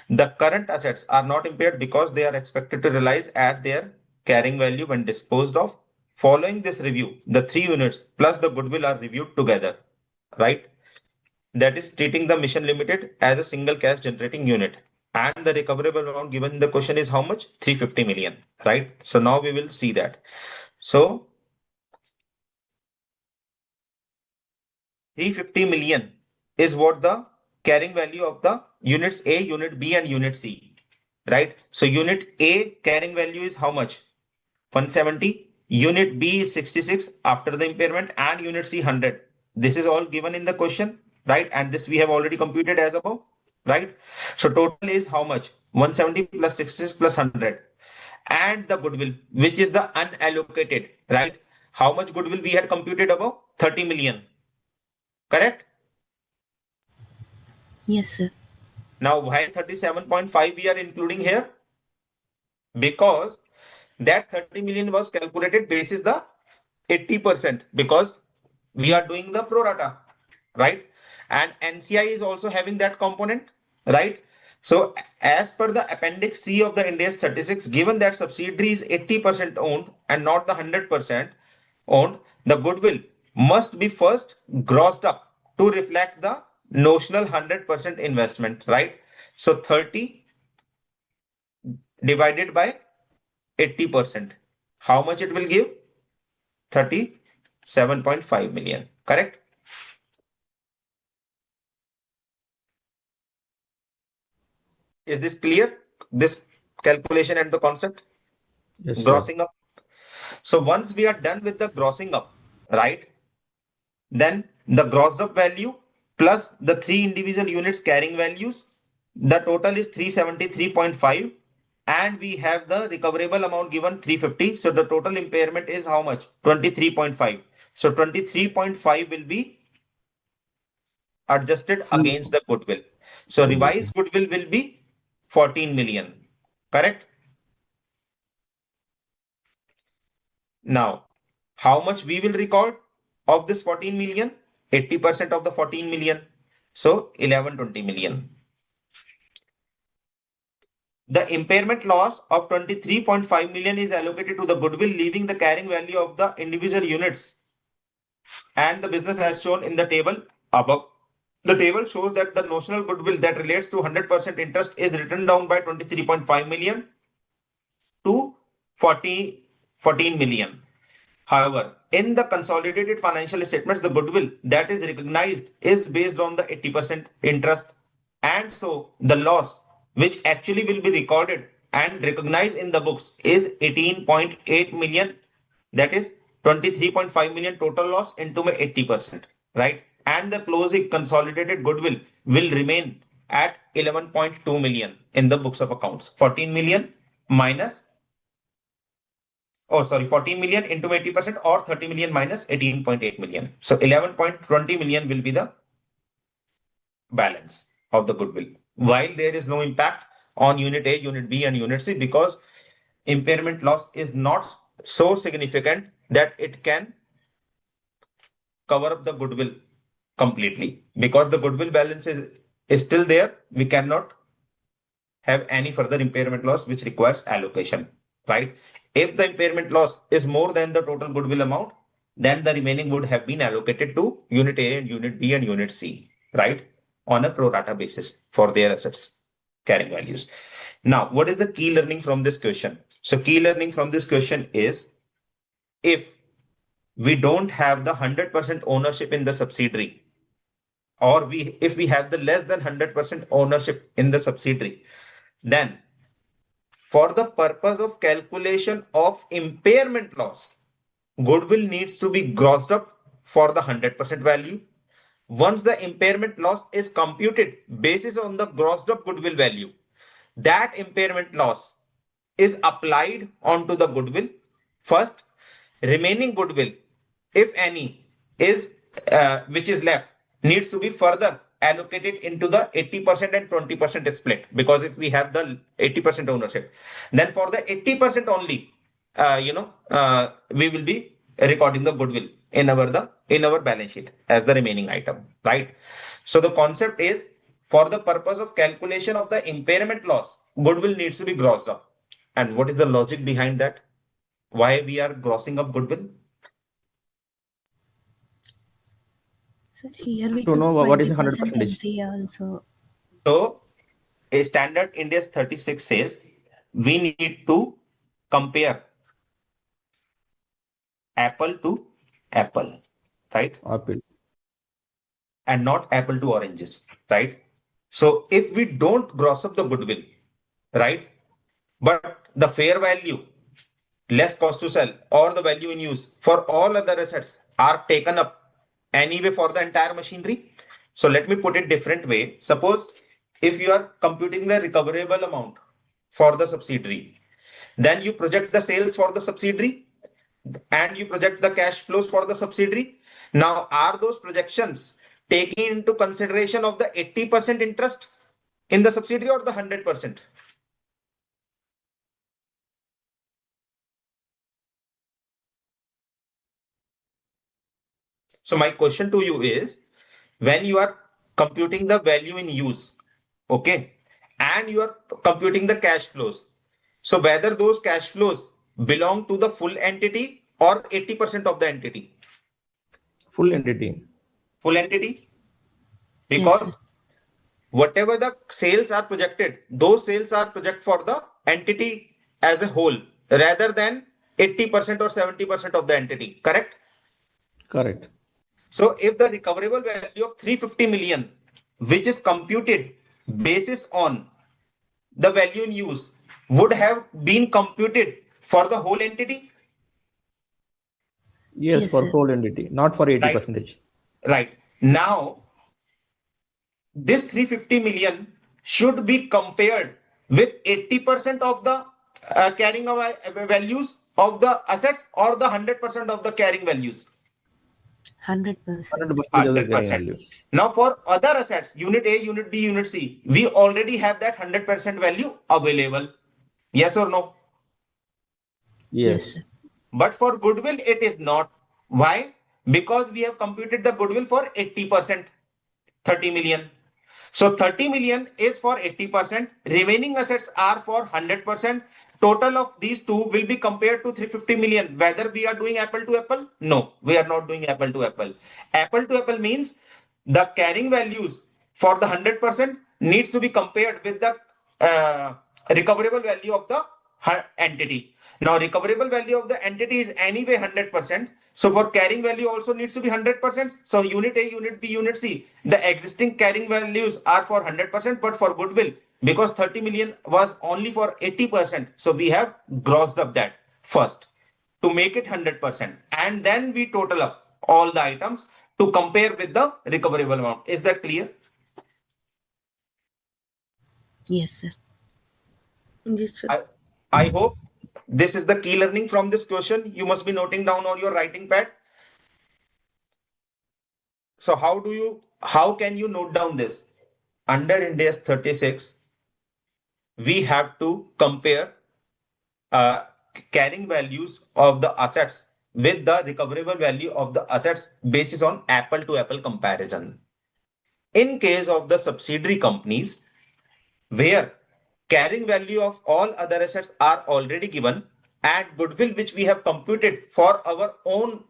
The current assets are not impaired because they are expected to realize at their carrying value when disposed of. Following this review, the three units plus the goodwill are reviewed together, right? That is treating the Mission Limited as a single cash generating unit. And the recoverable amount given in the question is how much? 350 million, right? So now we will see that. So 350 million is what the carrying value of the units A, unit B, and unit C, right? So unit A carrying value is how much? 170. Unit B is 66 after the impairment, and unit C 100. This is all given in the question, right? And this we have already computed as above, right? So total is how much? 170 plus 66 plus 100. And the goodwill, which is the unallocated, right? How much goodwill we had computed above? 30 million. Correct? Yes, sir. Now, why 37.5 we are including here? Because that 30 million was calculated basis the 80% because we are doing the pro rata, right? And NCI is also having that component, right? So as per the appendix C of the Ind AS 36, given that subsidiary is 80% owned and not the 100% owned, the goodwill must be first grossed up to reflect the notional 100% investment, right? So 30 divided by 80%. How much it will give? 37.5 million. Correct? Is this clear? This calculation and the concept? Yes, sir. Grossing up. So once we are done with the grossing up, right? Then the grossed up value plus the three individual units carrying values, the total is 373.5, and we have the recoverable amount given 350. So the total impairment is how much? 23.5. So 23.5 will be adjusted Full. against the goodwill. So Okay. revised goodwill will be 14 million. Correct? Now, how much we will record of this 14 million? 80% of the 14 million. So 1120 million. the impairment loss of 23.5 million is allocated to the goodwill, leaving the carrying value of the individual units and the business as shown in the table above. The table shows that the notional goodwill that relates to 100% interest is written down by 23.5 million to 14 million. However, in the consolidated financial statements, the goodwill that is recognized is based on the 80% interest. And so the loss, which actually will be recorded and recognized in the books, is 18.8 million. That is 23.5 million total loss into my 80%, right? And the closing consolidated goodwill will remain at 11.2 million in the books of accounts. 14 million minus 14 million into 80% or 30 million minus 18.8 million. So 11.20 million will be the balance of the goodwill. While there is no impact on unit A, unit B, and unit C, because impairment loss is not so significant that it can cover up the goodwill completely. Because the goodwill balance is still there, we cannot have any further impairment loss which requires allocation, right? If the impairment loss is more than the total goodwill amount, then the remaining would have been allocated to unit A and unit B and unit C, right? On a pro rata basis for their assets carrying values. Now, what is the key learning from this question? So key learning from this question is, if we don't have the 100% ownership in the subsidiary, or if we have the less than 100% ownership in the subsidiary, then for the purpose of calculation of impairment loss, goodwill needs to be grossed up for the 100% value. Once the impairment loss is computed basis on the grossed up goodwill value, that impairment loss is applied onto the goodwill. First, remaining goodwill, if any, is which is left, needs to be further allocated into the 80% and 20% split, because if we have the 80% ownership, then for the 80% only, we will be recording the goodwill in our balance sheet as the remaining item, right? So the concept is, for the purpose of calculation of the impairment loss, goodwill needs to be grossed up. And what is the logic behind that? Why we are grossing up goodwill? Sir, here we To took know what is the 20% 100%. NCA also. So a standard Ind AS 36 says we need to compare apple to apple, right? Apple. And not apple to oranges, right? So if we don't gross up the goodwill, right, but the fair value, less cost to sell, or the value in use for all other assets are taken up anyway for the entire machinery. So let me put it different way. Suppose if you are computing the recoverable amount for the subsidiary, then you project the sales for the subsidiary and you project the cash flows for the subsidiary. Now, are those projections taking into consideration of the 80% interest in the subsidiary or the 100%? So my question to you is, when you are computing the value in use, okay, and you are computing the cash flows, so whether those cash flows belong to the full entity or 80% of the entity? Full entity. Full entity, Yes, sir. because whatever the sales are projected, those sales are projected for the entity as a whole rather than 80% or 70% of the entity, correct? Correct. So if the recoverable value of 350 million, which is computed basis on the value in use, would have been computed for the whole entity, Yes, Yes, for sir. whole entity, not for 80 right? percentage. Right. Now, this 350 million should be compared with 80% of the carrying values of the assets or the 100% of the carrying values. 100%. 100% of the carrying 100%. value. Now, for other assets, unit A, unit B, unit C, we already have that 100% value available. Yes or no? Yes, Yes. sir. But for goodwill, it is not. Why? Because we have computed the goodwill for 80%, 30 million. So 30 million is for 80%. Remaining assets are for 100%. Total of these two will be compared to 350 million. Whether we are doing apple to apple? No, we are not doing apple to apple. Apple to apple means the carrying values for the 100% needs to be compared with the recoverable value of the entity. Now, recoverable value of the entity is anyway 100%. So for carrying value also needs to be 100%. So unit A, unit B, unit C, the existing carrying values are for 100%, but for goodwill, because 30 million was only for 80%. So we have grossed up that first to make it 100%. And then we total up all the items to compare with the recoverable amount. Is that clear? Yes, sir. Yes, sir. I hope this is the key learning from this question. You must be noting down on your writing pad. So how can you note down this? Under Ind AS 36, we have to compare uh, carrying values of the assets with the recoverable value of the assets basis on apple to apple comparison. In case of the subsidiary companies, where carrying value of all other assets are already given and goodwill which we have computed for our own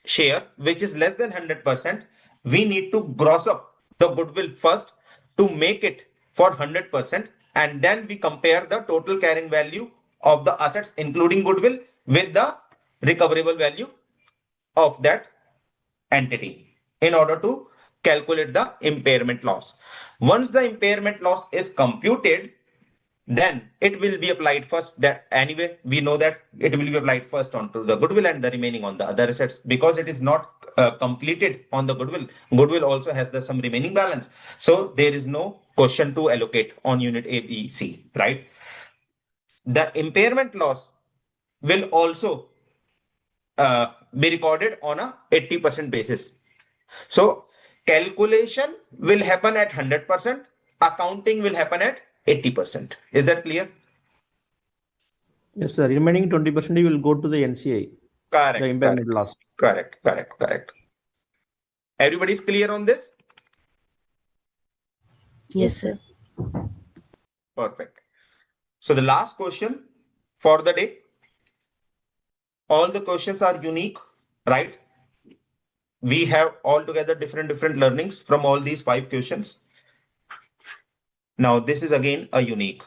share, which is less than 100%, we need to gross up the goodwill first to make it for 100%, and then we compare the total carrying value of the assets including goodwill with the recoverable value of that entity in order to calculate the impairment loss. Once the impairment loss is computed, then it will be applied first. That anyway we know that it will be applied first onto the goodwill and the remaining on the other assets, because it is not completed on the goodwill also has the some remaining balance, so there is no question to allocate on unit A, B, C, right? The impairment loss will also be recorded on a 80% basis. So calculation will happen at 100%, accounting will happen at 80%. Is that clear? Yes, sir. Remaining 20% you will go to the NCI, Correct. the impairment loss. Correct. Everybody's clear on this? Yes, sir. Perfect. So the last question for the day. All the questions are unique, right? We have altogether different learnings from all these 5 questions. Now this is again a unique.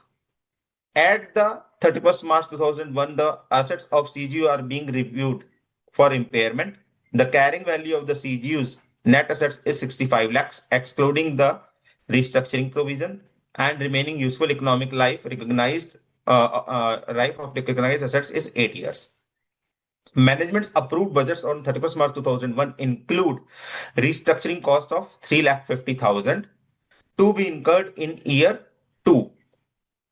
At the 31st March 2001, the assets of CGU are being reviewed for impairment. The carrying value of the CGU's net assets is 65 lakhs, excluding the restructuring provision, and remaining useful economic life recognized life of recognized assets is 8 years. Management's approved budgets on 31st March 2001 include restructuring cost of 3,50,000 to be incurred in year 2.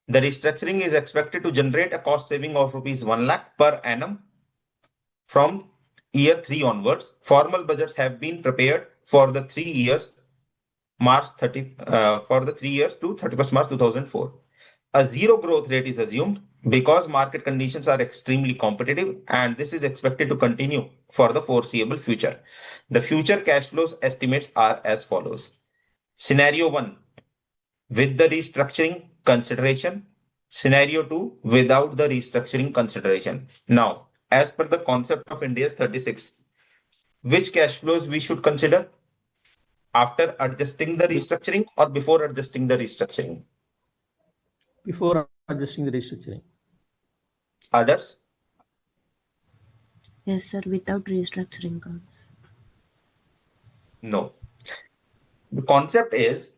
The restructuring is expected to generate a cost saving of rupees 1 lakh per annum from year 3 onwards. Formal budgets have been prepared for the 3 years for the 3 years to 31st March 2004. A zero growth rate is assumed because market conditions are extremely competitive, and this is expected to continue for the foreseeable future. The future cash flows estimates are as follows. Scenario 1, with the restructuring consideration. Scenario 2, without the restructuring consideration. Now, as per the concept of Ind AS 36, which cash flows we should consider after adjusting the restructuring or before adjusting the restructuring? Before adjusting the restructuring. Others? Yes, sir. Without restructuring costs. No. The concept is,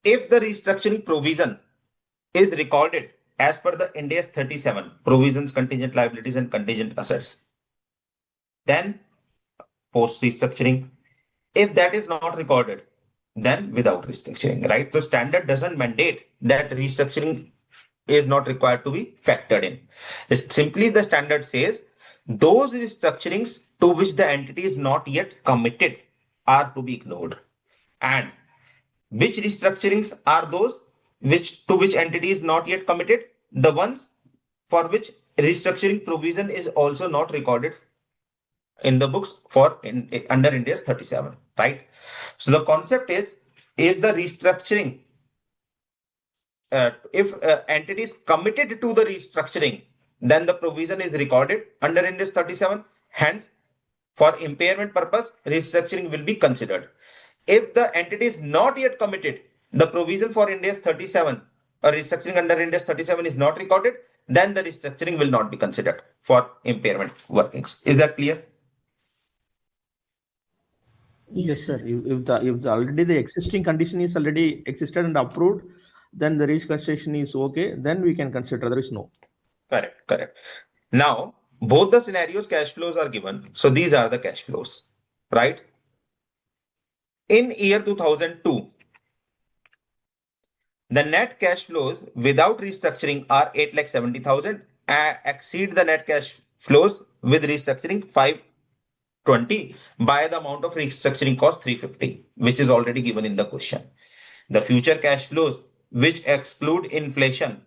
if the restructuring provision is recorded as per the Ind AS 37, provisions, contingent liabilities, and contingent assets, then post restructuring. If that is not recorded, then without restructuring, right? So standard doesn't mandate that restructuring is not required to be factored in. It's simply the standard says those restructurings to which the entity is not yet committed are to be ignored. And which restructurings are those which to which entity is not yet committed? The ones for which restructuring provision is also not recorded in the books for under Ind AS 37, right? So the concept is If the restructuring, if entity is committed to the restructuring, then the provision is recorded under Ind AS 37. Hence, for impairment purpose, restructuring will be considered. If the entity is not yet committed, the provision for Ind AS 37 or restructuring under Ind AS 37 is not recorded, then the restructuring will not be considered for impairment workings. Is that clear? Yes, sir. If already the existing condition is already existed and approved, then the reconstruction is okay. Then we can consider. There is no. Correct, correct. Now, both the scenarios cash flows are given. So these are the cash flows, right? In year 2002, the net cash flows without restructuring are 8,70,000, exceed the net cash flows with restructuring 520 by the amount of restructuring cost 350, which is already given in the question. The future cash flows, which exclude inflation,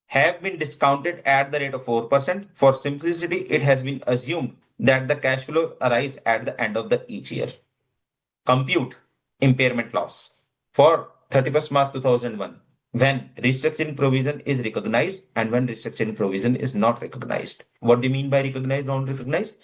have been discounted at the rate of 4%. For simplicity, it has been assumed that the cash flow arise at the end of the each year. Compute impairment loss for 31st March 2001 when restructuring provision is recognized and when restructuring provision is not recognized. What do you mean by recognized, non-recognized?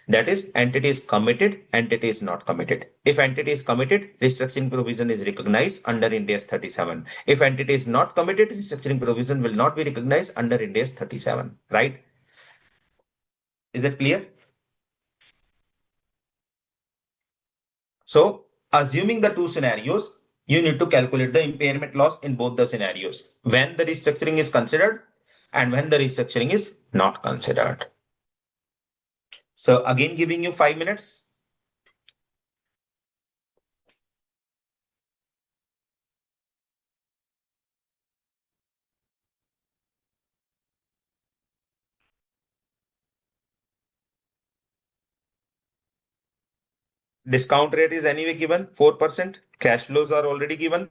That is, entity is committed, entity is not committed. If entity is committed, restructuring provision is recognized under Ind AS 37. If entity is not committed, restructuring provision will not be recognized under Ind AS 37. Right? Is that clear? So, assuming the two scenarios, you need to calculate the impairment loss in both the scenarios when the restructuring is considered and when the restructuring is not considered. So, again, giving you 5 minutes. Discount rate is anyway given 4%. Cash flows are already given.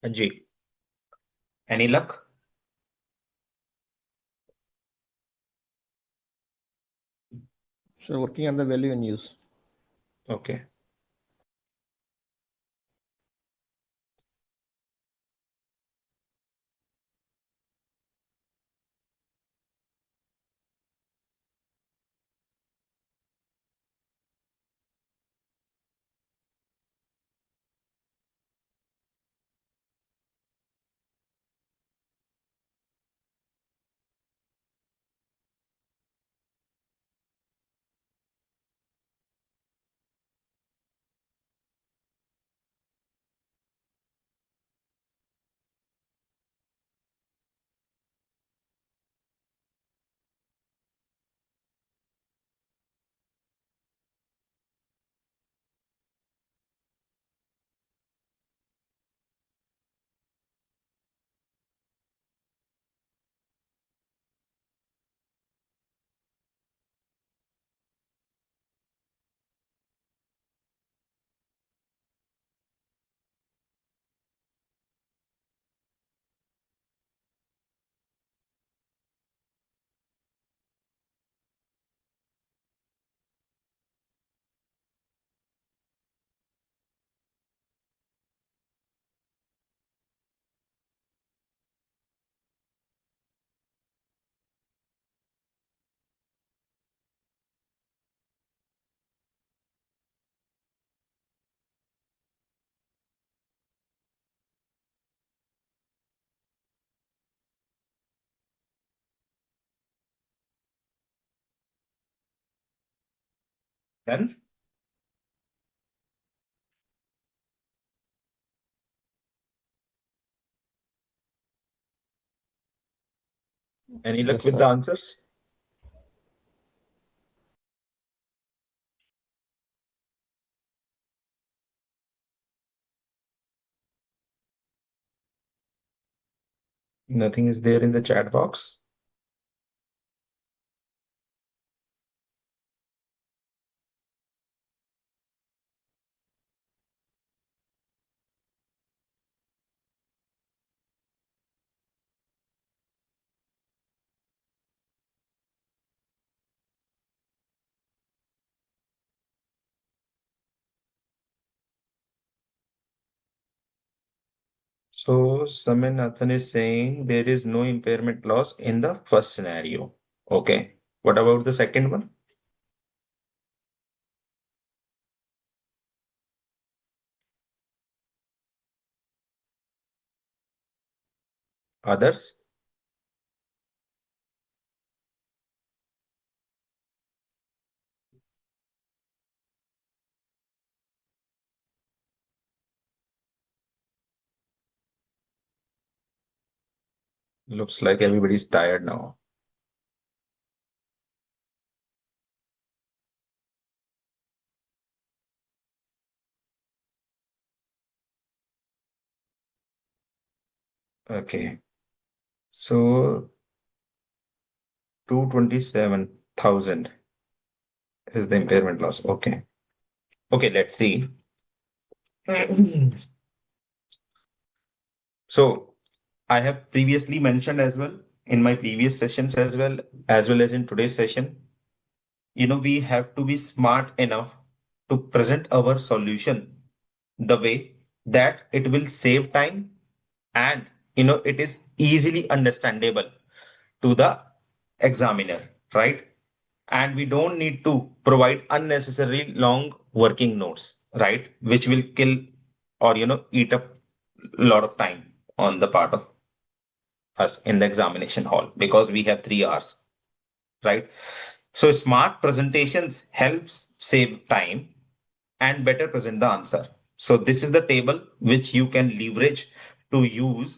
G. Any luck? So working on the value in use. Okay. Then any luck Yes, with the sir. answers? Nothing is there in the chat box. So Saminathan is saying there is no impairment loss in the first scenario. Okay. What about the second one? Others? Looks like everybody's tired now. Okay. So 227,000 is the impairment loss. Okay. Okay, let's see. So I have previously mentioned as well in my previous sessions as well as in today's session, we have to be smart enough to present our solution the way that it will save time and it is easily understandable to the examiner, right? And we don't need to provide unnecessarily long working notes, right, which will kill or eat up a lot of time on the part of us in the examination hall because we have 3 hours, right? So smart presentations helps save time and better present the answer. So this is the table which you can leverage to use,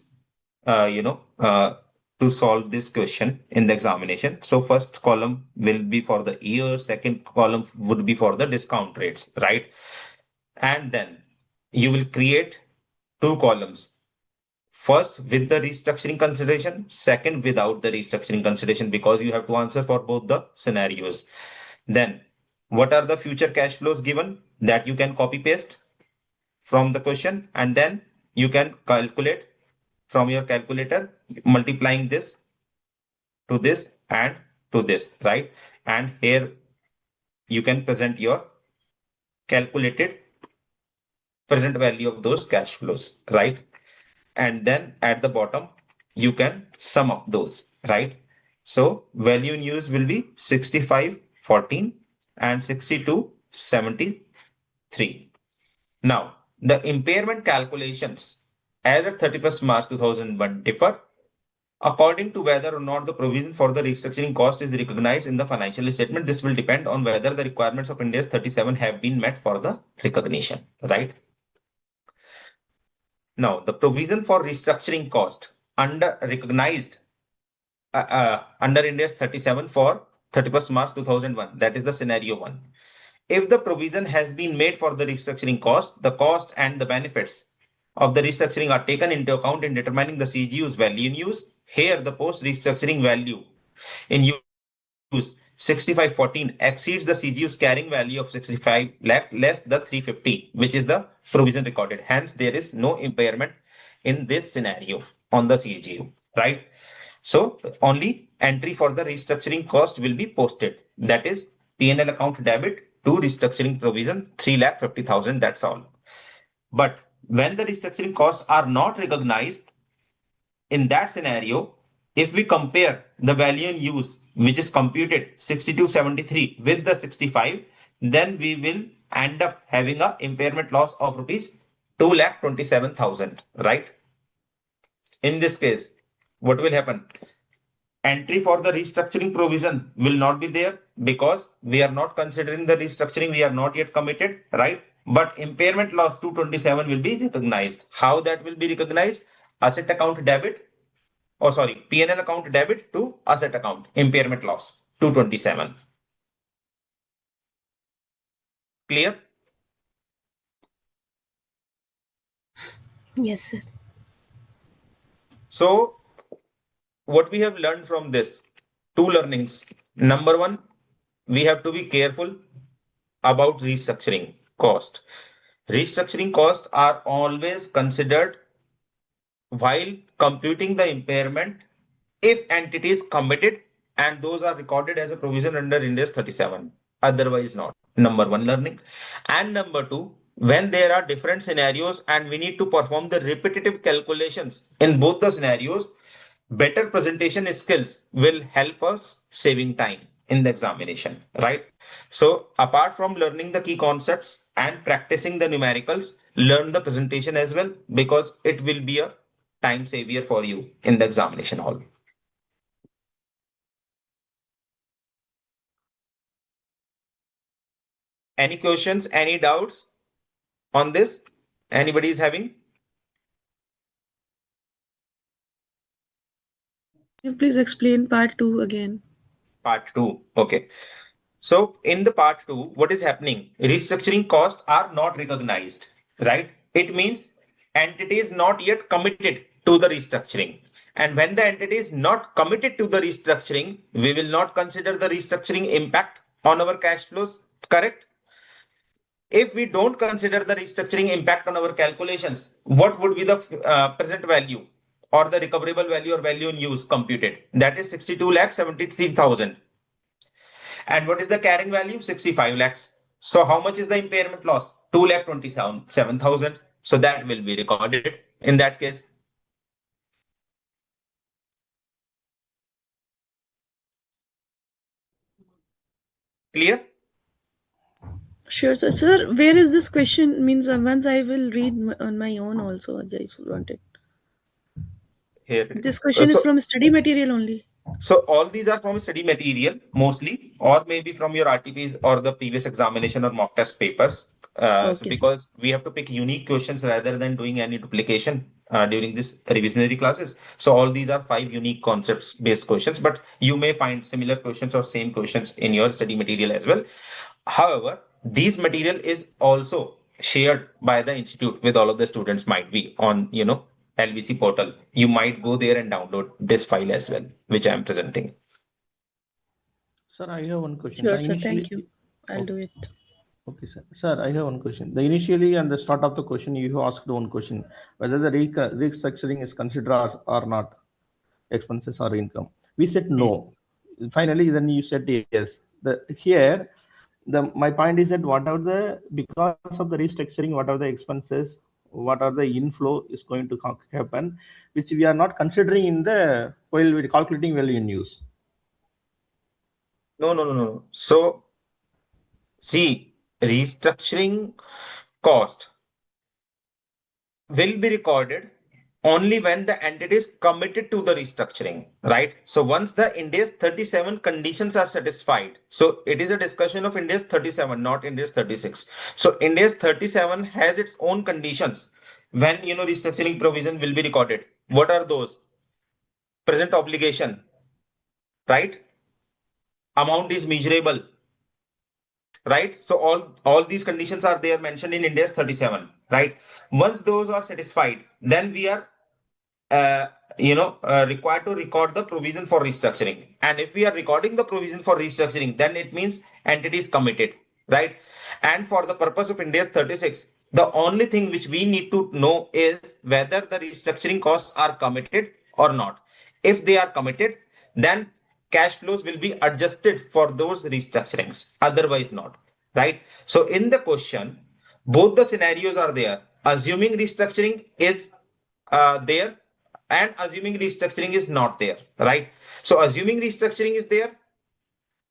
uh, you know, uh, to solve this question in the examination. So first column will be for the year, second column would be for the discount rates, right? And then you will create 2 columns. First with the restructuring consideration, second without the restructuring consideration, because you have to answer for both the scenarios. Then what are the future cash flows given that you can copy paste from the question, and then you can calculate from your calculator, multiplying this to this and to this, right? And here you can present your calculated present value of those cash flows, right? And then at the bottom, you can sum up those, right? So value in use will be 6514 and 6273. Now, the impairment calculations as at 31st March 2001 differ according to whether or not the provision for the restructuring cost is recognized in the financial statement. This will depend on whether the requirements of Ind AS 37 have been met for the recognition, right? Now, the provision for restructuring cost under recognized under Ind AS 37 for 31st March 2001. That is the scenario one. If the provision has been made for the restructuring cost, the cost and the benefits of the restructuring are taken into account in determining the CGU's value in use. Here, the post-restructuring value in use 6514 exceeds the CGU's carrying value of 65 lakh less the 350, which is the provision recorded. Hence, there is no impairment in this scenario on the CGU, right? So only entry for the restructuring cost will be posted. That is P&L account debit to restructuring provision 3,50,000. That's all. But when the restructuring costs are not recognized, in that scenario, if we compare the value in use, which is computed 6273 with the 65, then we will end up having a impairment loss of rupees 2,27,000, right? In this case, what will happen? Entry for the restructuring provision will not be there because we are not considering the restructuring. We are not yet committed, right? But impairment loss 227 will be recognized. How that will be recognized? Asset account debit, or sorry, P&L account debit to asset account, impairment loss 227. Clear? Yes, sir. So what we have learned from this, two learnings. Number one, we have to be careful about restructuring cost. Restructuring costs are always considered while computing the impairment if entity is committed, and those are recorded as a provision under Ind AS 37. Otherwise not. Number one learning. And number two, when there are different scenarios and we need to perform the repetitive calculations in both the scenarios, better presentation skills will help us saving time in the examination, right? So apart from learning the key concepts and practicing the numericals, learn the presentation as well, because it will be a time savior for you in the examination hall. Any questions, any doubts on this? Anybody is having? Can you please explain part 2 again? Part 2. Okay. So in the part 2, what is happening? Restructuring costs are not recognized, right? It means entity is not yet committed to the restructuring. And when the entity is not committed to the restructuring, we will not consider the restructuring impact on our cash flows, correct? If we don't consider the restructuring impact on our calculations, what would be the present value or the recoverable value or value in use computed? That is 62,73,000. And what is the carrying value? 65 lakhs. So how much is the impairment loss? 2,27,000. So that will be recorded in that case. Clear? Sure, sir. Sir, where is this question? Means once I will read on my own also. I just wanted. Here. This question is from study material only. So all these are from study material mostly, or maybe from your RTPs or the previous examination or mock test papers. So Okay, because we have to pick unique questions rather than doing any duplication during this revisionary classes. So all these are 5 unique concepts based questions, but you may find similar questions or same questions in your study material as well. However, these material is also shared by the institute with all of the students, might be on, LVC portal. You might go there and download this file as well, which I am presenting. Sir, I have one question. sure, The sir. Thank initially, you. I'll do it. Okay, sir. Sir, I have one question. The initially and the start of the question, you have asked one question whether the restructuring is considered or not expenses or income. We said no. Finally, then you said yes. My point is that whatever because of the restructuring, whatever the expenses, what are the inflow is going to happen, which we are not considering in the while we're calculating value in use. No, no, no, no. So, see, restructuring cost will be recorded only when the entity is committed to the restructuring, right? So once the India's 37 conditions are satisfied, so it is a discussion of India's 37, not India's 36. So India's 37 has its own conditions when restructuring provision will be recorded. What are those? Present obligation, right? Amount is measurable, right? So all these conditions are there mentioned in India's 37, right? Once those are satisfied, then we are uh, required to record the provision for restructuring. And if we are recording the provision for restructuring, then it means entity is committed, right? And for the purpose of India's 36, the only thing which we need to know is whether the restructuring costs are committed or not. If they are committed, then cash flows will be adjusted for those restructurings, otherwise not, right? So in the question, both the scenarios are there. Assuming restructuring is there and assuming restructuring is not there, right? So assuming restructuring is there,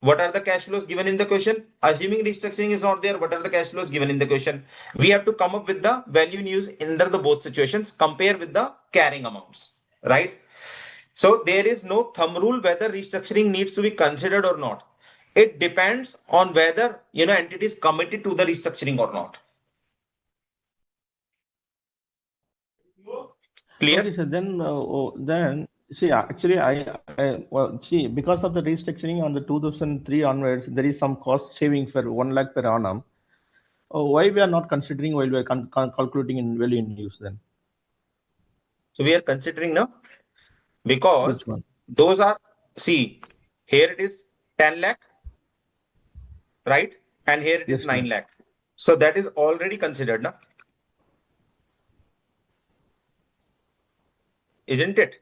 what are the cash flows given in the question? Assuming restructuring is not there, what are the cash flows given in the question? We have to come up with the value in use under the both situations, compare with the carrying amounts, right? So there is no thumb rule whether restructuring needs to be considered or not. It depends on whether entity is committed to the restructuring or not. Clear? Okay, sir. Then see, actually, well, see, because of the restructuring on the 2003 onwards, there is some cost saving for 1 lakh per annum. Why we are not considering while we are calculating in value in use then? So we are considering now Which because one? those are, see, here it is 10 lakh, right? And here it is Yes, sir. 9 lakh. So that is already considered now, isn't it?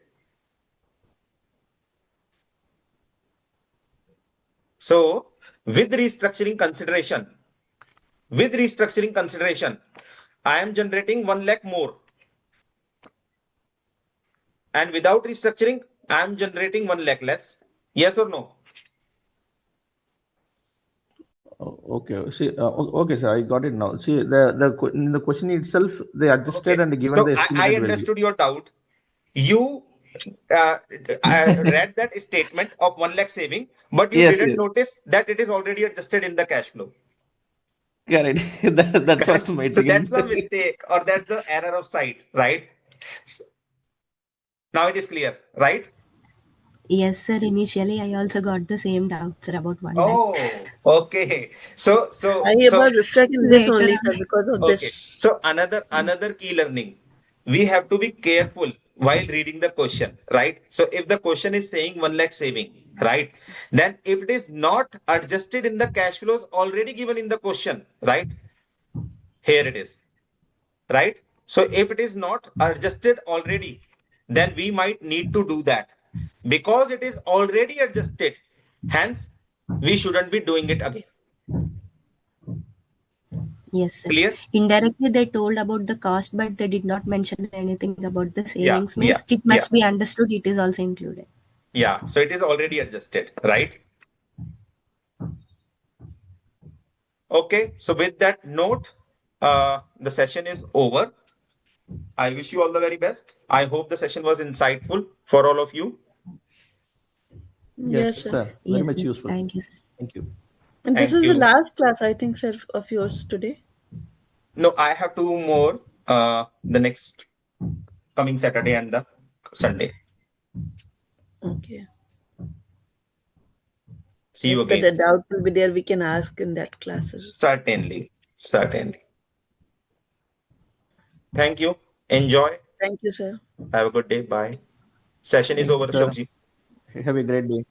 So with restructuring consideration, I am generating 1 lakh more. And without restructuring, I am generating 1 lakh less. Yes or no? Okay. See, okay, sir. I got it now. See, in the question itself, they adjusted Okay. and given So the I estimated value. understood your doubt. You read that statement of 1 lakh saving, but you Yes, didn't yes. notice that it is already adjusted in the cash flow. Correct. That's Correct. was my So that's the thing. mistake or that's the error of sight, right? Now it is clear, right? Yes, sir. Initially, I also got the same doubts sir, about 1 lakh. Oh, okay. So I so so was stuck in this Later only, sir, on, because of okay. this. So another key learning. We have to be careful while reading the question, right? So if the question is saying 1 lakh saving, right? Then if it is not adjusted in the cash flows already given in the question, right? Here it is, right? So if it is not adjusted already, then we might need to do that because it is already adjusted. Hence, we shouldn't be doing it again. yes, sir. Clear? Indirectly, they told about the cost, but they did not mention anything about the Yeah, savings. yeah, Means it yeah, must be understood it is also included. yeah. So it is already adjusted, right? Okay. So with that note, the session is over. I wish you all the very best. I hope the session was insightful for all of you. Yes, Yes, sir. sir. Very Yes, much sir. useful. Thank you, sir. Thank you. And this Thank is the you. last class, I think, sir, of yours today. No, I have two more the next coming Saturday and the Sunday. Okay. See you If the again. doubt will be there, we can ask in that classes. Certainly. Certainly. Thank you. Enjoy. Thank you, sir. Have a good day. Bye. Session is Thank over, you, sir. Ashokji. Have a great day.